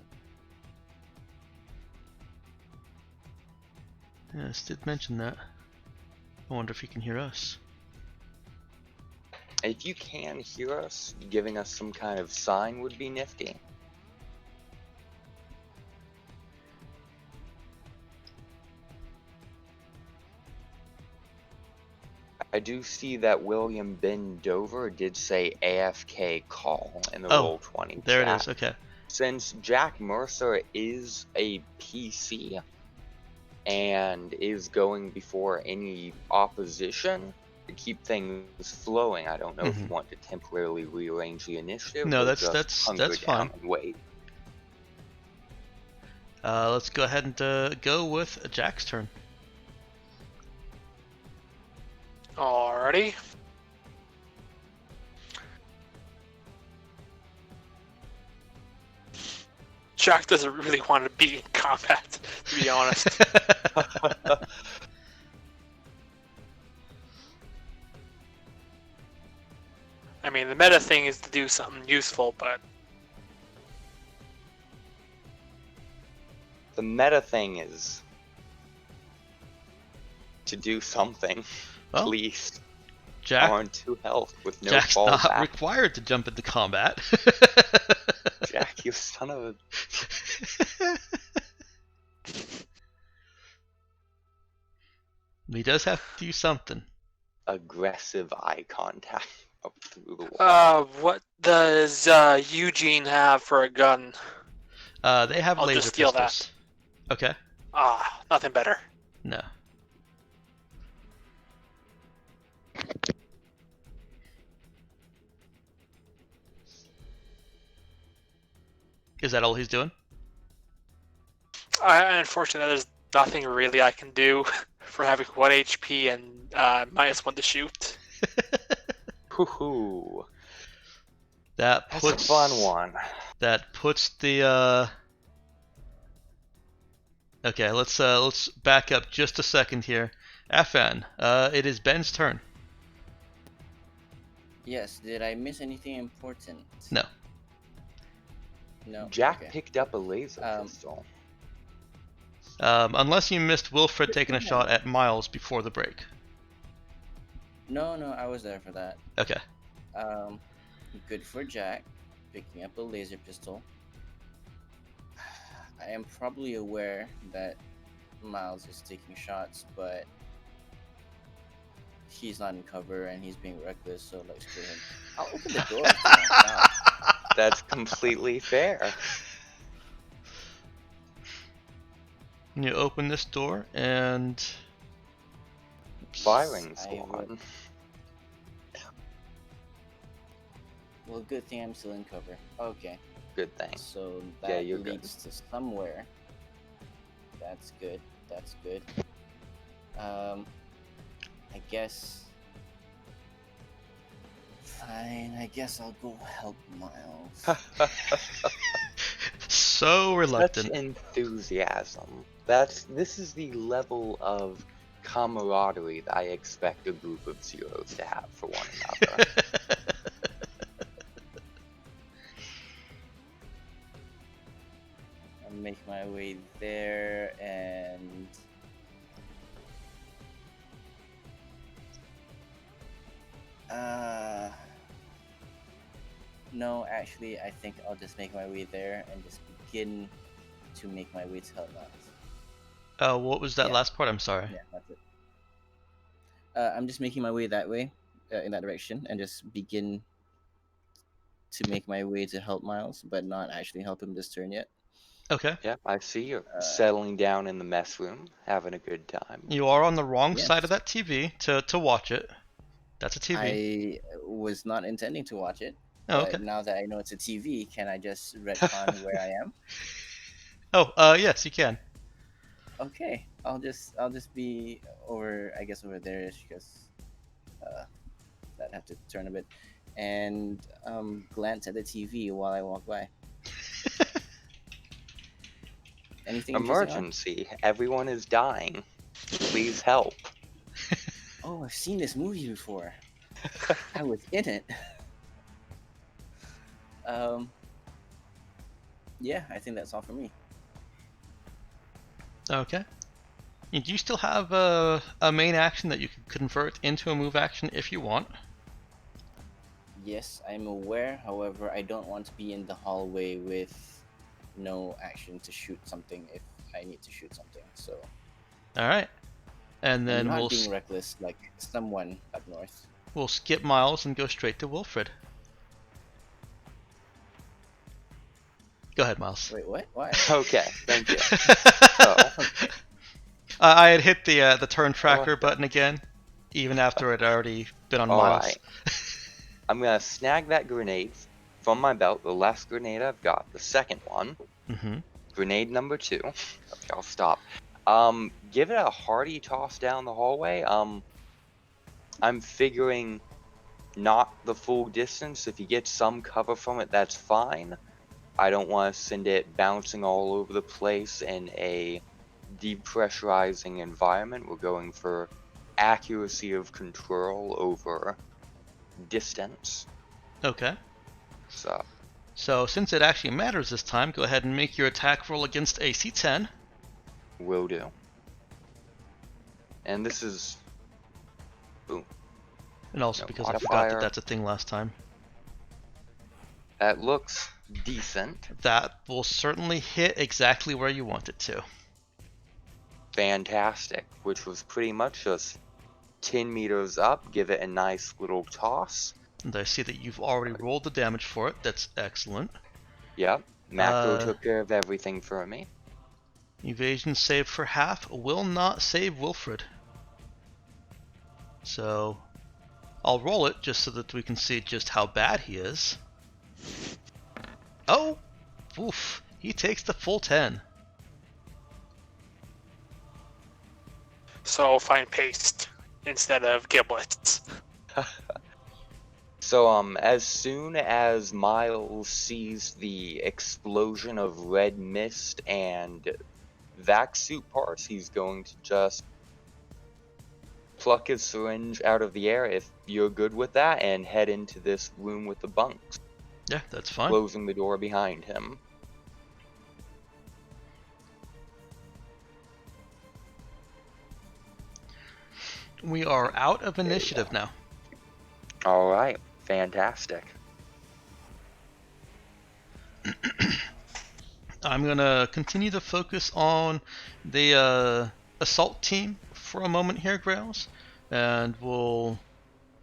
Yes, did mention that. I wonder if you can hear us. If you can hear us, giving us some kind of sign would be nifty. I do see that William Ben Dover did say AFK call in the Roll20 There chat. it is. Okay. Since Jack Mercer is a PC and is going before any opposition to keep things flowing, I don't know if you want to temporarily rearrange the initiative No, or that's- just that's- hunker that's down fine. and wait. Let's go ahead and go with Jack's turn. Alrighty. Jack doesn't really want to be in combat, to be honest. I mean, the meta thing is to do something useful, but The meta thing is to do something. Well, Please. Jack. On 2 health with no Jack's fall not back. required to jump into combat. Jack, you son of a... He does have to do something. Aggressive eye contact up through the wall. what does Eugene have for a gun? They have I'll laser just steal pistols. Okay. Nothing better. No. Is that all he's doing? Unfortunately, there's nothing really I can do for having 1 HP and -1 to shoot. Hoo-hoo. That That's puts a fun one. That puts the Okay, let's back up just a second here. FN, it is Ben's turn. Yes, did I miss anything important? No. No. Jack okay. picked up a laser pistol. Unless you missed Wilfred taking a shot at Miles before the break. No, I was there for that. Okay. Good for Jack, picking up a laser pistol. I am probably aware that Miles is taking shots, but he's not in cover and he's being reckless, so let's screw him. I'll open the door. To knock out. That's completely fair. You open this door and Firing I squad. would- Well, good thing I'm still in cover. Okay, Good thing. so Yeah, that you're good. leads to somewhere. That's good. That's good. I guess. Fine. I guess I'll go help Miles. so reluctant. Such enthusiasm. This is the level of camaraderie that I expect a group of zeros to have for one another. I'll make my way there and. No, actually, I think I'll just make my way there and just begin to make my way to help Miles. What was that Yeah. last part? I'm sorry. Yeah, that's it. I'm just making my way that way, in that direction, and just begin to make my way to help Miles, but not actually help him this turn yet. Okay. Yep, I see you're Uh, settling down in the mess room, having a good time. You are on the wrong side of yes, that TV to watch it. That's a TV. I was not intending to watch it, Oh, but okay. now that I know it's a TV, can I just retcon where I am? Oh, yes, you can. Okay, I'll just be over, I guess, over there because uh, that have to turn a bit, and glance at the TV while I walk by. Anything interesting on? Emergency. Everyone is dying. Please help. Oh, I've seen this movie before. I was in it. Um, yeah, I think that's all for me. Okay. And do you still have a main action that you can convert into a move action if you want? Yes, I'm aware. However, I don't want to be in the hallway with no action to shoot something if I need to shoot something. So All right. And I'm then not being reckless like someone up north. we'll skip Miles and go straight to Wilfred. Go ahead, Miles. Wait, what? Why? Okay, thank you. Okay. I had hit the turn tracker Okay. button again, even after it had already been on All Miles. right. I'm gonna snag that grenade from my belt, the last grenade I've got, the second one. Mm-hmm. Grenade number 2. Okay, I'll stop. Give it a hearty toss down the hallway. I'm figuring not the full distance. If you get some cover from it, that's fine. I don't want to send it bouncing all over the place in a depressurizing environment. We're going for accuracy of control over distance. Okay. So, Since it actually matters this time, go ahead and make your attack roll against AC 10. will do. And this is... Boom. And also No because I forgot modifier. that that's a thing last time. That looks decent. That will certainly hit exactly where you want it to. Fantastic. Which was pretty much just 10 meters up. Give it a nice little toss. And I see that you've already rolled the damage for it. That's excellent. Yep. Macro Uh, took care of everything for me. Evasion saved for half will not save Wilfred. So I'll roll it just so that we can see just how bad he is. Oh! Oof. He takes the full 10. So find paste instead of giblets. So, as soon as Miles sees the explosion of red mist and vac suit parts, he's going to just pluck his syringe out of the air, if you're good with that, and head into this room with the bunks, Yeah, that's fine. closing the door behind him. We are out of initiative now. Alright, fantastic. I'm gonna continue to focus on the assault team for a moment here, Grails, and we'll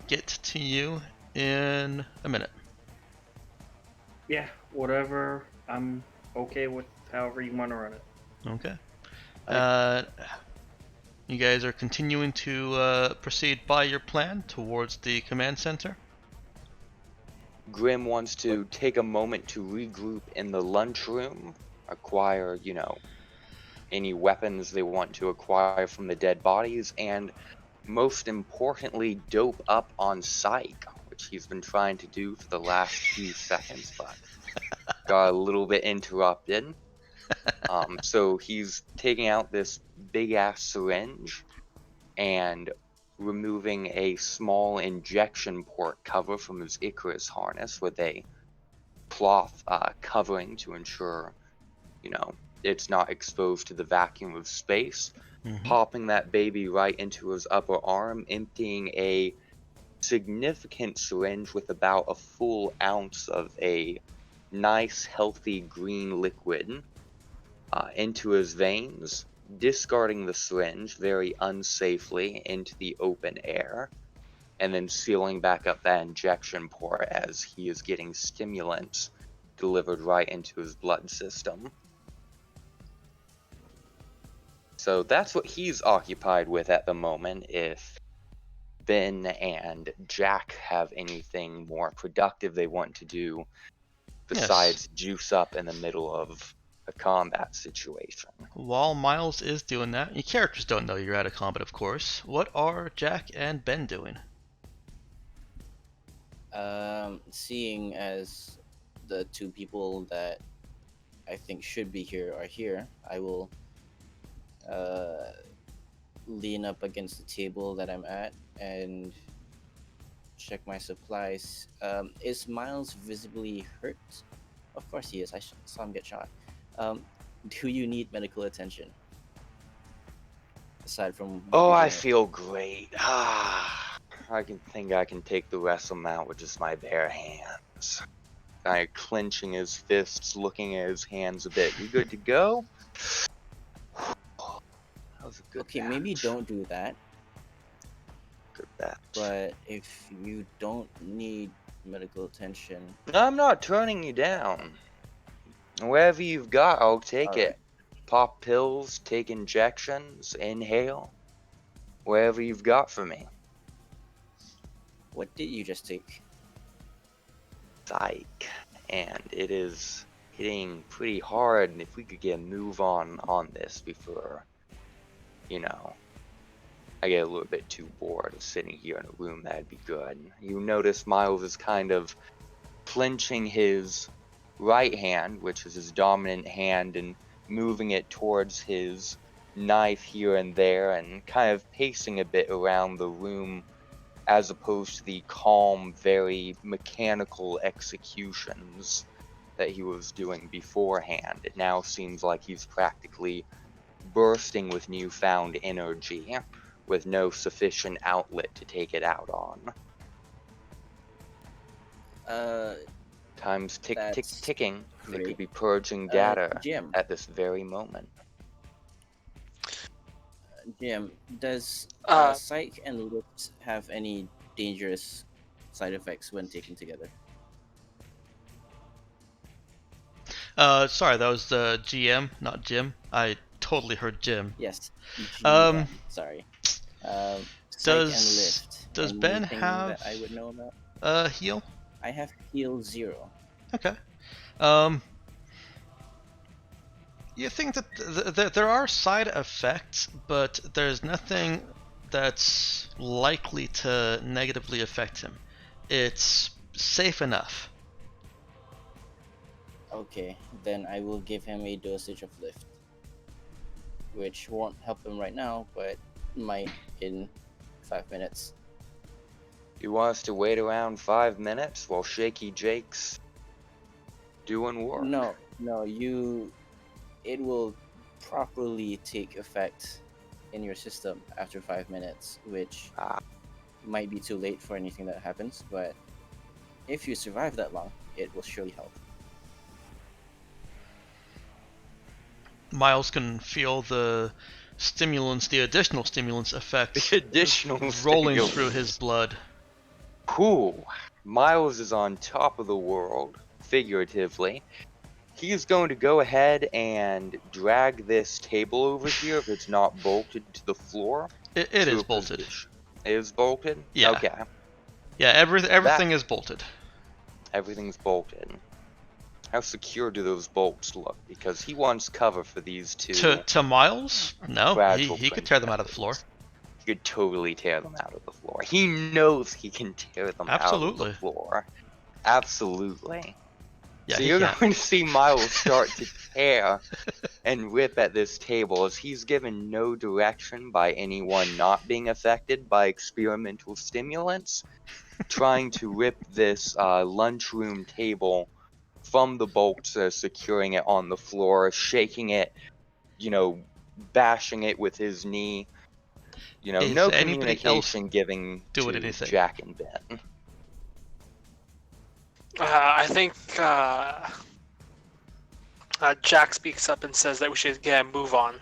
get to you in a minute. Yeah, whatever. I'm okay with however you want to run it. Okay. You guys are continuing to proceed by your plan towards the command center. Grim wants to take a moment to regroup in the lunchroom, acquire, any weapons they want to acquire from the dead bodies, and most importantly, dope up on Psych, which he's been trying to do for the last few seconds, but got a little bit interrupted. So he's taking out this big-ass syringe and removing a small injection port cover from his Icarus harness with a cloth covering to ensure, it's not exposed to the vacuum of space. Mm-hmm. Popping that baby right into his upper arm, emptying a significant syringe with about a full ounce of a nice, healthy green liquid into his veins, discarding the syringe very unsafely into the open air, and then sealing back up that injection port as he is getting stimulants delivered right into his blood system. So that's what he's occupied with at the moment. If Ben and Jack have anything more productive they want to do besides juice up in the middle of a combat situation. While Miles is doing that, your characters don't know you're out of combat, of course. What are Jack and Ben doing? Seeing as the two people that I think should be here are here, I will lean up against the table that I'm at and check my supplies. Is Miles visibly hurt? Of course he is. I saw him get shot. Do you need medical attention? Aside from... Oh, I feel great. I can take the rest of them out with just my bare hands. Kind of clenching his fists, looking at his hands a bit. We good to go? That was a good Okay, batch. maybe don't do that. Good batch. But if you don't need medical attention... I'm not turning you down. Wherever you've got, I'll take it. Alright. Pop pills, take injections, inhale. Wherever you've got for me. What did you just take? Psych. And it is hitting pretty hard, and if we could get a move on this before, I get a little bit too bored of sitting here in a room, that'd be good. You notice Miles is kind of clenching his right hand, which is his dominant hand, and moving it towards his knife here and there, and kind of pacing a bit around the room, as opposed to the calm, very mechanical executions that he was doing beforehand. It now seems like he's practically bursting with newfound energy, with no sufficient outlet to take it out on. Time's ticking. They great. could be purging data Jim. at this very moment. Jim, does Psych and Lips have any dangerous side effects when taken together? Sorry, that was the GM, not Jim. I totally heard Jim. Yes. GM, sorry. Psych and Does Lift. Ben Anything have that I would know about? heal? I have heal 0. Okay. You think that there are side effects, but there's nothing that's likely to negatively affect him. It's safe enough. Okay, then I will give him a dosage of Lift, which won't help him right now, but might in 5 minutes. You want us to wait around 5 minutes while Shaky Jake's doing work? No, it will properly take effect in your system after 5 minutes, which might be too late for anything that happens, but if you survive that long, it will surely help. Miles can feel the additional stimulants effects The additional rolling stimulants. through his blood. Cool. Miles is on top of the world, figuratively. He's going to go ahead and drag this table over here if it's not bolted to the floor. It is bolted. It is bolted? Yeah. Okay. Yeah, everything is bolted. Everything's bolted. How secure do those bolts look? Because he wants cover for these two. To Miles? No, fragile he could tear them out of the floor. He could totally tear them out of the floor. He knows he can tear them out of the floor. Absolutely. Yeah, so you're going to see Miles start to tear and rip at this table as he's given no direction by anyone not being affected by experimental stimulants, trying to rip this lunchroom table from the bolts that are securing it on the floor, shaking it, bashing it with his knee. No communication giving to Jack and Ben. I think Jack speaks up and says that we should get a move on.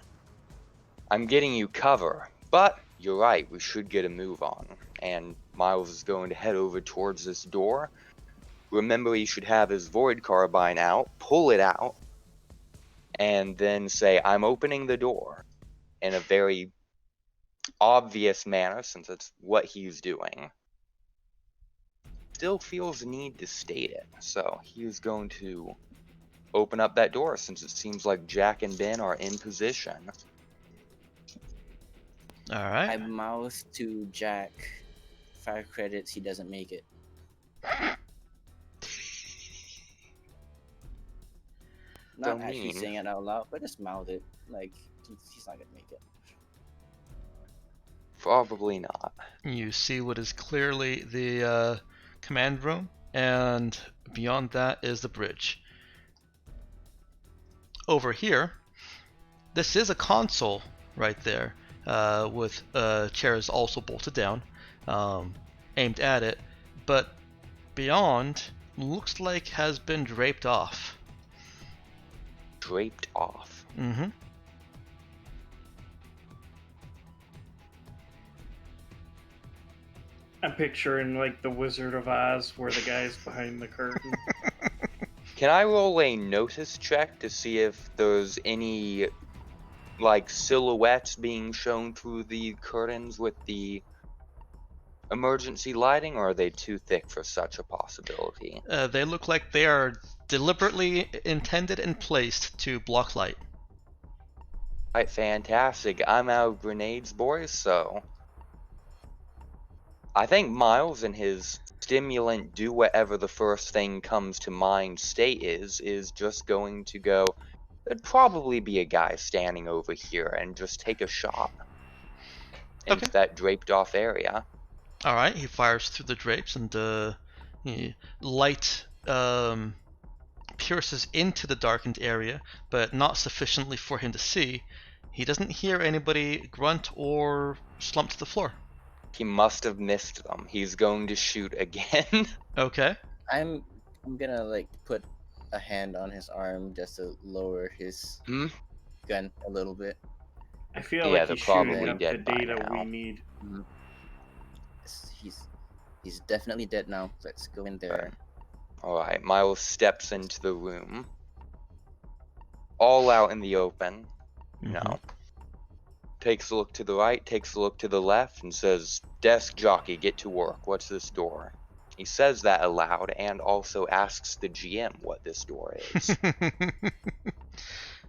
I'm getting you cover, but you're right, we should get a move on. And Miles is going to head over towards this door. Remember, he should have his void carbine out, pull it out, and then say, I'm opening the door. in a very obvious manner, since it's what he's doing, still feels the need to state it. So he is going to open up that door, since it seems like Jack and Ben are in position. All I right. mouth to Jack, 5 credits, he doesn't make it. Not So actually mean. saying it out loud, but just mouth it. Like, he's not gonna make it. Probably not. You see what is clearly the command room, and beyond that is the bridge. Over here, this is a console right there, with chairs also bolted down, aimed at it, but beyond looks like has been draped off. Draped off. Mm-hmm. I'm picturing like the Wizard of Oz, where the guy's behind the curtain. Can I roll a notice check to see if there's any, like, silhouettes being shown through the curtains with the emergency lighting, or are they too thick for such a possibility? They look like they are deliberately intended and placed to block light. Right, fantastic. I'm out of grenades, boys, so I think Miles and his stimulant do whatever the first thing comes to mind state is just going to go, there'd probably be a guy standing over here, and just take a shot into Okay. that draped off area. All right, he fires through the drapes, and light pierces into the darkened area, but not sufficiently for him to see. He doesn't hear anybody grunt or slump to the floor. He must have missed them. He's going to shoot again. Okay. I'm gonna like put a hand on his arm just to lower his gun a little bit. I feel Yeah, like they're he's probably shooting up the dead by data we now. need. He's definitely dead now. Let's go in there. Alright, Miles steps into the room. All out in the open. No. Takes a look to the right, takes a look to the left, and says, "Desk jockey, get to work. What's this door?" He says that aloud and also asks the GM what this door is.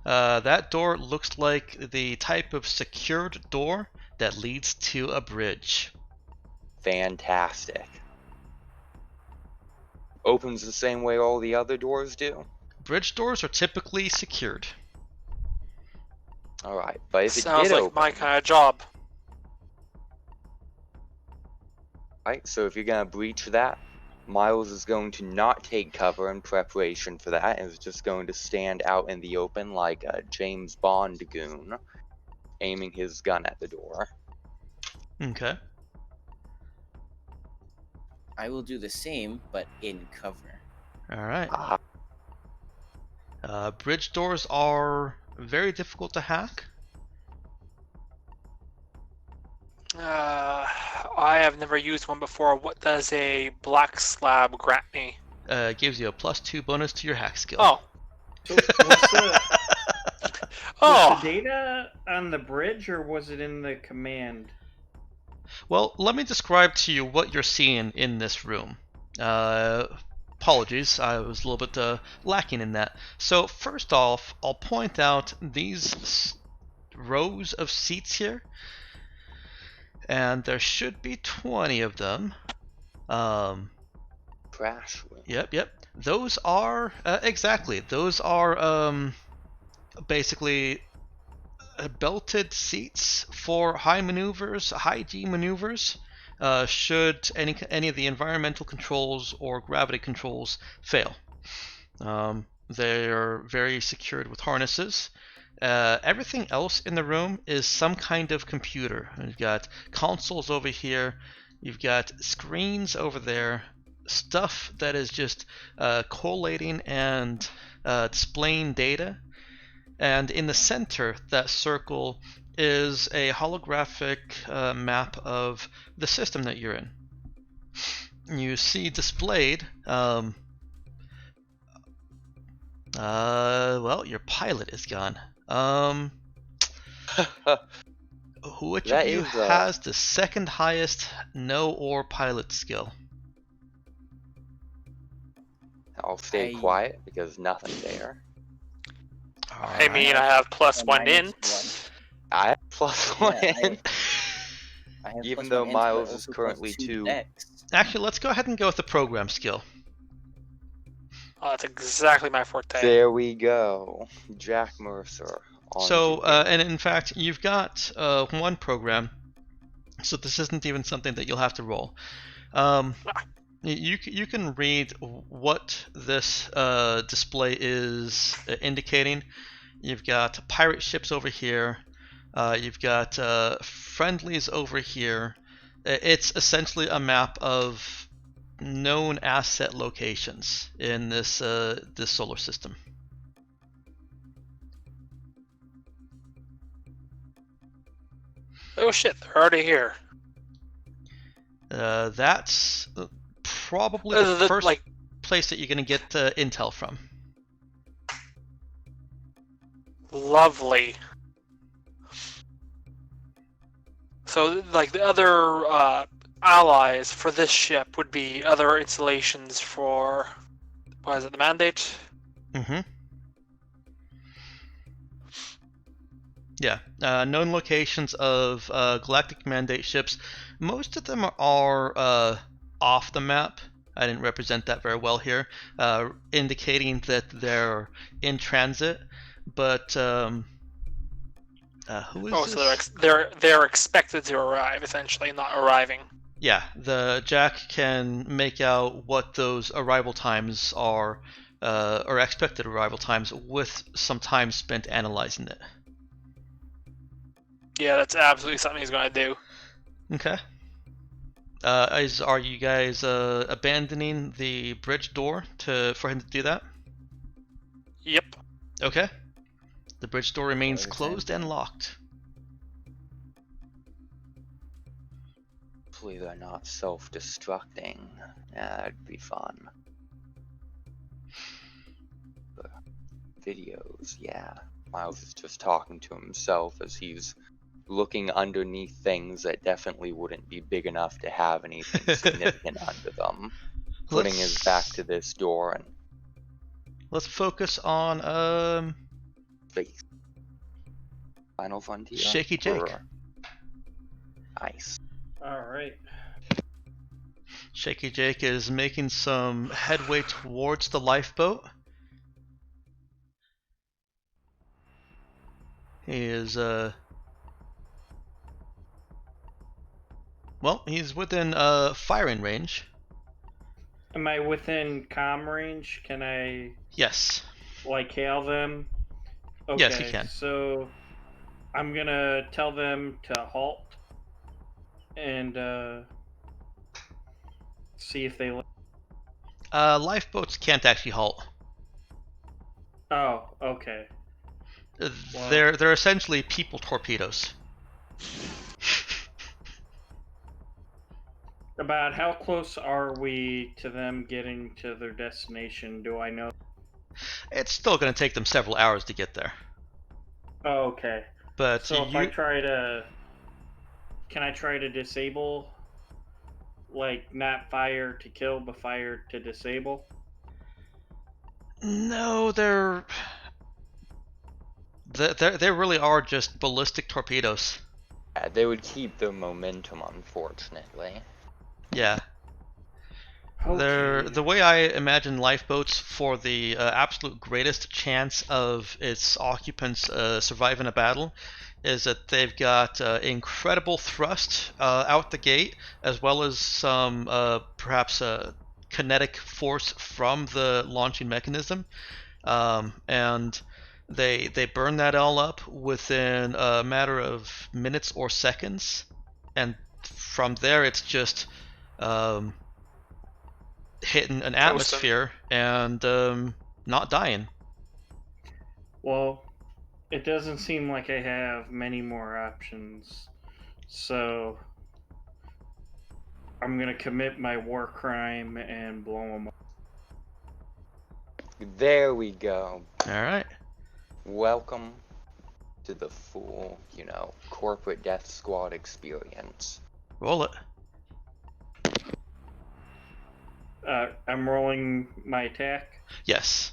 That door looks like the type of secured door that leads to a bridge. Fantastic. Opens the same way all the other doors do? Bridge doors are typically secured. Alright, but if it Sounds did like open, my kind of job. right, so if you're gonna breach that, Miles is going to not take cover in preparation for that, and is just going to stand out in the open like a James Bond goon, aiming his gun at the door. Okay. I will do the same, but in cover. All right. Ah, Bridge doors are very difficult to hack. I have never used one before. What does a black slab grant me? It gives you a +2 bonus to your hack skill. Oh. So was the Oh. data on the bridge, or was it in the command? Well, let me describe to you what you're seeing in this room. Apologies, I was a little bit lacking in that. So first off, I'll point out these rows of seats here, and there should be 20 of them. crash room. Yep. Those are exactly. Those are basically belted seats for high maneuvers, high G maneuvers. Should any of the environmental controls or gravity controls fail, they are very secured with harnesses. Everything else in the room is some kind of computer. You've got consoles over here. You've got screens over there. Stuff that is just collating and displaying data. And in the center, that circle is a holographic map of the system that you're in. You see displayed, well, your pilot is gone. Which That of you is, has the second highest know or pilot skill? I'll stay I- quiet because nothing there. I mean, I Alright. have plus A one -1. int. I have +1 Yeah, in. I have Even +1 though int, but Miles is also currently +2 2. dex. Actually, let's go ahead and go with the program skill. Oh, that's exactly my forte. There we go. Jack Mercer. On So, duty. and in fact, you've got one program, so this isn't even something that you'll have to roll. You can read what this display is indicating. You've got pirate ships over here. You've got friendlies over here. It's essentially a map of known asset locations in this this solar system. Oh shit, they're already here. That's probably the first place that you're going to get intel from. Lovely. So, like, the other allies for this ship would be other installations for, what is it, the Mandate? Mm-hmm. Yeah, known locations of Galactic Mandate ships. Most of them are off the map. I didn't represent that very well here, indicating that they're in transit. But who is Oh, this? so they're expected to arrive, essentially, not arriving. Yeah, the Jack can make out what those arrival times are, or expected arrival times, with some time spent analyzing it. Yeah, that's absolutely something he's going to do. Okay. Are you guys abandoning the bridge door for him to do that? Yep. Okay. The bridge door remains Or closed and locked. Hopefully they're not self-destructing. Yeah, that'd be fun. But videos, yeah. Miles is just talking to himself as he's looking underneath things that definitely wouldn't be big enough to have anything significant under them. Putting his back to this door and Let's focus on face. Final Frontier. Shaky Jake. Nice. All right. Shaky Jake is making some headway towards the lifeboat. He is well, he's within firing range. Am I within comm range? Can I Yes. like hail them? Okay, Yes, you can. So I'm gonna tell them to halt and see if they. Lifeboats can't actually halt. Oh, okay. They're essentially people torpedoes. About how close are we to them getting to their destination? Do I know? It's still going to take them several hours to get there. Oh, okay. But So if I try to, can I try to disable? Like not fire to kill, but fire to disable? No, they really are just ballistic torpedoes. Yeah, they would keep their momentum, unfortunately. Yeah. Okay. The way I imagine lifeboats for the absolute greatest chance of its occupants surviving a battle is that they've got incredible thrust out the gate, as well as some perhaps kinetic force from the launching mechanism, and they burn that all up within a matter of minutes or seconds, and from there it's just hitting an atmosphere and not dying. Well, it doesn't seem like I have many more options, so I'm gonna commit my war crime and blow them up. There we go. All right. Welcome to the full, corporate death squad experience. Roll it. I'm rolling my attack. Yes.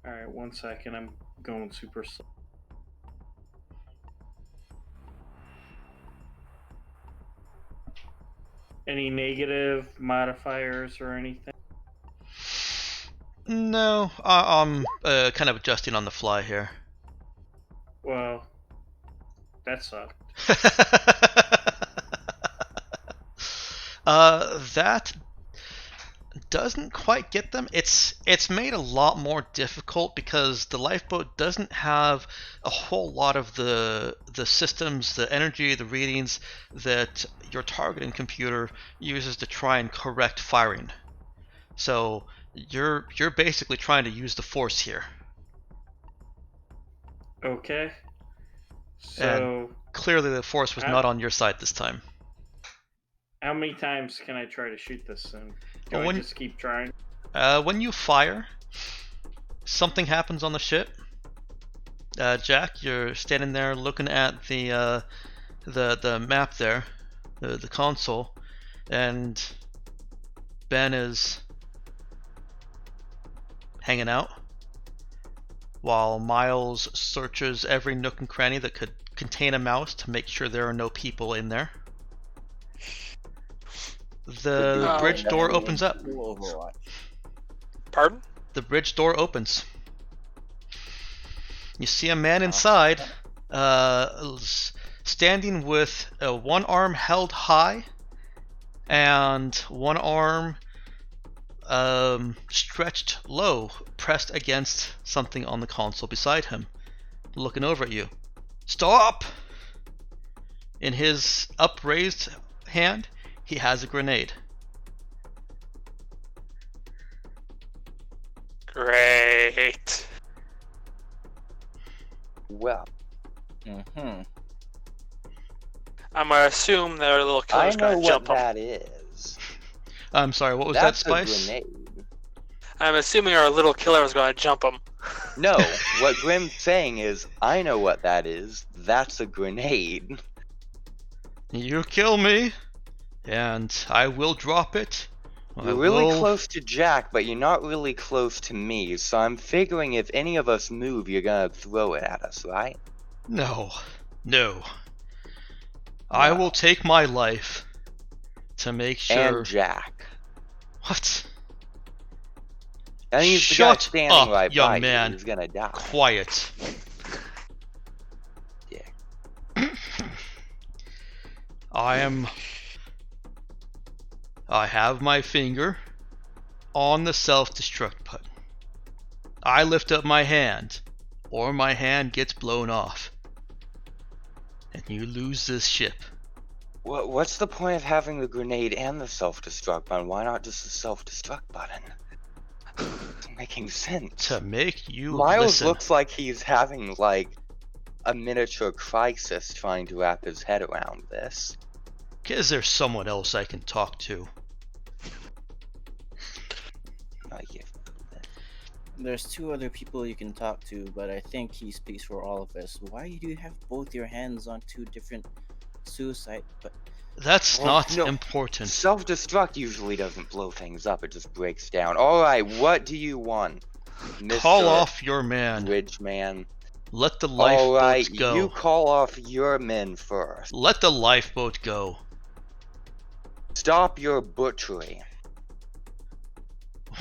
Alright, 1 second. I'm going super slow. Any negative modifiers or anything? No, I'm kind of adjusting on the fly here. Well, that sucked. That doesn't quite get them. It's made a lot more difficult because the lifeboat doesn't have a whole lot of the systems, the energy, the readings that your targeting computer uses to try and correct firing. So you're basically trying to use the force here. Okay. So, Clearly the force was not on your side this time. how many times can I try to shoot this thing? Do Well, I just keep trying? When you fire, something happens on the ship. Jack, you're standing there looking at the map there, the console, and Ben is hanging out while Miles searches every nook and cranny that could contain a mouse to make sure there are no people in there. The bridge door opens up. Pardon? The bridge door opens. You see a man inside, standing with one arm held high and one arm stretched low, pressed against something on the console beside him, looking over at you. Stop! In his upraised hand, he has a grenade. Great. Well, Mm-hmm. I'm gonna assume that our little I killer's know gonna jump what him. that is. I'm sorry, what was That's that, Spice? a grenade. I'm assuming our little killer is gonna jump him. No, what Grim's saying is, I know what that is. That's a grenade. You kill me, and I will drop it. You're really close to Jack, but you're not really close to me, so I'm figuring if any of us move, you're gonna throw it at us, right? No. I will take my life to make sure. And Jack. What? And he's Shut the guy standing up, right young by you. man. He's gonna die. Quiet. Yeah. I have my finger on the self-destruct button. I lift up my hand, or my hand gets blown off, and you lose this ship. What's the point of having the grenade and the self-destruct button? Why not just the self-destruct button? It's making sense. To make you Miles listen. looks like he's having, like, a miniature crisis trying to wrap his head around this. Is there someone else I can talk to? Yeah. There's two other people you can talk to, but I think he speaks for all of us. Why do you have both your hands on two different suicide? But That's Well, not no. important. Self-destruct usually doesn't blow things up, it just breaks down. Alright, what do you want, Mr. Call off your man. Bridgeman? Let the lifeboat Alright, go. you call off your men first. Let the lifeboat go. Stop your butchery.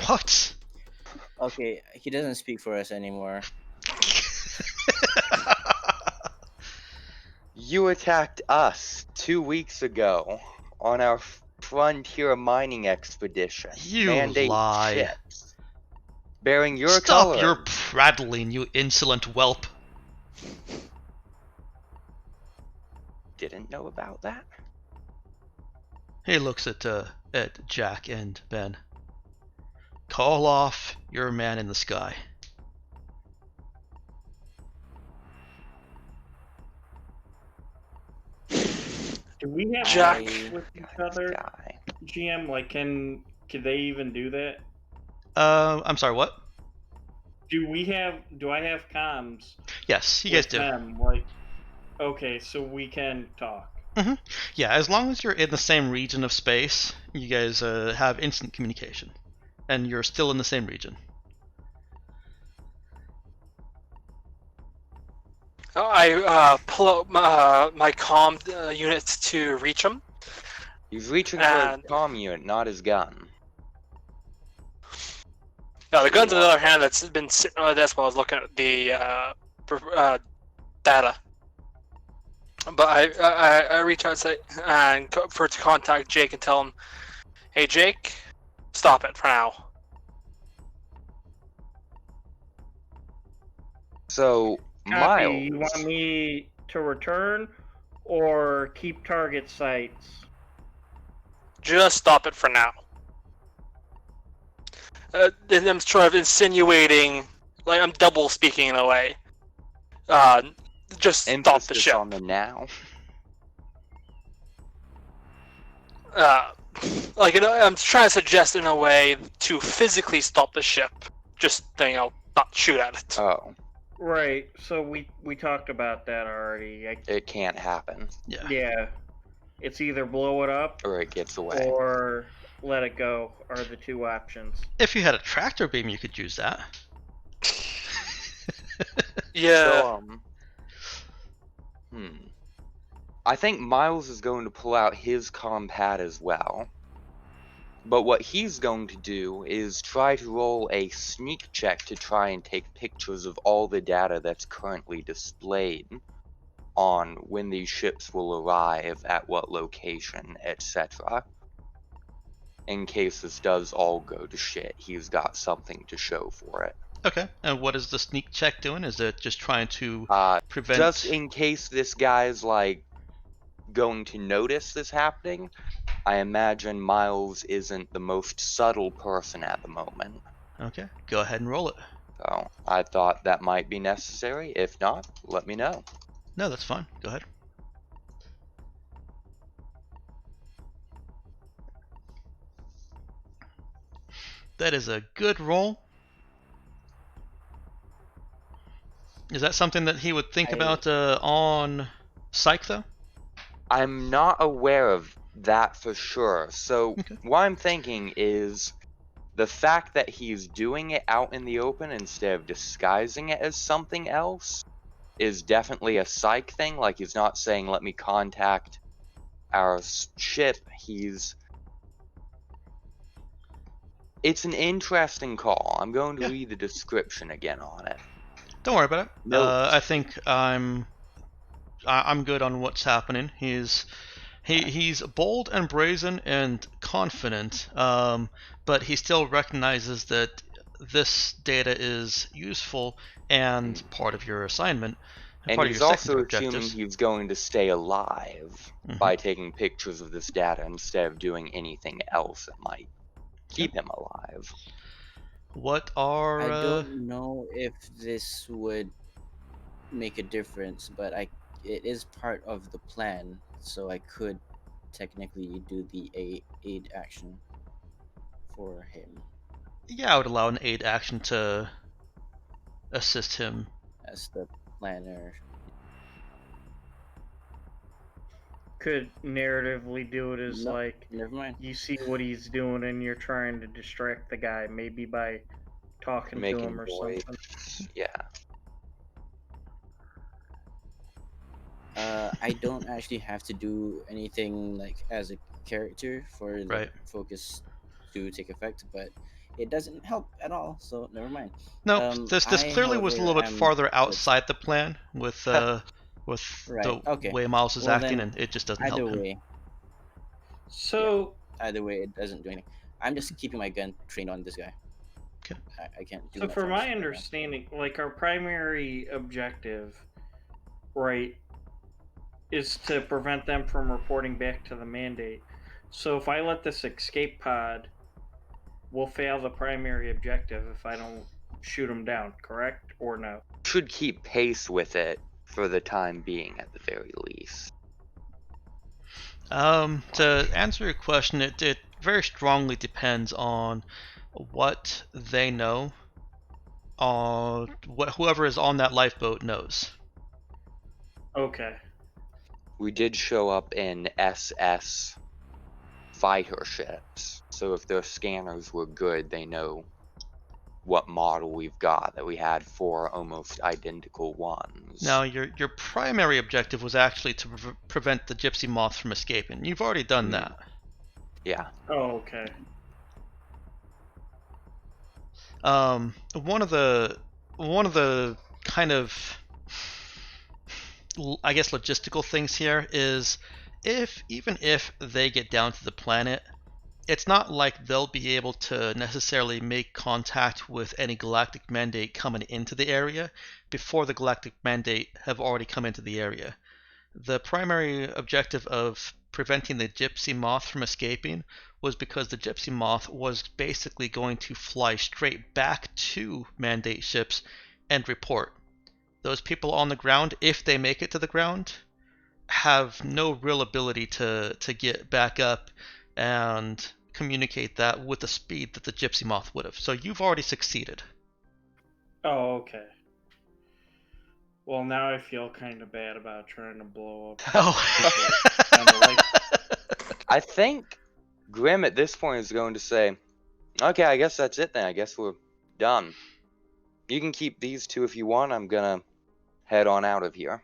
What? okay, he doesn't speak for us anymore. You attacked us 2 weeks ago on our frontier mining expedition. You Mandate lie. ships, bearing your Stop color. your prattling, you insolent whelp. Didn't know about that? He looks at Jack and Ben. Call off your man in the sky. Do we have Jack. sex with each God, other, guy. GM? Like, can they even do that? I'm sorry, what? Do I have comms Yes, you guys with do. them? Like, okay, so we can talk. Yeah, as long as you're in the same region of space, you guys have instant communication. And you're still in the same region. I pull out my comm units to reach him. He's reaching for And his comm unit, not his gun. now the gun's on the other hand that's been sitting on the desk while I was looking at the data. But I reach out and say to contact Jake and tell him, hey Jake, stop it for now. So, Copy. Miles. You want me to return or keep target sites? Just stop it for now. And I'm sort of insinuating, like I'm double speaking in a way. Just stop the Emphasis ship. on the now. Like I'm trying to suggest in a way to physically stop the ship. Just not shoot at it. Oh, Right. So we talked about that already. it can't happen. Yeah. Yeah. It's either blow it up Or it gets away. or let it go are the two options. If you had a tractor beam, you could use that. Yeah. So, I think Miles is going to pull out his pad as well. But what he's going to do is try to roll a sneak check to try and take pictures of all the data that's currently displayed on when these ships will arrive, at what location, etc. In case this does all go to shit, he's got something to show for it. Okay, and what is the sneak check doing? Is it just trying to prevent... Just in case this guy's, like, going to notice this happening, I imagine Miles isn't the most subtle person at the moment. Okay, go ahead and roll it. So, I thought that might be necessary. If not, let me know. No, that's fine. Go ahead. That is a good roll. Is that something that he would think about on Psych, though? I'm not aware of that for sure. So, Okay. what I'm thinking is the fact that he's doing it out in the open instead of disguising it as something else is definitely a Psych thing. Like, he's not saying, let me contact our ship. It's an interesting call. I'm going to read the description again on it. Don't worry about it. No. I think I'm good on what's happening. He's bold and brazen and confident, but he still recognizes that this data is useful and part of your assignment. And part he's of your also assuming objectives. he's going to stay alive by taking pictures of this data instead of doing anything else that might keep him alive. What are... I don't know if this would make a difference, but it is part of the plan, so I could technically do the aid action for him. Yeah, I would allow an aid action to assist him. As the planner. Could narratively do it as No, never mind. you see what he's doing and you're trying to distract the guy, maybe by talking to him or something. Yeah. I don't actually have to do anything like as a character for the focus to take effect, but it doesn't help at all, so never mind. No, this clearly was a little bit farther outside the plan with the way Miles is acting, and it just doesn't help him. So either way, it doesn't do anything. I'm just keeping my gun trained on this guy. Okay. I can't do. So for my understanding, like our primary objective, right, is to prevent them from reporting back to the mandate. So if I let this escape pod, we'll fail the primary objective if I don't shoot them down, correct? Or no? Should keep pace with it for the time being, at the very least. To answer your question, it very strongly depends on what they know, whoever is on that lifeboat knows. Okay. We did show up in SS fighter ships, so if their scanners were good, they know what model we've got, that we had 4 almost identical ones. Now, your primary objective was actually to prevent the gypsy moth from escaping. You've already done that. Yeah. Oh, okay. One of the kind of, I guess, logistical things here is, even if they get down to the planet, it's not like they'll be able to necessarily make contact with any galactic mandate coming into the area before the galactic mandate have already come into the area. The primary objective of preventing the gypsy moth from escaping was because the gypsy moth was basically going to fly straight back to mandate ships and report. Those people on the ground, if they make it to the ground, have no real ability to get back up and communicate that with the speed that the gypsy moth would have. So you've already succeeded. Oh, okay. Well, now I feel kind of bad about trying to blow up. Oh. I think Grim at this point is going to say, okay, I guess that's it then. I guess we're done. You can keep these 2 if you want. I'm gonna head on out of here.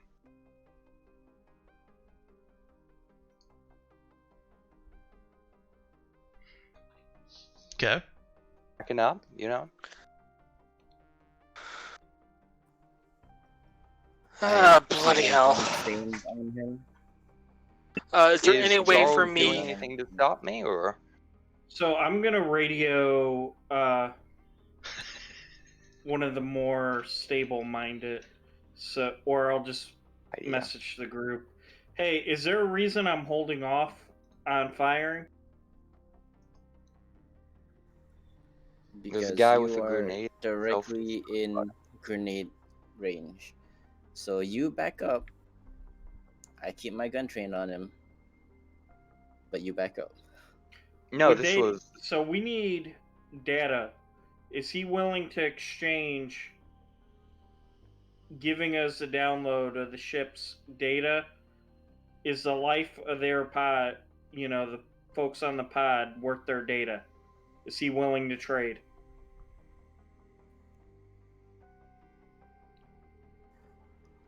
Okay. Backing up, you know? Ah, bloody hell. Stained on him. Is there any way Charles for doing me? anything to stop me, or? So I'm gonna radio one of the more stable-minded, or I'll just message the group. Hey, is there a reason I'm holding off on firing? Because a guy you with a are grenade, directly in grenade range. So you back up. I keep my gun trained on him, but you back up. No, this was... So we need data. Is he willing to exchange giving us the download of the ship's data? Is the life of their pod, the folks on the pod, worth their data? Is he willing to trade?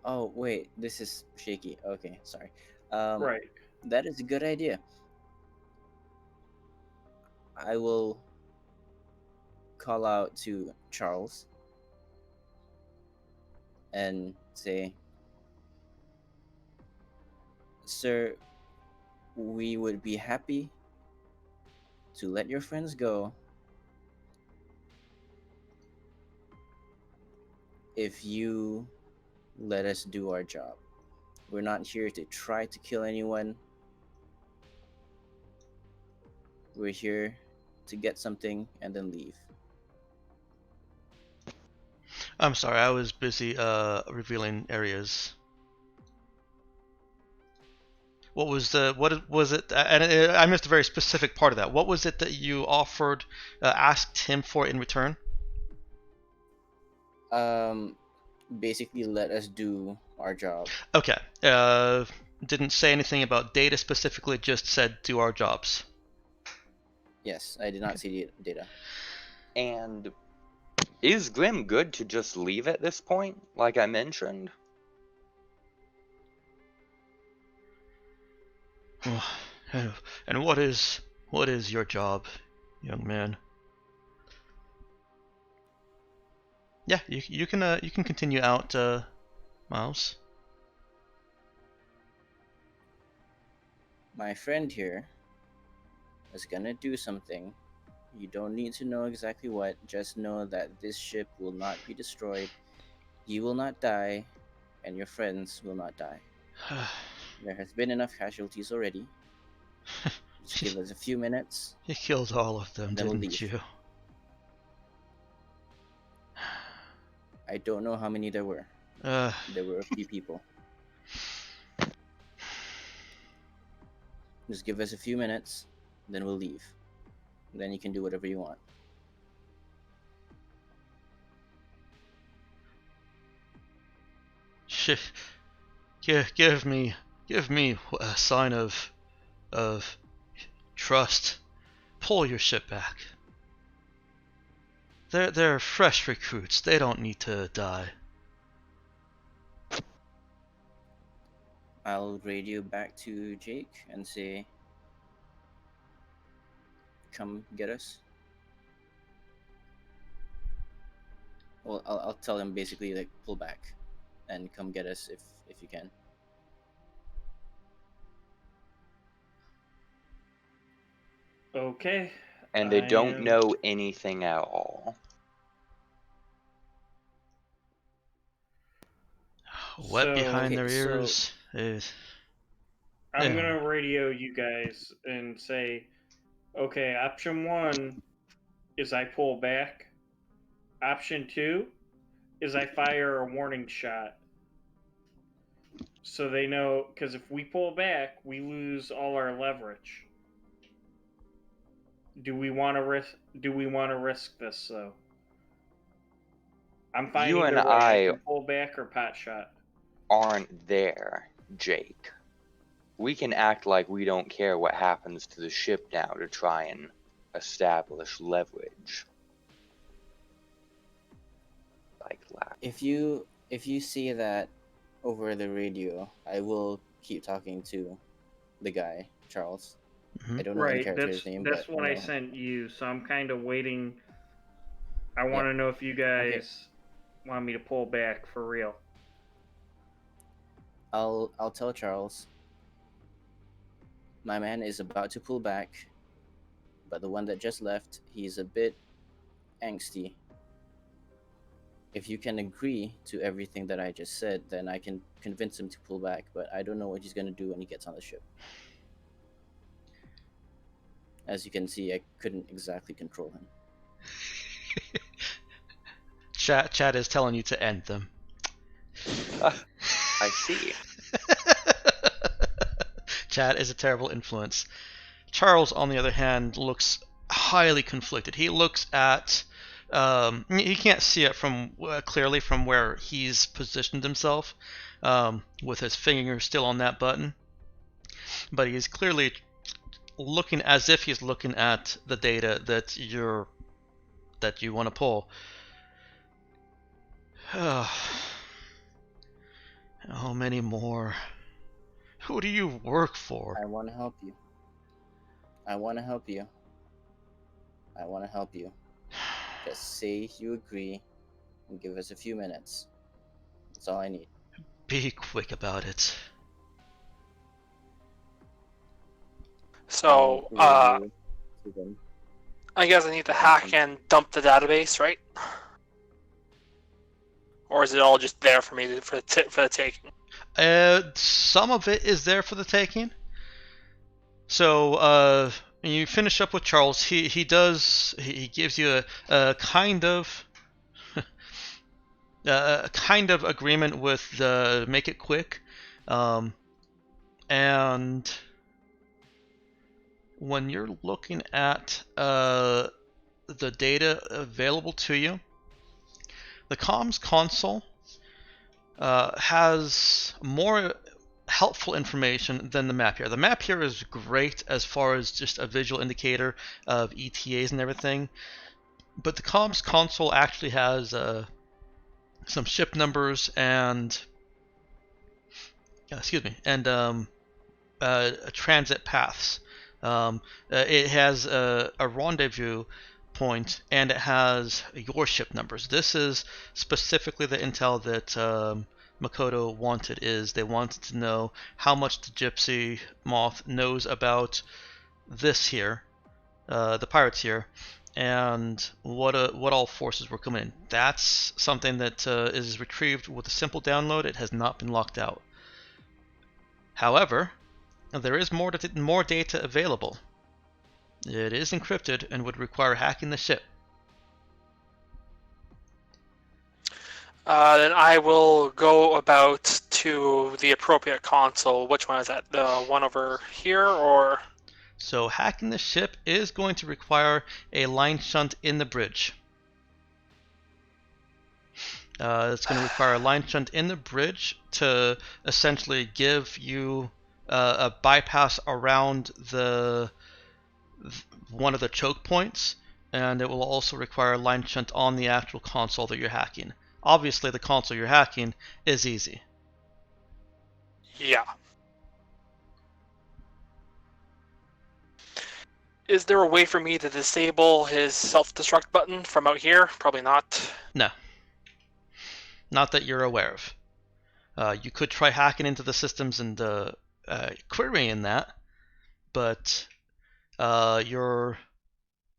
Oh wait, this is shaky. Okay, sorry. Right. That is a good idea. I will call out to Charles and say, "Sir, we would be happy to let your friends go if you let us do our job. We're not here to try to kill anyone. We're here to get something and then leave." I'm sorry, I was busy revealing areas. What was it? And I missed a very specific part of that. What was it that you offered, asked him for in return? Basically let us do our job. Okay. Didn't say anything about data specifically, just said do our jobs. Yes, I did not see the data. And is Grim good to just leave at this point, like I mentioned? And what is your job, young man? Yeah, you can continue out, Miles. My friend here is gonna do something. You don't need to know exactly what, just know that this ship will not be destroyed, you will not die, and your friends will not die. There has been enough casualties already. Just give us a few minutes. You killed all of them, Then we'll didn't leave. you? I don't know how many there were. There were a few people. Just give us a few minutes, then we'll leave. Then you can do whatever you want. give me a sign of trust. Pull your ship back. They're fresh recruits. They don't need to die. I'll radio back to Jake and say, "Come get us." Well, I'll tell him basically like pull back, and come get us if you can. Okay. And they I don't am- know anything at all. Wet So- behind Okay, their so- ears. I'm Yeah. gonna radio you guys and say, okay, option 1 is I pull back. Option 2 is I fire a warning shot. So they know, because if we pull back, we lose all our leverage. Do we want to risk? Do we want to risk this though? I'm fine You either and way. I I can pull back or pot shot. aren't there, Jake. We can act like we don't care what happens to the ship now to try and establish leverage. Like that. If you see that over the radio, I will keep talking to the guy, Charles. Mhm. I don't know the Right. character's name, That's but what you I know, sent you. So I'm kind of waiting. I want to know if you guys want me to pull back for real. I'll tell Charles. My man is about to pull back, but the one that just left, he's a bit angsty. If you can agree to everything that I just said, then I can convince him to pull back, but I don't know what he's going to do when he gets on the ship. As you can see, I couldn't exactly control him. Chat is telling you to end them. I see. Chat is a terrible influence. Charles, on the other hand, looks highly conflicted. He looks at... he can't see it from clearly from where he's positioned himself, with his finger still on that button. But he's clearly looking as if he's looking at the data that you want to pull. How many more? Who do you work for? I want to help you. I want to help you. I want to help you. Just say you agree and give us a few minutes. That's all I need. Be quick about it. So, I'll radio to them. I guess I need to hack and dump the database, right? Or is it all just there for me for the taking? Some of it is there for the taking. So, you finish up with Charles. He gives you a kind of a kind of agreement with make it quick, and when you're looking at the data available to you, the comms console has more helpful information than the map here. The map here is great as far as just a visual indicator of ETAs and everything, but the comms console actually has some ship numbers and transit paths. It has a rendezvous point, and it has your ship numbers. This is specifically the intel that Makoto wanted. They wanted to know how much the Gypsy Moth knows about this here, the pirates here, and what all forces were coming in. That's something that is retrieved with a simple download. It has not been locked out. However, there is more data available. It is encrypted and would require hacking the ship. Then I will go about to the appropriate console. Which one is that? The one over here, or? So hacking the ship is going to require a line shunt in the bridge. It's going to require a line shunt in the bridge to essentially give you a bypass around one of the choke points, and it will also require a line shunt on the actual console that you're hacking. Obviously, the console you're hacking is easy. Yeah. Is there a way for me to disable his self-destruct button from out here? Probably not. No. Not that you're aware of. You could try hacking into the systems and querying that, but you're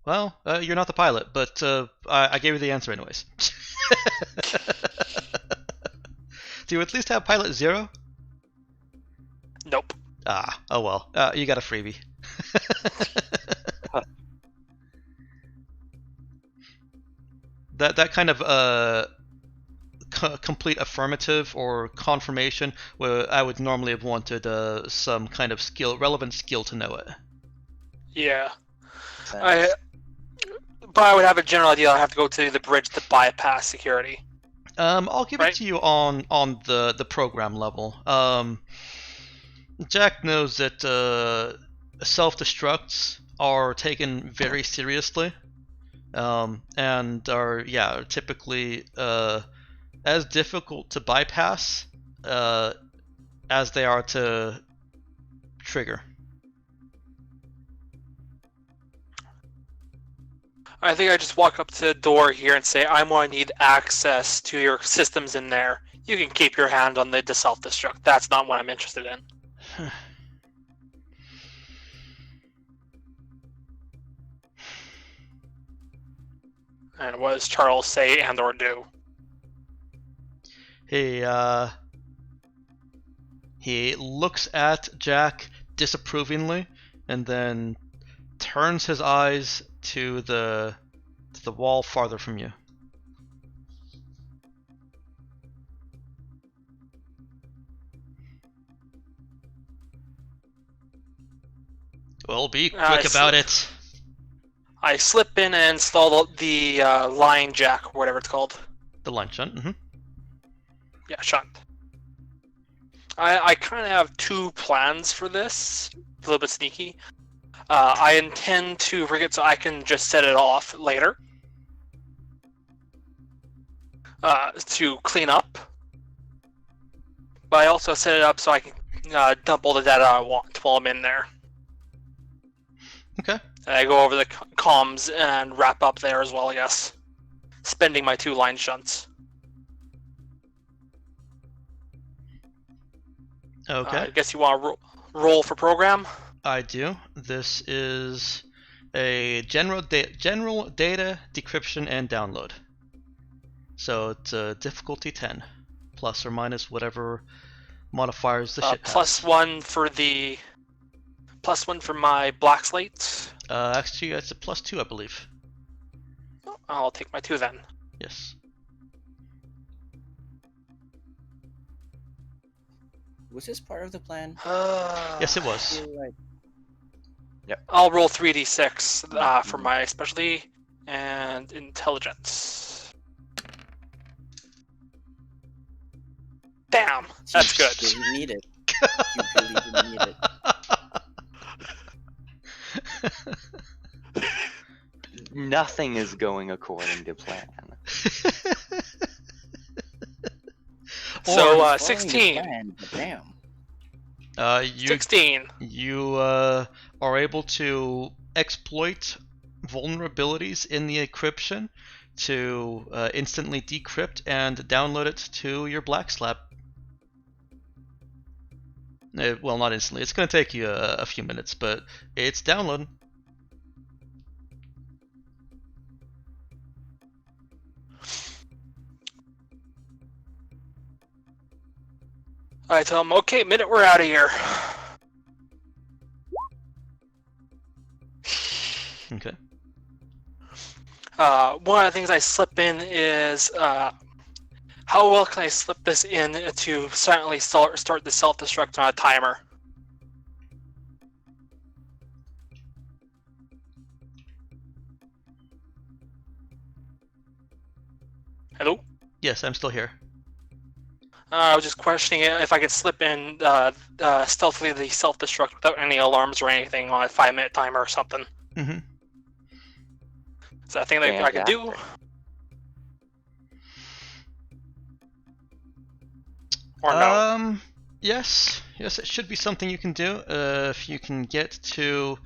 not the pilot. But I gave you the answer anyways. Do you at least have pilot 0? Nope. Oh well. You got a freebie. That kind of complete affirmative or confirmation, where I would normally have wanted some kind of relevant skill to know it. Yeah. Sense. But I would have a general idea. I have to go to the bridge to bypass security. I'll give it to you on the program level. Jack knows that self-destructs are taken very seriously, and are typically as difficult to bypass as they are to trigger. I think I just walk up to the door here and say, I'm going to need access to your systems in there. You can keep your hand on the self-destruct. That's not what I'm interested in. And what does Charles say and or do? He looks at Jack disapprovingly, and then turns his eyes to the wall farther from you. Well, be quick about it. I slip in and install the line jack, or whatever it's called. The line shunt. Mm-hmm. Yeah, shunt. I kind of have two plans for this. A little bit sneaky. I intend to rig it so I can just set it off later. To clean up. But I also set it up so I can dump all the data I want while I'm in there. Okay. And I go over the comms and wrap up there as well, I guess. Spending my 2 line shunts. Okay. I guess you want to roll for program? I do. This is a general data decryption and download. So it's difficulty 10, plus or minus whatever modifiers the ship plus has. Plus 1 for my black slate. Actually, it's a plus 2, I believe. I'll take my 2 then. Yes. Was this part of the plan? Yes, it I was. feel like I'll roll 3d6 for my specialty and intelligence. Damn, that's good. you didn't need it. You really didn't need it. Nothing is going according to plan. So, Following the 16. plan, but damn. 16. You are able to exploit vulnerabilities in the encryption to instantly decrypt and download it to your black slab. Well, not instantly. It's going to take you a few minutes, but it's downloading. I tell him, okay, minute we're out of here. Okay. One of the things I slip in is how well can I slip this in to silently start the self-destruct on a timer? Hello? Yes, I'm still here. I was just questioning if I could slip in stealthily the self-destruct without any alarms or anything on a 5-minute timer or something. Mm-hmm. Is that a thing that I could do? Fantastic. Or no? Yes, it should be something you can do. If you can get to,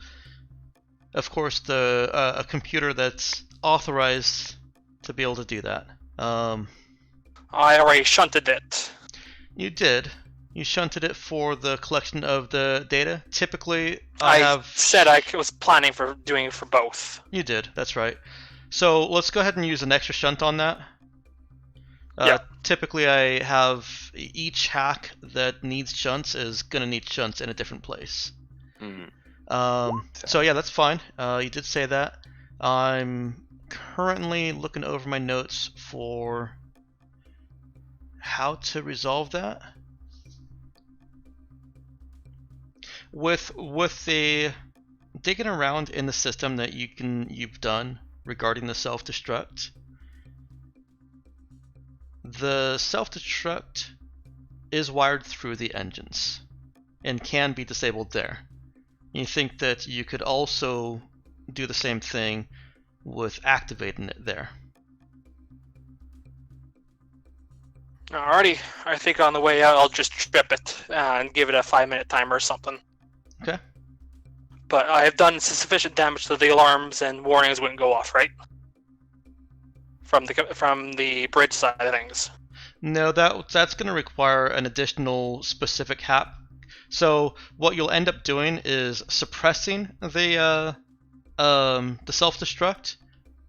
of course, a computer that's authorized to be able to do that. I already shunted it. You did. You shunted it for the collection of the data. Typically, I said I was planning for doing it for both. You did. That's right. So let's go ahead and use an extra shunt on that. Yeah. Typically, I have each hack that needs shunts is gonna need shunts in a different place. So yeah, that's fine. You did say that. I'm currently looking over my notes for how to resolve that. With the digging around in the system that you've done regarding the self-destruct. The self-destruct is wired through the engines and can be disabled there. You think that you could also do the same thing with activating it there. Alrighty, I think on the way out I'll just trip it and give it a 5-minute timer or something. Okay. But I have done sufficient damage so the alarms and warnings wouldn't go off, right? From the bridge side of things. No, that's going to require an additional specific hack. So what you'll end up doing is suppressing the self-destruct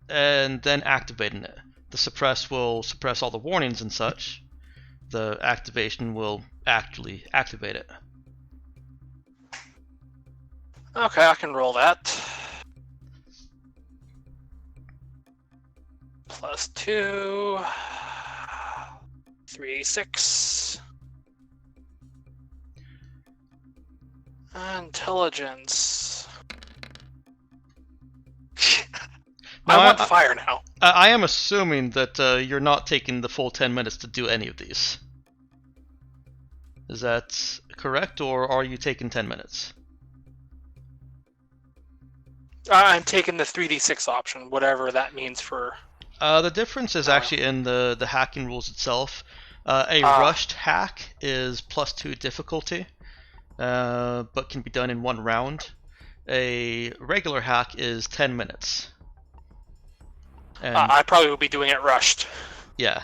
and then activating it. The suppress will suppress all the warnings and such. The activation will actually activate it. Okay, I can roll that. +2, 3d6. Intelligence. Now, I want fire now. I am assuming that you're not taking the full 10 minutes to do any of these. Is that correct, or are you taking 10 minutes? I'm taking the 3d6 option, whatever that means for... The difference is actually in the hacking rules itself. A rushed hack is +2 difficulty, but can be done in 1 round. A regular hack is 10 minutes. And I probably will be doing it rushed. yeah.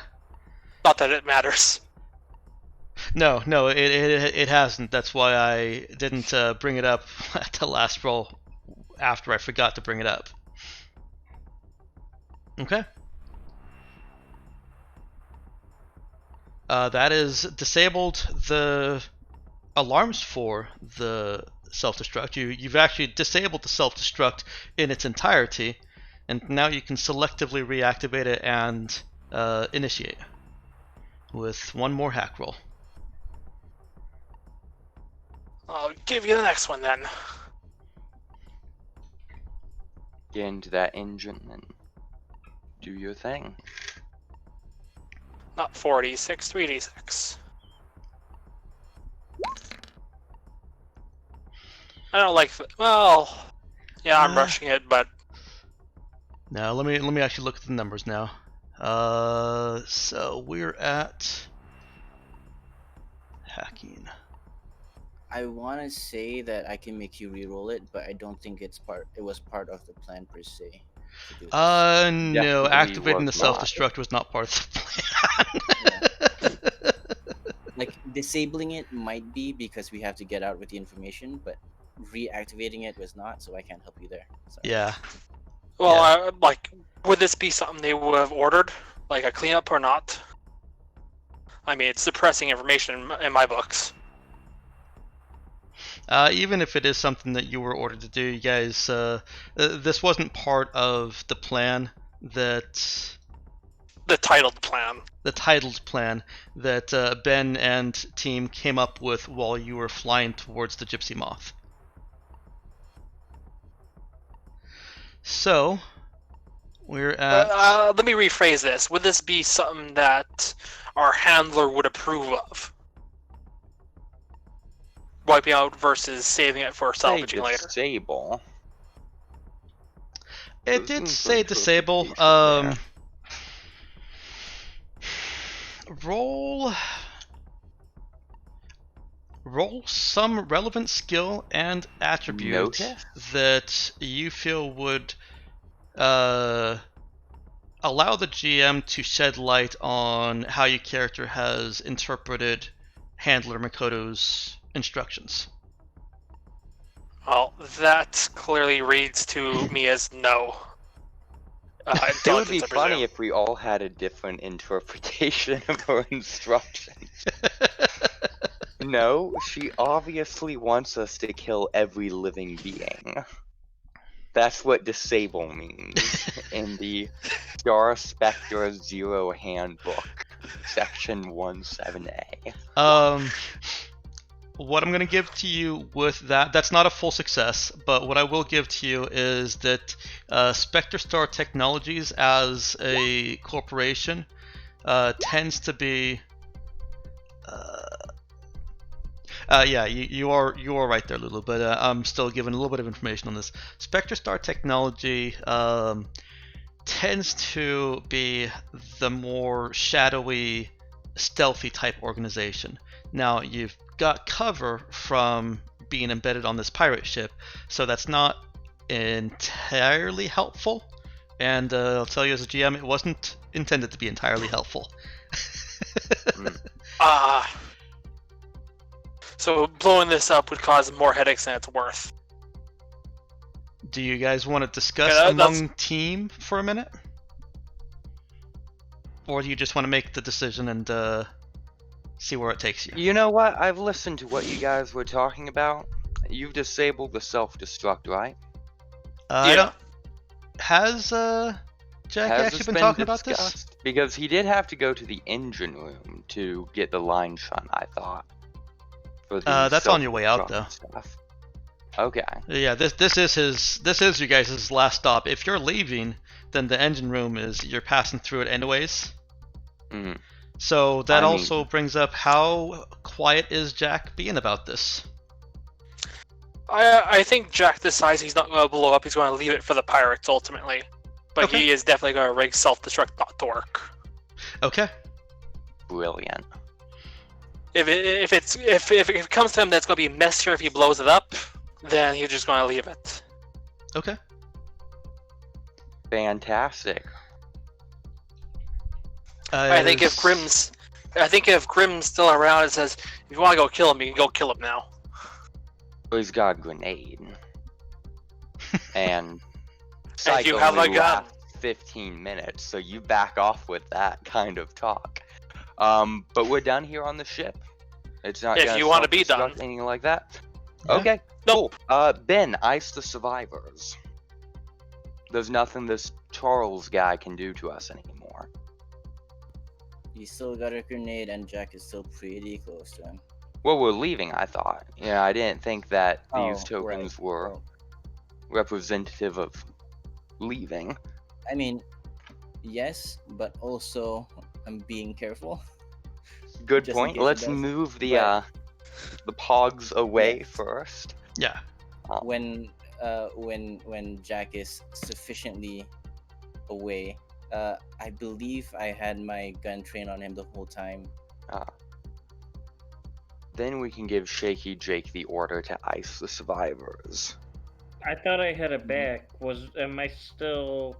Not that it matters. No, it hasn't. That's why I didn't bring it up at the last roll after I forgot to bring it up. Okay. That is disabled the alarms for the self-destruct. You've actually disabled the self-destruct in its entirety, and now you can selectively reactivate it and initiate with 1 more hack roll. I'll give you the next one then. Get into that engine and do your thing. Not 4d6, 3d6. I don't like... Well... Yeah, I'm rushing it, but... Now let me actually look at the numbers now. So we're at hacking. I want to say that I can make you re-roll it, but I don't think it was part of the plan per se. To do this. No, Definitely activating the was not. self-destruct was not part of the plan. Like, disabling it might be because we have to get out with the information, but reactivating it was not, so I can't help you there. Sorry. Yeah. Well, would this be something they would have ordered? Like a cleanup or not? I mean, it's suppressing information in my books. Even if it is something that you were ordered to do, you guys, this wasn't part of the plan that... The titled plan. The titled plan that Ben and team came up with while you were flying towards the Gypsy Moth. So, We're at... Let me rephrase this. Would this be something that our handler would approve of? Wiping out versus saving it for salvaging later. Disable. It did say disable. Roll some relevant skill and attribute that you feel would allow the GM to shed light on how your character has interpreted Handler Makoto's instructions. Well, that clearly reads to me as no. It would be funny if we all had a different interpretation of her instructions. No, she obviously wants us to kill every living being. That's what disable means in the Star Spectre Zero Handbook, Section 17A. What I'm going to give to you with that's not a full success, but what I will give to you is that Spectre Star Technologies as a corporation tends to be... yeah, you are right there, Lulu, but I'm still giving a little bit of information on this. Spectre Star Technology tends to be the more shadowy, stealthy type organization. Now, you've got cover from being embedded on this pirate ship, so that's not entirely helpful. And I'll tell you as a GM, it wasn't intended to be entirely helpful. So blowing this up would cause more headaches than it's worth. Do you guys want to discuss among team for a minute? Or do you just want to make the decision and see where it takes you? You know what? I've listened to what you guys were talking about. You've disabled the self-destruct, right? I don't... Has Jack actually been talking about this? Because he did have to go to the engine room to get the line shut, I thought. That's on your way out, though. Stuff. Okay. Yeah, this is you guys' last stop. If you're leaving, then the engine room you're passing through it anyways. Mm-hmm. So that also brings up, how quiet is Jack being about this? I think Jack decides he's not going to blow up. He's going to leave it for the pirates ultimately, but Okay. he is definitely going to rig self-destruct not to work. Okay. Brilliant. If it comes to him that's going to be messier if he blows it up, then he's just going to leave it. Okay. Fantastic. I think if Grimm's still around and says, if you want to go kill him, you can go kill him now. Well, he's got a grenade. And And you have a gun. lasts 15 minutes, so you back off with that kind of talk. But we're done here on the ship. It's not If gonna you want to be self-destruct, done. anything like that. Yeah. Okay. Nope. Cool. Ben, ice the survivors. There's nothing this Charles guy can do to us anymore. He still got a grenade, and Jack is still pretty close to him. Well, we're leaving, I thought. Yeah, I didn't think that these Oh, tokens right. were Oh. representative of leaving. I mean, yes, but also I'm being careful. Good Just in point. case it Let's does. move the Right. the pogs away Yeah. first. Yeah. When Jack is sufficiently away, I believe I had my gun trained on him the whole time. Then we can give Shaky Jake the order to ice the survivors. I thought I had it back. Am I still?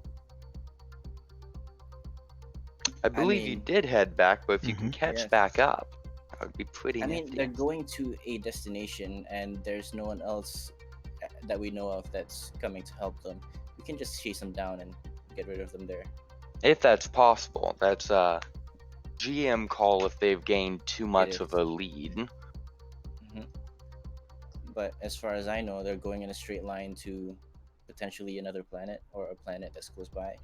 I believe you mean- did head back, but if you can Mhm. catch Yes. back up, that would be pretty I mean, nifty. they're going to a destination, and there's no one else that we know of that's coming to help them. We can just chase them down and get rid of them there. If that's possible. That's a GM call if they've gained too much is. of a lead. But as far as I know, they're going in a straight line to potentially another planet or a planet that's close by.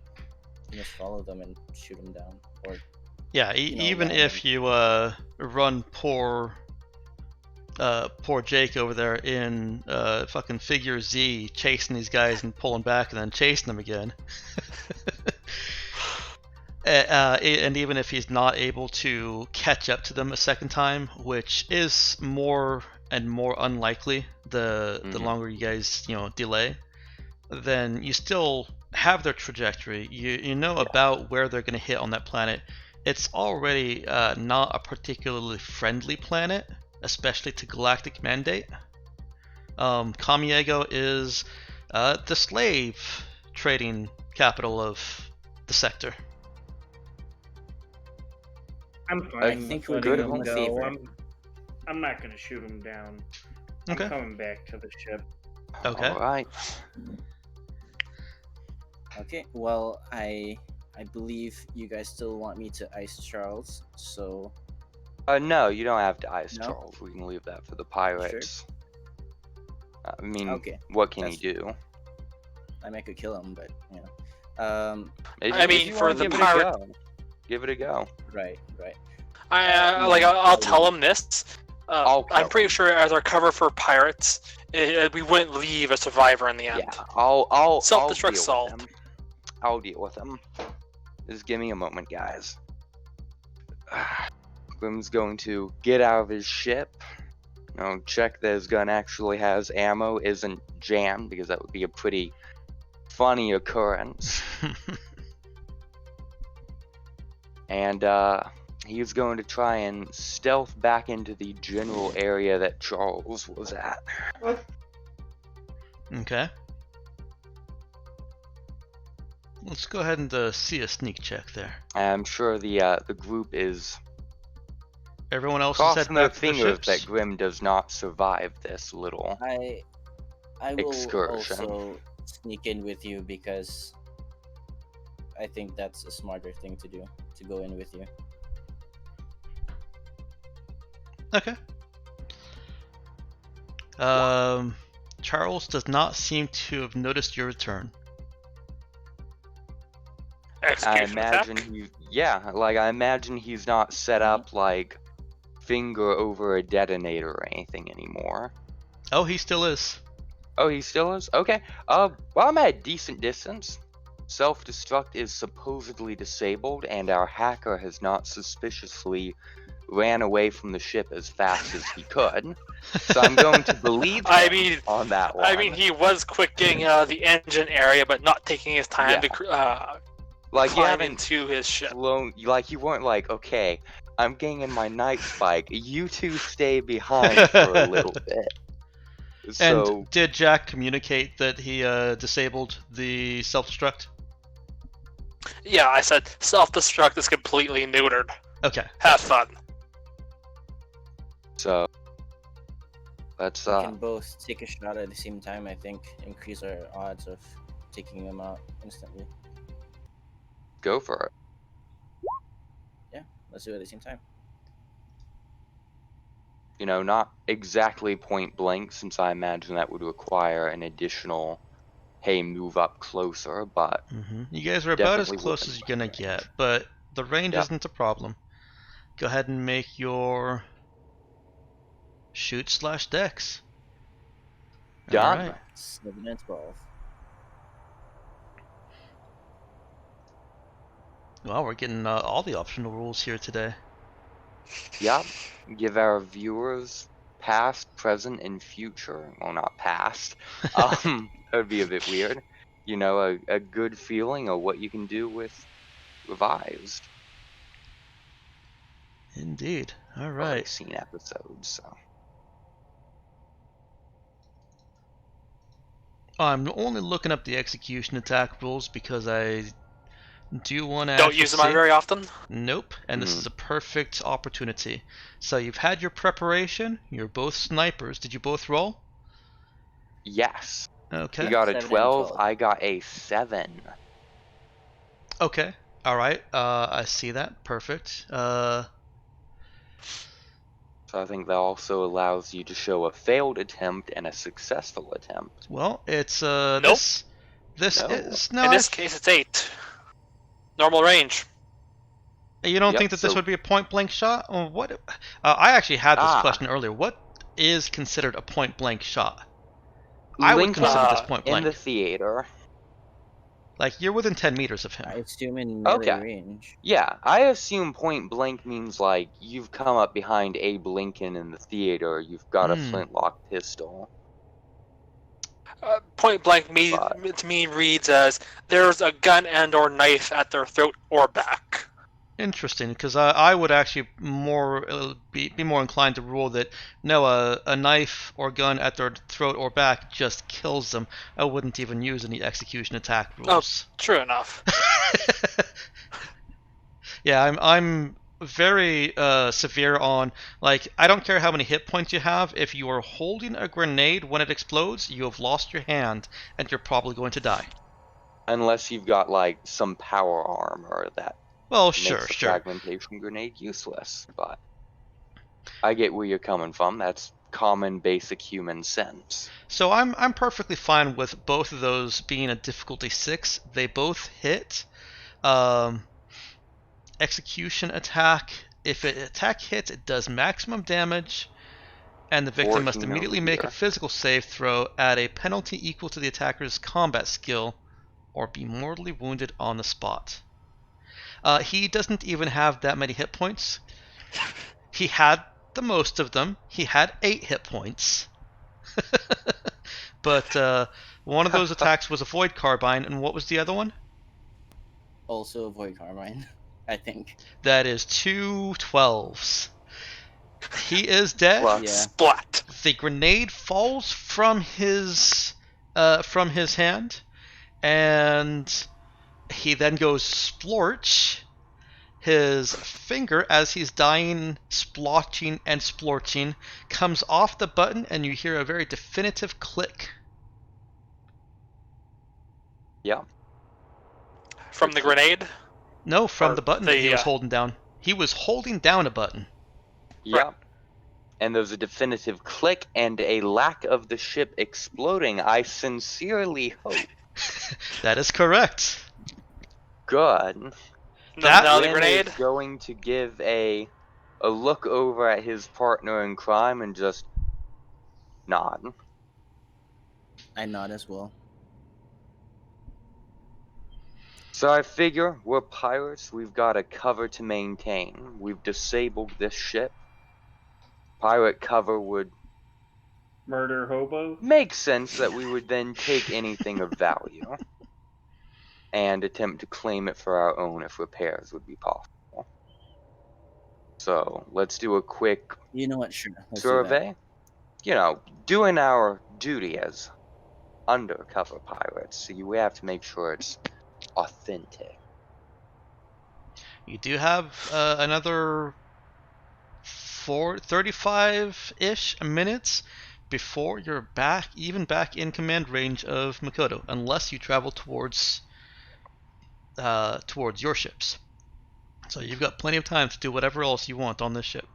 You just follow them and shoot them down. Or Yeah, You know, even land if you run poor Jake over there in fucking figure Z, chasing these guys and pulling back and then chasing them again. And even if he's not able to catch up to them a second time, which is more and more unlikely the longer you guys delay, then you still have their trajectory. You know about where they're going to hit on that planet. It's already not a particularly friendly planet, especially to galactic mandate. Kamiego is the slave trading capital of the sector. I'm fine. I think we're letting good him on the go. favor. I'm not gonna shoot him down. Okay. I'm coming back to the ship. Okay. All right. Okay, well, I believe you guys still want me to ice Charles, so No, you don't have to ice No? Charles. We can leave that for the pirates. I mean, Okay, what can he that's- do? I mean, I could kill him, but If mean, you for wanna the give it a pirate- go, give it a go. right. I'll tell him this. I'll kill I'm pretty him. sure as our cover for pirates, we wouldn't leave a survivor in the end. Yeah, I'll Self-destruct deal with solved. him. I'll deal with him. Just give me a moment, guys. Grim's going to get out of his ship. Check that his gun actually has ammo, isn't jammed, because that would be a pretty funny occurrence. And he's going to try and stealth back into the general area that Charles was at. Okay. Let's go ahead and see a sneak check there. I'm sure the group is Everyone else is heading crossing their back to their fingers ships. that Grim does not survive this little. I will Excursion. also sneak in with you because I think that's a smarter thing to do, to go in with you. Okay. Charles does not seem to have noticed your return. I Execution attack. imagine I imagine he's not set up like finger over a detonator or anything anymore. Oh, he still is. Oh, he still is? Okay. Well, I'm at a decent distance. Self-destruct is supposedly disabled, and our hacker has not suspiciously ran away from the ship as fast as he could. So I'm going to believe him I mean, on that one. I mean, he was quick getting out of the engine area, but not taking his time Yeah. to like you climb haven't into his ship. flown, like you weren't like, okay, I'm getting in my night spike. You two stay behind for a little bit. So And did Jack communicate that he disabled the self-destruct? Yeah, I said self-destruct is completely neutered. Okay. Have fun. So let's We can both take a shot at the same time, I think, increase our odds of taking them out instantly. go for it. Let's do it at the same time. Not exactly point blank, since I imagine that would require an additional, hey, move up closer, but You guys are about as Definitely close within as you're gonna range. get, but the range Yep. isn't a problem. Go ahead and make your shoot/dex. Done. Alright. 7 and 12. Well, we're getting all the optional rules here today. Yep. Give our viewers past, present, and future. Well, not past. That would be a bit weird. A good feeling of what you can do with revised. Indeed. I've already Alright. seen episodes, so. I'm only looking up the execution attack rules because I do want to Don't use them on very often. Nope, and this is a perfect opportunity. So you've had your preparation, you're both snipers. Did you both roll? Yes. Okay. You got a 7 and 12, 12. I got a 7. Okay. Alright, I see that. Perfect. So I think that also allows you to show a failed attempt and a successful attempt. Well, it's Nope. this No. is no. In this case, it's 8. Normal range. You don't Yep, think that this so- would be a point blank shot? Or what? I actually had this Ah. question earlier. What is considered a point blank shot? I would Link consider this up point in blank. the theater. Like, you're within 10 meters of him. I assume in melee Okay. range. Yeah, I assume point blank means like you've come up behind Abe Lincoln in the theater, you've got a flintlock pistol. Point blank But to me reads as there's a gun and or knife at their throat or back. Interesting, because I would actually be more inclined to rule that no, a knife or gun at their throat or back just kills them. I wouldn't even use any execution attack rules. True enough. Yeah, I'm very severe on, like, I don't care how many hit points you have. If you are holding a grenade when it explodes, you have lost your hand and you're probably going to die. unless you've got like some power armor that Well, makes sure, the sure. fragmentation grenade useless, but I get where you're coming from. That's common basic human sense. So I'm perfectly fine with both of those being a difficulty 6. They both hit. Execution attack. If an attack hits, it does maximum damage, and the victim must 14 or immediately make a greater. physical save throw at a penalty equal to the attacker's combat skill, or be mortally wounded on the spot. He doesn't even have that many hit points. He had the most of them. He had 8 hit points. But one of those attacks was a Void Carbine, and what was the other one? Also Void Carbine, I think. That is 2 12s. He is dead. Plus, Yeah. Splat. The grenade falls from his hand, and he then goes splorch. His finger, as he's dying, splotching and splorching, comes off the button, and you hear a very definitive click. yeah. From the grenade? No, from Or the button that he the, was holding down. He was holding down a button. Yeah. And there's a definitive click and a lack of the ship exploding, I sincerely hope. That is correct. Good. Now the Glenn grenade? is going to give a look over at his partner in crime and just nod. I nod as well. So I figure we're pirates, we've got a cover to maintain. We've disabled this ship. Pirate cover would Murder hobo. make sense that we would then take anything of value and attempt to claim it for our own if repairs would be possible. So let's do a quick You know what? Sure. Let's survey. You know, doing our duty as undercover pirates, so we have to make sure it's authentic. You do have another 35-ish minutes before you're back in command range of Makoto, unless you travel towards your ships. So you've got plenty of time to do whatever else you want on this ship.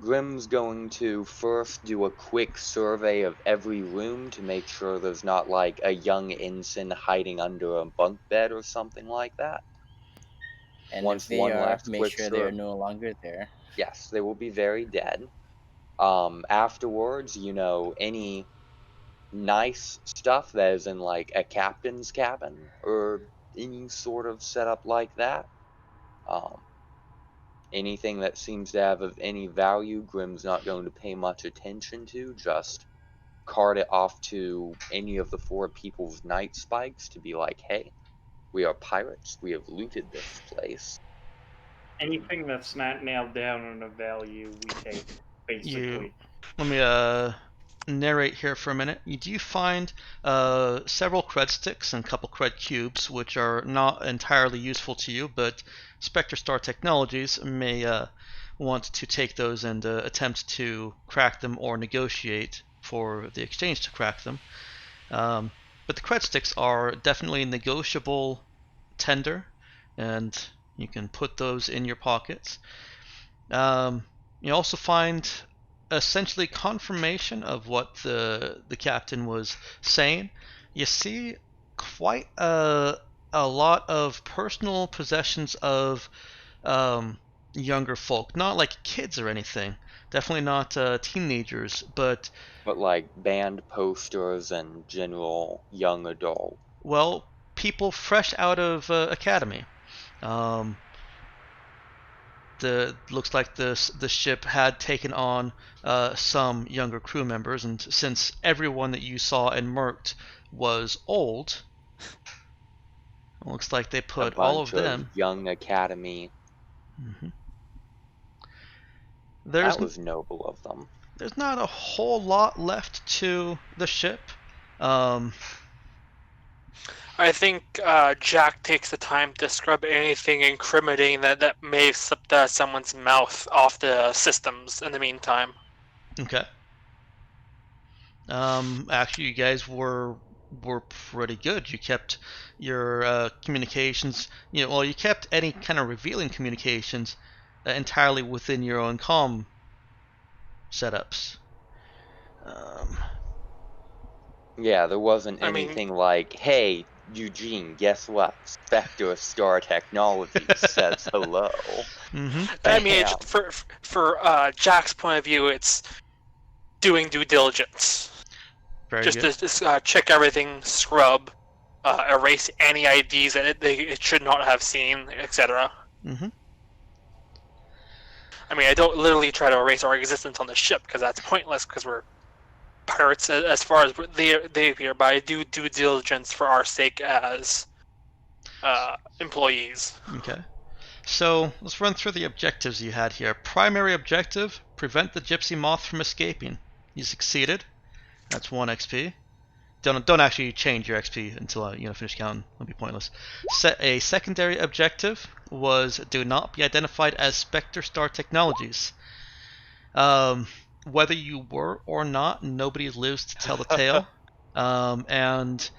Grim's going to first do a quick survey of every room to make sure there's not like a young ensign hiding under a bunk bed or something like that. And Once if they one are, last make quick sure they are survey. no longer there. Yes, they will be very dead. Afterwards, you know, any nice stuff that is in like a captain's cabin or any sort of setup like that. Anything that seems to have of any value, Grim's not going to pay much attention to, just cart it off to any of the 4 people's night spikes to be like, hey, we are pirates, we have looted this place. Anything that's not nailed down on a value, we take, basically. Let me narrate here for a minute. You do find several cred sticks and a couple cred cubes, which are not entirely useful to you, but Spectre Star Technologies may want to take those and attempt to crack them or negotiate for the exchange to crack them. But the cred sticks are definitely negotiable tender, and you can put those in your pockets. You also find essentially confirmation of what the captain was saying. You see quite a lot of personal possessions of younger folk, not like kids or anything, definitely not teenagers, but like band posters and general young adult. well, people fresh out of academy. Looks like the ship had taken on some younger crew members, and since everyone that you saw and murked was old, it looks like they A put all bunch of them. young academy. Mhm. That was noble of them. There's not a whole lot left to the ship. I think Jack takes the time to scrub anything incriminating that may have slipped someone's mouth off the systems in the meantime. Okay. Actually, you guys were pretty good. You kept your communications. You kept any kind of revealing communications entirely within your own comm setups. Yeah, there wasn't I mean- anything like, "Hey, Eugene, guess what? Spectre Star Technologies says hello." Mm-hmm. I mean, Bam. for Jack's point of view, it's doing due diligence. Very Just good. to check everything, scrub, erase any IDs that it should not have seen, etc. Mm-hmm. I mean, I don't literally try to erase our existence on the ship because that's pointless because we're pirates as far as they appear, but I do due diligence for our sake as employees. Okay. So let's run through the objectives you had here. Primary objective: prevent the gypsy moth from escaping. You succeeded. That's 1 XP. Don't actually change your XP until finish counting. It'll be pointless. A secondary objective was do not be identified as Spectre Star Technologies. Whether you were or not, nobody lives to tell the tale. And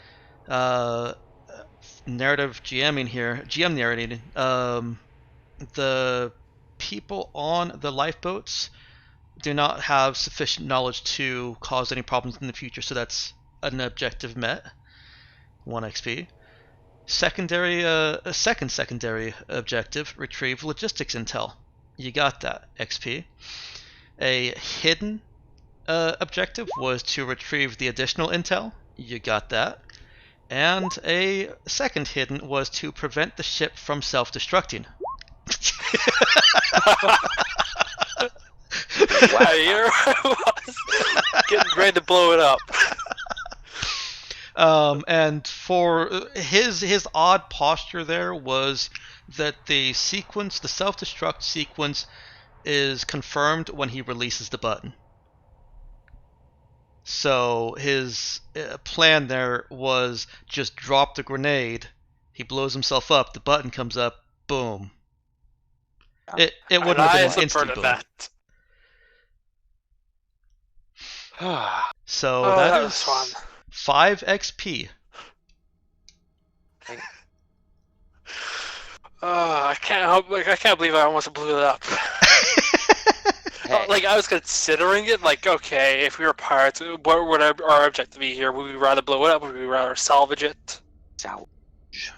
narrative GMing here, GM narrating. The people on the lifeboats do not have sufficient knowledge to cause any problems in the future, so that's an objective met. 1 XP. Second secondary objective: retrieve logistics intel. You got that. XP. A hidden objective was to retrieve the additional intel. You got that. And a second hidden was to prevent the ship from self-destructing. Wow, here I was getting ready to blow it up. And for his odd posture there was that the self-destruct sequence is confirmed when he releases the button. So his plan there was just drop the grenade, he blows himself up, the button comes up, boom. It wouldn't have been an instant boom. That. So Oh, that that is was fun. 5 XP. I can't believe I almost blew it up. Hey. Like I was considering it. Like, okay, if we were pirates, what would our objective be here? Would we rather blow it up? Would we rather salvage it? Salvage.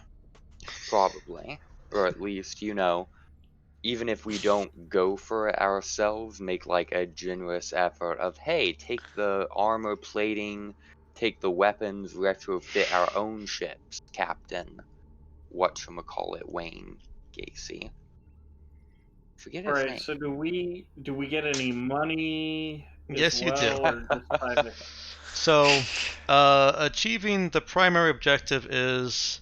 Probably. Or at least, even if we don't go for it ourselves, make like a generous effort of, hey, take the armor plating, take the weapons, retrofit our own ships, Captain. Whatchamacallit, Wayne Gacy. Forget his name. Alright, so do we get any money as Yes, you do. well, or just private? So, achieving the primary objective is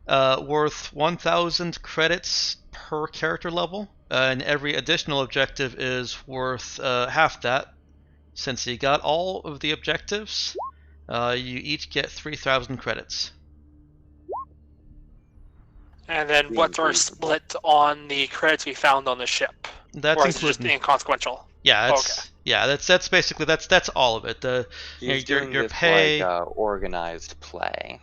worth 1,000 credits per character level, and every additional objective is worth half that. Since you got all of the objectives, you each get 3,000 credits. And then what's our split on the credits we found on the ship? That's Or is it just including. inconsequential? Yeah, that's basically that's all of it. He's doing your this pay. like organized play.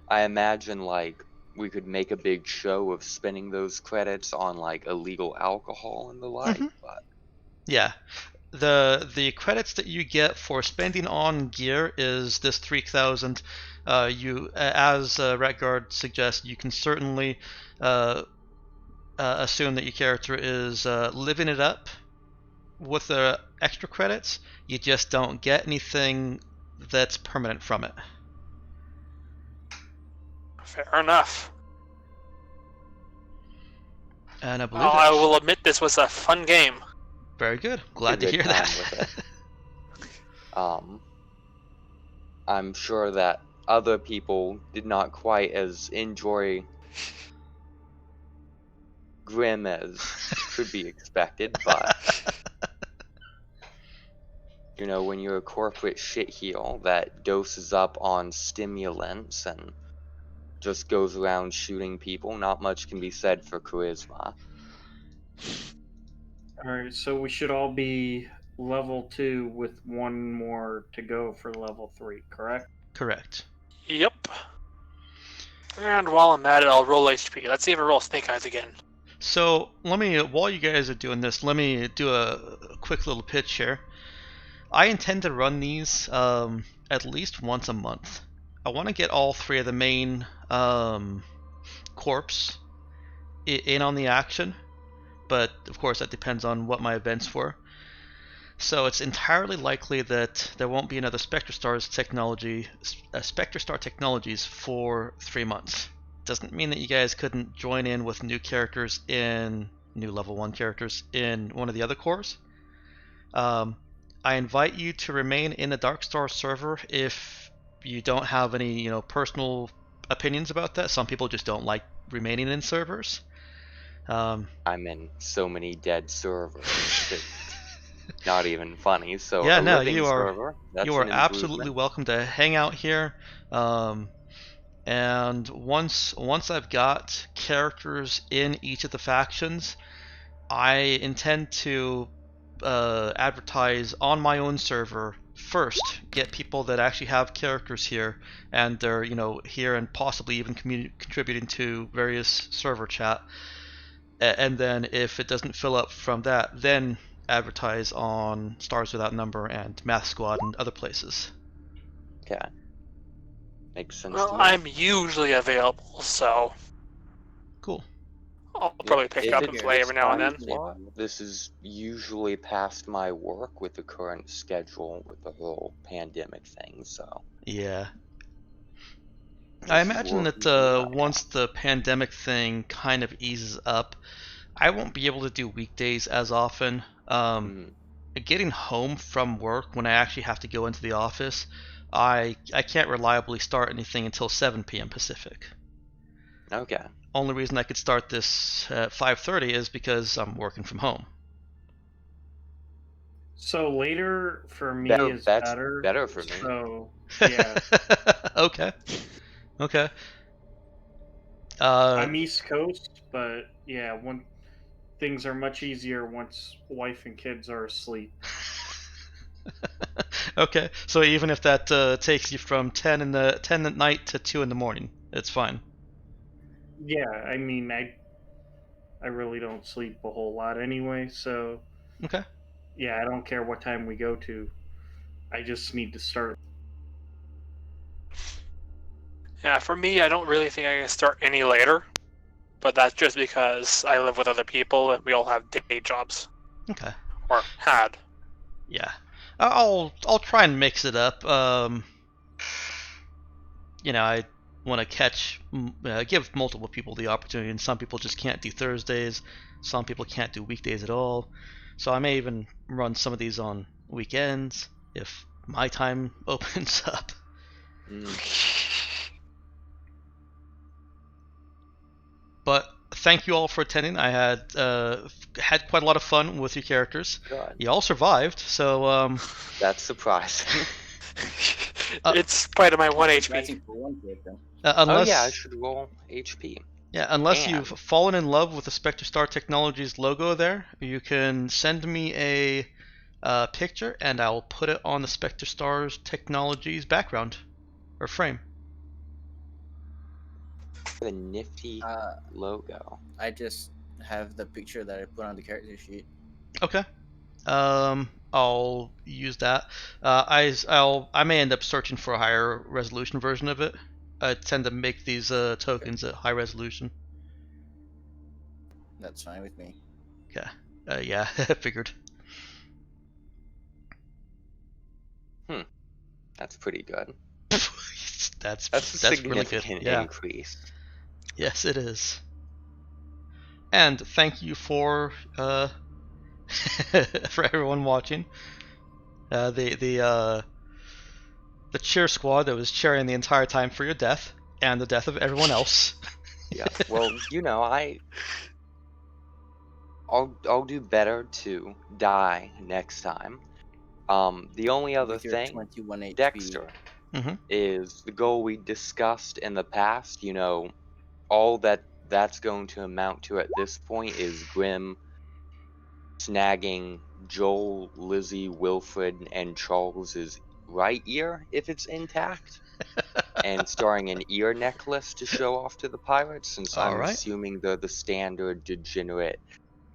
I imagine like we could make a big show of spending those credits on like illegal alcohol and the like, but Yeah, the credits that you get for spending on gear is this 3,000. You, as Ratguard suggests, you can certainly assume that your character is living it up with the extra credits. You just don't get anything that's permanent from it. Fair enough. And I believe Well, I will admit this was a fun game. Very good. Glad to Good hear time that. with it. I'm sure that other people did not quite as enjoy Grim as could be expected, but you know, when you're a corporate shitheel that doses up on stimulants and just goes around shooting people, not much can be said for charisma. Alright, so we should all be level 2 with one more to go for level 3, correct? Correct. Yep. And while I'm at it, I'll roll HP. Let's see if I roll Snake Eyes again. So let me, while you guys are doing this, let me do a quick little pitch here. I intend to run these at least once a month. I want to get all 3 of the main corps in on the action, but of course that depends on what my event's for. So it's entirely likely that there won't be another Spectre Star Technologies for 3 months. Doesn't mean that you guys couldn't join in with new level 1 characters in one of the other cores. I invite you to remain in the Darkstar server if you don't have any, personal opinions about that. Some people just don't like remaining in servers. I'm in so many dead servers. It's not even funny. So yeah, a no, living you are server, that's you are an absolutely improvement. welcome to hang out here. And once I've got characters in each of the factions, I intend to advertise on my own server first, get people that actually have characters here, and they're here and possibly even contributing to various server chat. And then if it doesn't fill up from that, then advertise on Stars Without Number and Math Squad and other places. Okay. Makes sense Well, to me. I'm usually available, so Cool. I'll probably pick If up it and play gets every now and then. onslaught, this is usually past my work with the current schedule with the whole pandemic thing, so Yeah. I this is imagine working that for me right once the pandemic thing kind of eases up, I won't be able to do weekdays as often. now. Mhm. Getting home from work when I actually have to go into the office, I can't reliably start anything until 7 p.m. Pacific. Okay. Only reason I could start this at 5:30 is because I'm working from home. So later for me is That's better. better for me. So, yeah. Okay. I'm East Coast, but yeah, things are much easier once wife and kids are asleep. Okay. So even if that takes you from 10 at night to 2 in the morning, it's fine. Yeah, I mean, I really don't sleep a whole lot anyway, so Okay. yeah, I don't care what time we go to. I just need to start. Yeah, for me, I don't really think I can start any later, but that's just because I live with other people and we all have day jobs, Okay. or had. Yeah. I'll try and mix it up. I want to give multiple people the opportunity, and some people just can't do Thursdays. Some people can't do weekdays at all. So I may even run some of these on weekends if my time opens up. But thank you all for attending. I had quite a lot of fun with your characters. Good. You all survived, so That's surprising. It's part of my 1 HP. Surprising for one character. unless Oh yeah, I should roll HP. unless And- you've fallen in love with the Spectre Star Technologies logo there, you can send me a picture and I'll put it on the Spectre Stars Technologies background or frame. The nifty logo. I just have the picture that I put on the character sheet. Okay. I'll use that. I may end up searching for a higher resolution version of it. I tend to make these tokens at high resolution. That's fine with me. Okay. Yeah, I figured. That's pretty good. That's a really good. significant Yeah. increase. Yes, it is. And thank you for for everyone watching. The cheer squad that was cheering the entire time for your death and the death of everyone else. Yeah. Well, I'll do better to die next time. The only other With your thing, 21 HP. Dexter, Mhm. is the goal we discussed in the past. All that's going to amount to at this point is Grim snagging Joel, Lizzie, Wilfred, and Charles's right ear if it's intact, and starring an ear necklace to show off to the pirates, since All I'm right. assuming they're the standard degenerate.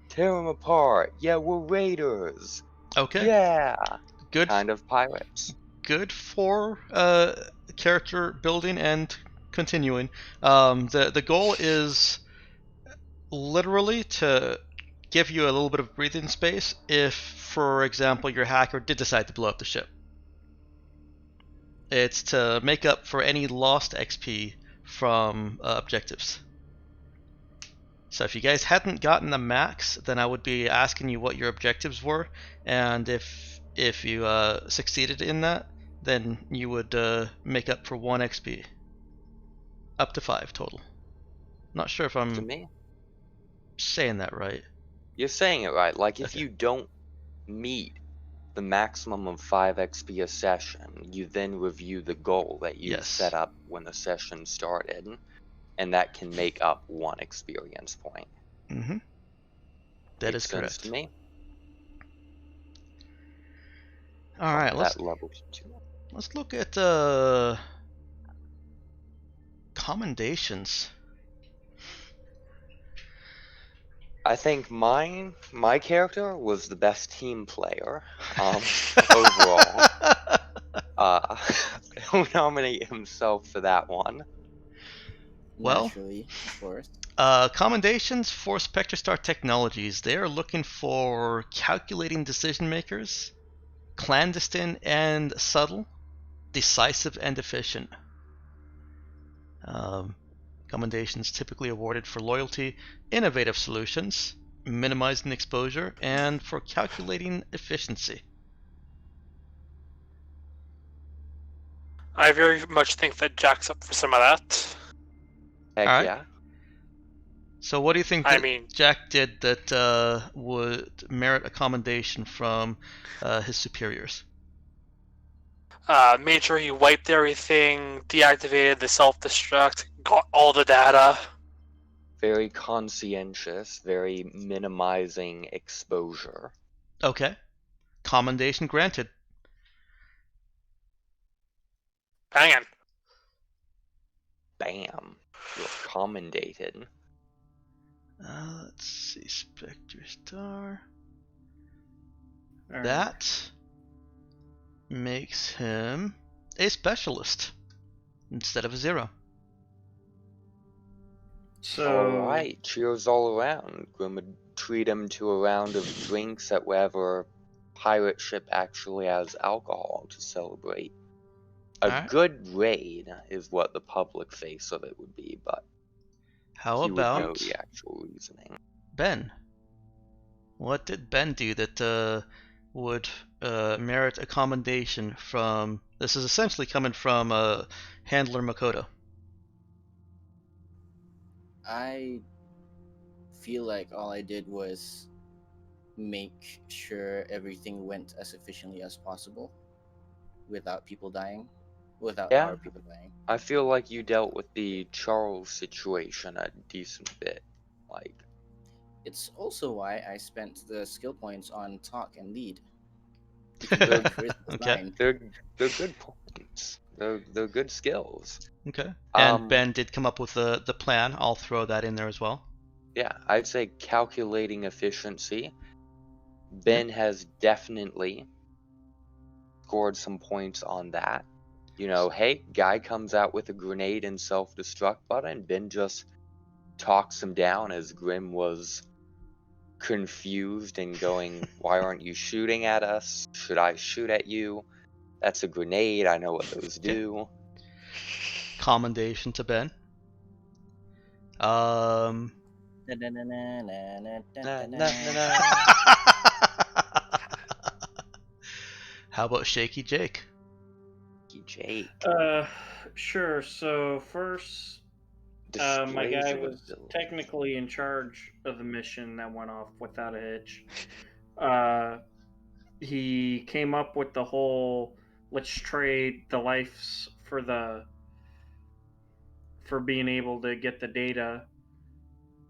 Tear them apart. Yeah, we're raiders. Okay. Yeah, Good. kind of pirates. Good for character building and continuing. The goal is literally to give you a little bit of breathing space if, for example, your hacker did decide to blow up the ship. It's to make up for any lost XP from objectives. So if you guys hadn't gotten the max, then I would be asking you what your objectives were, and if you succeeded in that, then you would make up for 1 XP. Up to 5 total. Not sure if To I'm me, saying that right. you're saying it right. Like, if Okay. you don't meet the maximum of 5 XP a session, you then review the goal that you Yes. set up when the session started, and that can make up 1 experience point. Mm-hmm. That Makes is sense correct. to me. All right, That level 2. let's look at commendations. I think my character was the best team player overall. He'll nominate himself for that one. Well, Naturally, of course. commendations for Spectrestar Technologies. They are looking for calculating decision makers, clandestine and subtle, decisive and efficient. Commendations typically awarded for loyalty, innovative solutions, minimizing exposure, and for calculating efficiency. I very much think that Jack's up for some of that. Heck All right. yeah. So what do you think I that mean- Jack did that would merit a commendation from his superiors? Made sure he wiped everything, deactivated the self-destruct, got all the data. Very conscientious, very minimizing exposure. Okay. Commendation granted. Bangin'. Bam. You're commendated. Let's see, Spectrestar. All right. That makes him a specialist instead of a 0. So, Alright, cheers all around. Grim would treat him to a round of drinks at wherever pirate ship actually has alcohol to celebrate. A Alright. good raid is what the public face of it would be, but How he would know about the actual reasoning. Ben? What did Ben do that would merit a commendation from... This is essentially coming from Handler Makoto. I feel like all I did was make sure everything went as efficiently as possible without people dying, without Yeah. our people dying. I feel like you dealt with the Charles situation a decent bit. Like, It's also why I spent the skill points on talk and lead. They're- Charisma's Okay. 9. they're good points. They're good skills. Okay. And Um, Ben did come up with the plan. I'll throw that in there as well. Yeah, I'd say calculating efficiency. Ben has definitely scored some points on that. Hey, guy comes out with a grenade and self-destruct button. Ben just talks him down as Grim was confused and going, why aren't you shooting at us? Should I shoot at you? That's a grenade. I know what those do. commendation to Ben. Um. How about Shaky Jake? Jake. Sure. So first, my Displays guy of was ability. technically in charge of the mission that went off without a hitch. He came up with the whole let's trade the lives for being able to get the data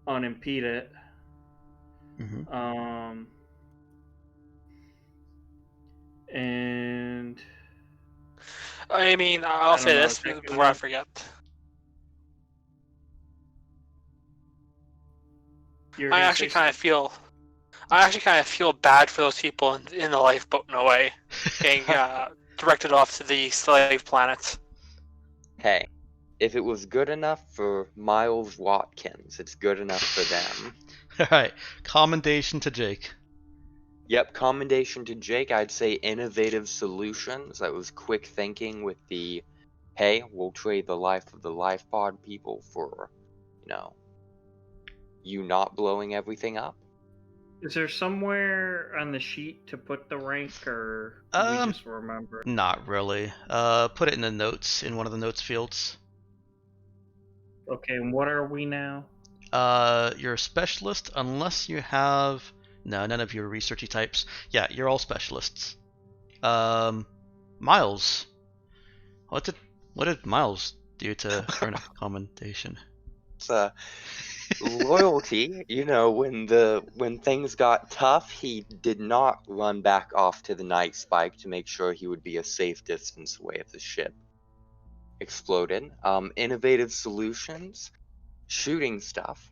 unimpeded. Mm-hmm. And I mean, I'll I don't say know, this is that good before I enough? forget. You're I gonna actually say kind of feel, I actually kind of feel bad for those people in the lifeboat in a way, getting directed off to the slave planet. Hey, if it was good enough for Miles Watkins, it's good enough for them. Alright, commendation to Jake. Yep, commendation to Jake. I'd say innovative solutions. That was quick thinking with the, hey, we'll trade the life of the life pod people for, you not blowing everything up. Is there somewhere on the sheet to put the rank, or do we just remember? Not really. Put it in the notes, in one of the notes fields. Okay, and what are we now? You're a specialist unless you have... No, none of your researchy types. Yeah, you're all specialists. Miles. What did Miles do to earn a commendation? It's loyalty. When things got tough, he did not run back off to the night spike to make sure he would be a safe distance away if the ship exploded. Innovative solutions, shooting stuff.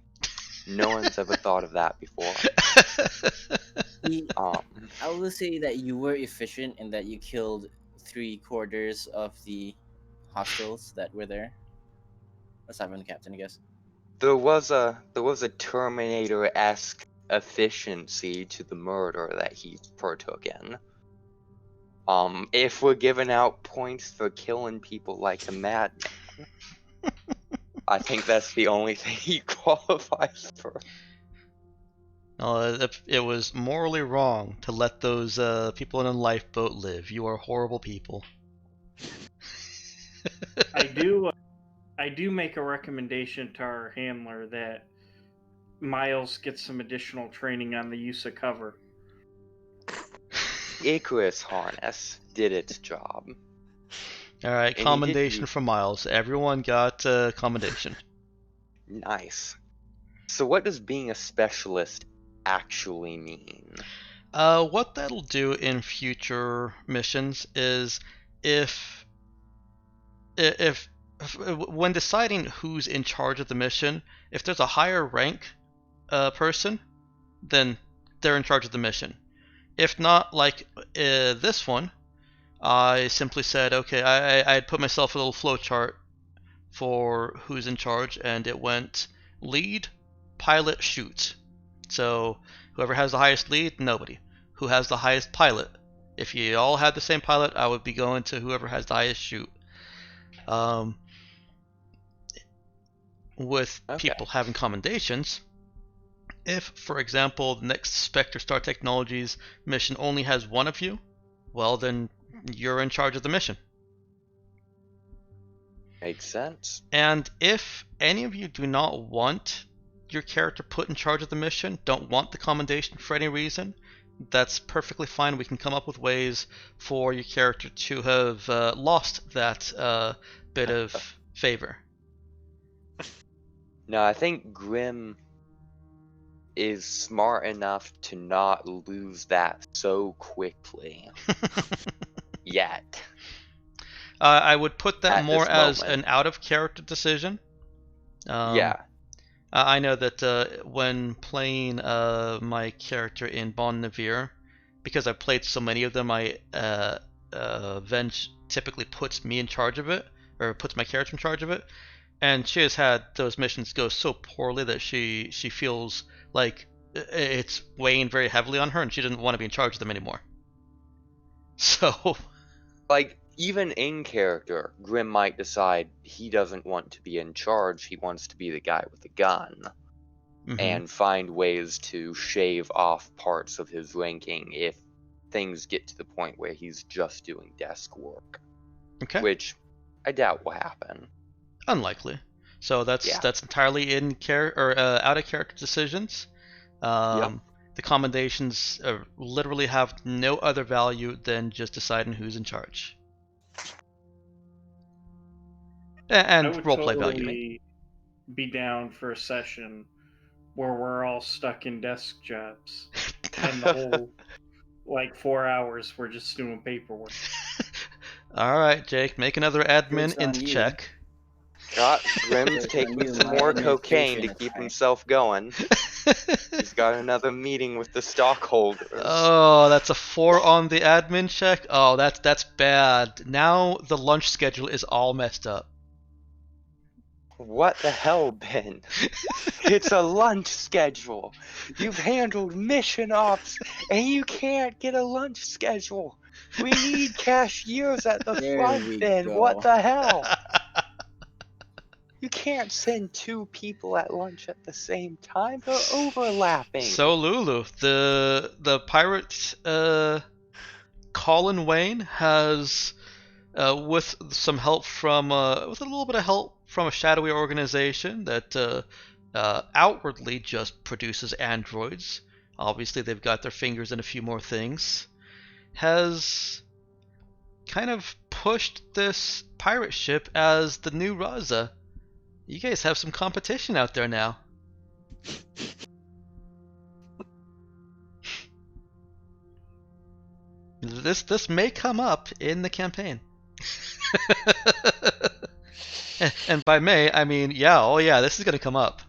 No one's ever thought of that before. I will say that you were efficient in that you killed 3/4 of the hostiles that were there. Aside from the captain, I guess. There was a Terminator-esque efficiency to the murder that he partook in. If we're giving out points for killing people like a madman, I think that's the only thing he qualifies for. It was morally wrong to let those people in a lifeboat live. You are horrible people. I do make a recommendation to our handler that Miles gets some additional training on the use of cover. Icarus harness did its job. Alright, And commendation from Miles. Everyone got commendation. Nice. So what does being a specialist actually mean? What that'll do in future missions is if when deciding who's in charge of the mission, if there's a higher rank person, then they're in charge of the mission. If not, like this one, I simply said, okay, I had put myself a little flowchart for who's in charge, and it went lead, pilot, shoot. So whoever has the highest lead, nobody. Who has the highest pilot? If you all had the same pilot, I would be going to whoever has the highest shoot. With people having commendations, if, for example, the next Spectre Star Technologies mission only has one of you, well, then you're in charge of the mission. Makes sense. And if any of you do not want your character put in charge of the mission, don't want the commendation for any reason, that's perfectly fine. We can come up with ways for your character to have lost that bit of favor. No, I think Grim is smart enough to not lose that so quickly. Yet. I would put that At more this as moment. an out-of-character decision. Yeah. I know that when playing my character in Bon Navir, because I've played so many of them, Venge typically puts me in charge of it, or puts my character in charge of it, and she has had those missions go so poorly that she feels like it's weighing very heavily on her, and she doesn't want to be in charge of them anymore. So... Like, even in character, Grim might decide he doesn't want to be in charge, he wants to be the guy with the gun, and find ways to shave off parts of his ranking if things get to the point where he's just doing desk work. Okay. Which I doubt will happen. Unlikely. So that's entirely in out of character decisions. Yep. The commendations literally have no other value than just deciding who's in charge. And I would roleplay totally value. be down for a session where we're all stuck in desk jobs, and the whole 4 hours we're just doing paperwork. All right, Jake, make another admin Joke's on int you. check. Got Grim's Joke's on taking you, some my more cocaine to administration keep attack. himself going. He's got another meeting with the stockholders. Oh, that's a 4 on the admin check. Oh, that's bad. Now the lunch schedule is all messed up. What the hell, Ben? It's a lunch schedule. You've handled mission ops, and you can't get a lunch schedule. We need cashiers at the There front, we Ben. go. What the hell? You can't send 2 people at lunch at the same time. They're overlapping. So Lulu, the pirate Colin Wayne has, with some help from with a little bit of help from a shadowy organization that outwardly just produces androids. Obviously, they've got their fingers in a few more things. Has kind of pushed this pirate ship as the new Raza. You guys have some competition out there now. This may come up in the campaign. And by may, I mean, yeah, oh yeah, this is gonna come up.